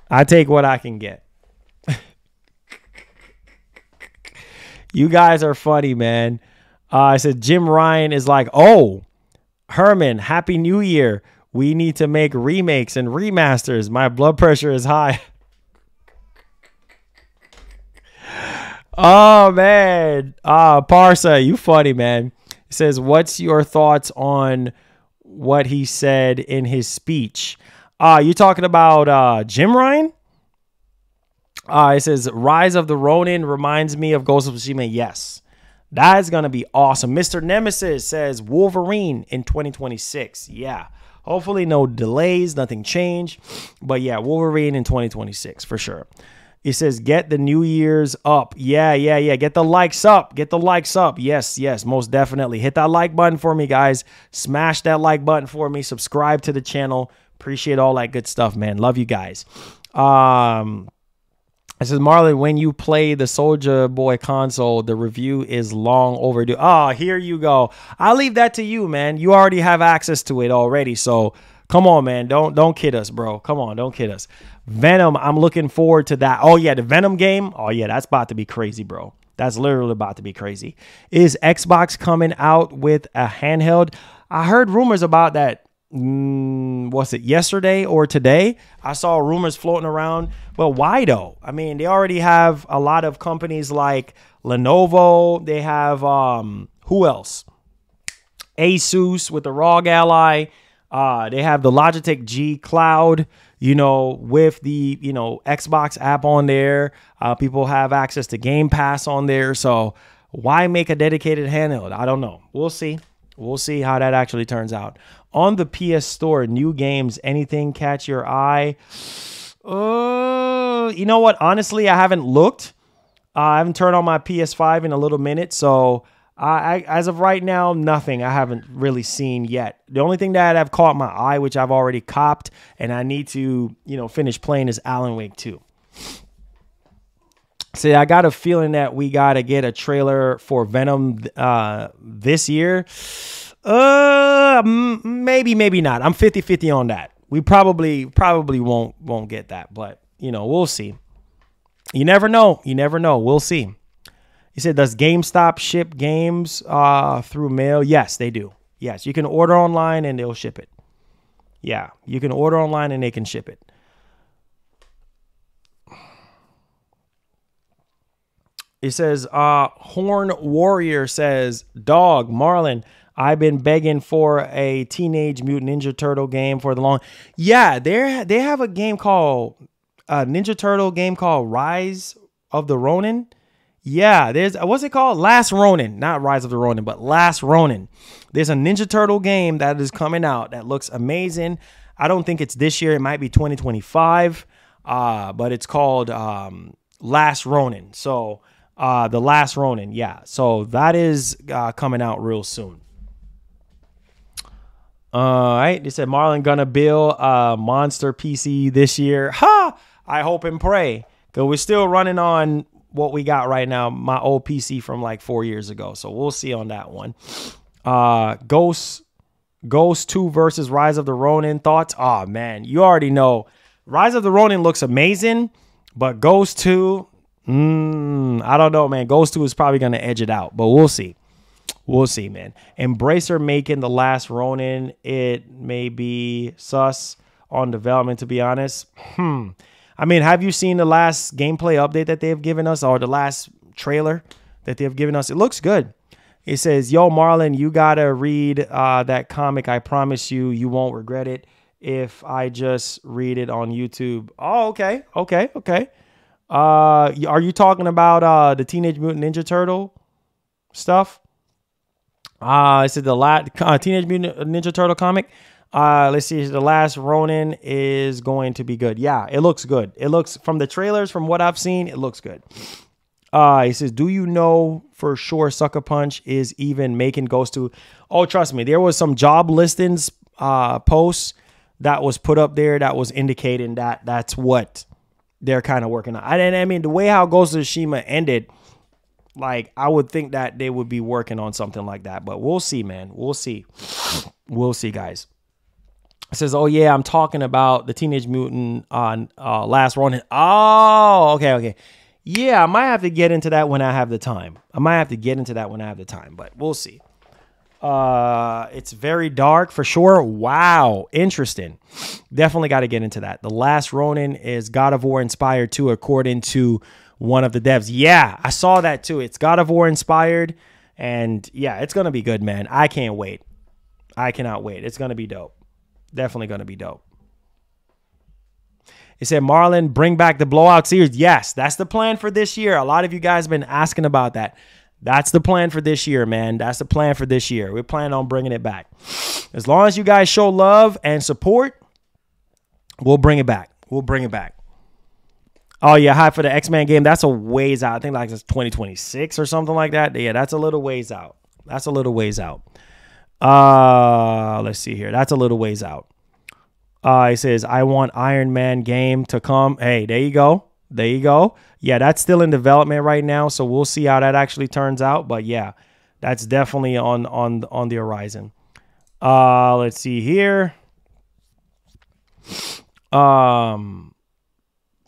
Speaker 1: I take what I can get. You guys are funny, man. I said Jim Ryan is like, oh, Herman, Happy New Year. We need to make remakes and remasters. My blood pressure is high. Oh, man. Parsa, you funny, man. He says, what's your thoughts on what he said in his speech? You talking about Jim Ryan? It says, Rise of the Ronin reminds me of Ghost of Tsushima. Yes, that is going to be awesome. Mr. Nemesis says Wolverine in 2026. Yeah, hopefully no delays, nothing changed. But yeah, Wolverine in 2026 for sure. He says, get the New Year's up. Yeah. Get the likes up. Get the likes up. Yes, most definitely. Hit that like button for me, guys. Smash that like button for me. Subscribe to the channel. Appreciate all that good stuff, man. Love you guys. It says, Marlon, when you play the Soulja Boy console, the review is long overdue. Oh, here you go. I'll leave that to you, man. You already have access to it already. So come on, man. Don't kid us, bro. Come on, don't kid us. Venom, I'm looking forward to that. Oh, yeah, the Venom game. Oh, yeah, that's about to be crazy, bro. That's literally about to be crazy. Is Xbox coming out with a handheld? I heard rumors about that what's it, yesterday or today, I saw rumors floating around. Well, why though? I mean, they already have a lot of companies like Lenovo. They have, who else? Asus with the ROG Ally. They have the Logitech G Cloud, you know, with the, you know, Xbox app on there. People have access to Game Pass on there. So why make a dedicated handheld? I don't know. We'll see. We'll see how that actually turns out. On the PS Store, new games, anything catch your eye? You know what? Honestly, I haven't looked. I haven't turned on my PS5 in a little minute. So as of right now, nothing I haven't really seen yet. The only thing that I've caught my eye, which I've already copped and I need to, you know, finish playing, is Alan Wake 2. See, I got a feeling that we got to get a trailer for Venom this year. Maybe, maybe not. I'm 50-50 on that. We probably won't get that, but you know, we'll see. You never know. You never know. We'll see. He said, does GameStop ship games through mail? Yes, they do. Yes, you can order online and they'll ship it. Yeah, you can order online and they can ship it. It says, Horn Warrior says, dog, Marlon, I've been begging for a Teenage Mutant Ninja Turtle game for the long. Yeah, they have a game called, Ninja Turtle game called Rise of the Ronin. Yeah, there's, what's it called? Last Ronin, not Rise of the Ronin, but Last Ronin. There's a Ninja Turtle game that is coming out that looks amazing. I don't think it's this year. It might be 2025, but it's called Last Ronin. So the Last Ronin, yeah. So that is coming out real soon. All right, they said Marlon gonna build a monster PC this year. Ha! I hope and pray, because we're still running on what we got right now, my old PC from like 4 years ago. So we'll see on that one. Ghost 2 versus Rise of the Ronin. Thoughts? Oh, man, you already know. Rise of the Ronin looks amazing, but Ghost 2, I don't know, man. Ghost 2 is probably going to edge it out, but we'll see. We'll see, man. Embracer making the Last Ronin. It may be sus on development, to be honest. I mean, have you seen the last gameplay update that they have given us, or the last trailer that they have given us? It looks good. It says, yo, Marlon, you got to read that comic. I promise you, you won't regret it if I just read it on YouTube. Oh, okay. Okay. Okay. Are you talking about the Teenage Mutant Ninja Turtle stuff? It said the Teenage Mutant Ninja Turtle comic. Let's see. The Last Ronin is going to be good. Yeah, it looks good. It looks, from the trailers, from what I've seen, it looks good. He says, do you know for sure Sucker Punch is even making Ghost 2? Oh, trust me. There was some job listings posts that was put up there that was indicating that that's what they're kind of working on. I mean, the way how Ghost of Tsushima ended, like, I would think that they would be working on something like that. But we'll see, man. We'll see. We'll see, guys. It says, oh, yeah, I'm talking about the Teenage Mutant on Last Ronin. Oh, okay, okay. Yeah, I might have to get into that when I have the time. But we'll see. It's very dark for sure. Wow, interesting. Definitely got to get into that. The Last Ronin is God of War inspired too, according to one of the devs. Yeah, I saw that too. It's God of War inspired, and yeah, it's gonna be good, man. I can't wait. I cannot wait. It's gonna be dope. Definitely gonna be dope. It said, Marlon, bring back the Blowout series. Yes, that's the plan for this year. A lot of you guys have been asking about that. That's the plan for this year, man. That's the plan for this year. We're planning on bringing it back. As long as you guys show love and support, we'll bring it back. We'll bring it back. Oh, yeah, hype for the X-Men game. That's a ways out. I think like it's 2026 or something like that. Yeah, that's a little ways out. That's a little ways out. Let's see here. That's a little ways out. He says, I want Iron Man game to come. Hey, there you go. There you go. Yeah, that's still in development right now, so we'll see how that actually turns out. But yeah, that's definitely on the horizon. Let's see here.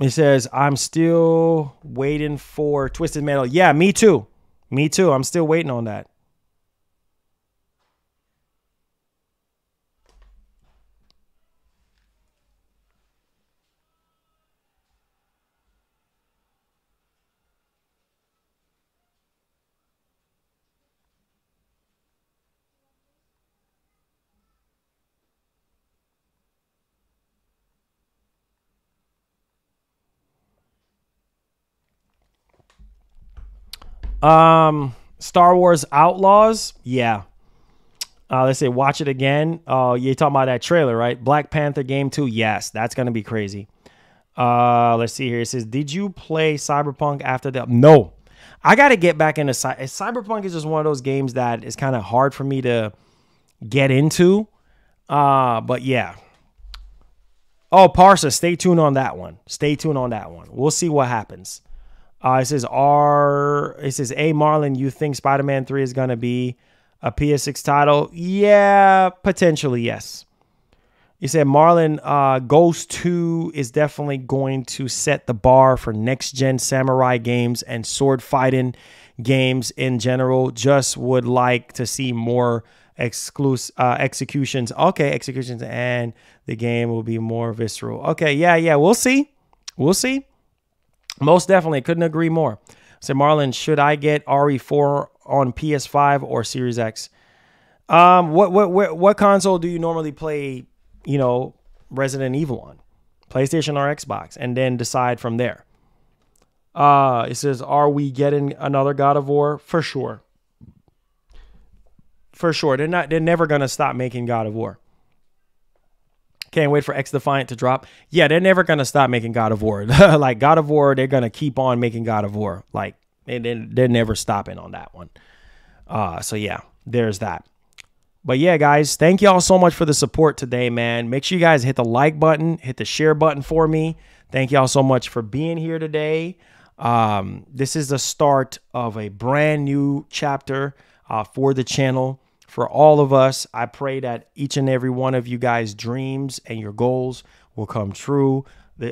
Speaker 1: It says, I'm still waiting for Twisted Metal. Yeah, me too. Me too. I'm still waiting on that. Star Wars Outlaws. Yeah. Let's say watch it again. Oh, you're talking about that trailer, right? Black Panther Game 2. Yes, that's going to be crazy. Let's see here. It says, did you play Cyberpunk after the... No. I got to get back into... Cyberpunk is just one of those games that is kind of hard for me to get into. But yeah. Oh, Parsa, stay tuned on that one. Stay tuned on that one. We'll see what happens. It says, hey, Marlon, you think Spider-Man 3 is going to be a PS6 title? Yeah, potentially, yes. You said, Marlon, Ghost 2 is definitely going to set the bar for next-gen samurai games and sword fighting games in general. Just would like to see more executions. Okay, executions, and the game will be more visceral. Okay, yeah, we'll see. We'll see. Most definitely, couldn't agree more. So, Marlon, should I get RE4 on PS5 or Series X? What console do you normally play, Resident Evil on? PlayStation or Xbox? And then decide from there. It says, are we getting another God of War? For sure. For sure. They're never gonna stop making God of War. Can't wait for X Defiant to drop. Yeah, they're never gonna stop making God of War. Like God of War, they're gonna keep on making God of War. Like they're never stopping on that one. So yeah, there's that. But yeah, guys, thank y'all so much for the support today, man. Make sure you guys hit the like button, hit the share button for me. Thank y'all so much for being here today. This is the start of a brand new chapter for the channel. For all of us, I pray that each and every one of you guys' dreams and your goals will come true.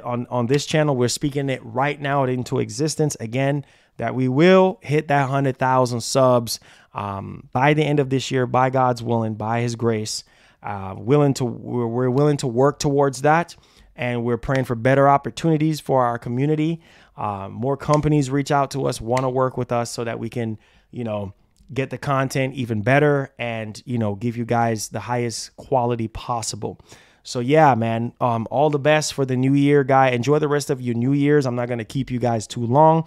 Speaker 1: On this channel, we're speaking it right now into existence again, that we will hit that 100,000 subs by the end of this year, by God's willing, by His grace. We're willing to work towards that, and we're praying for better opportunities for our community. More companies reach out to us, want to work with us, so that we can, get the content even better and, give you guys the highest quality possible. So yeah, man, all the best for the new year, guy. Enjoy the rest of your New Year's. I'm not going to keep you guys too long.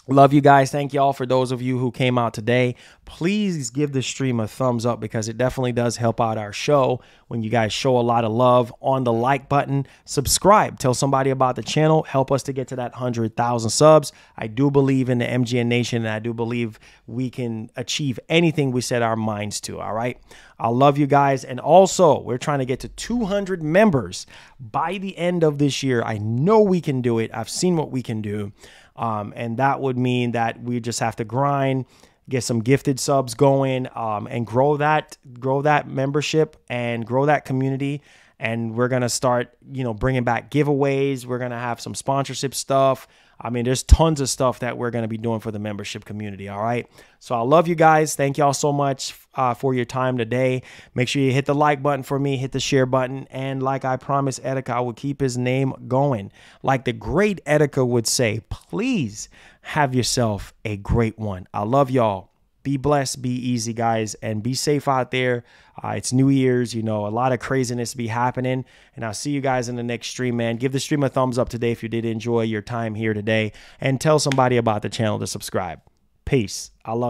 Speaker 1: Love you guys. Thank y'all for those of you who came out today. Please give the stream a thumbs up, because it definitely does help out our show when you guys show a lot of love on the like button. Subscribe. Tell somebody about the channel. Help us to get to that 100,000 subs. I do believe in the MGN Nation, and I do believe we can achieve anything we set our minds to. All right. I love you guys. And also, we're trying to get to 200 members by the end of this year. I know we can do it. I've seen what we can do. And that would mean that we just have to grind, get some gifted subs going, and grow that membership and grow that community. And we're going to start, bringing back giveaways. We're going to have some sponsorship stuff. I mean, there's tons of stuff that we're going to be doing for the membership community. All right. So I love you guys. Thank y'all so much for your time today. Make sure you hit the like button for me, hit the share button. And like I promised Etika, I would keep his name going. Like the great Etika would say, please have yourself a great one. I love y'all. Be blessed, be easy, guys, and be safe out there. It's New Year's, a lot of craziness be happening. And I'll see you guys in the next stream, man. Give the stream a thumbs up today if you did enjoy your time here today. And tell somebody about the channel to subscribe. Peace. I love you.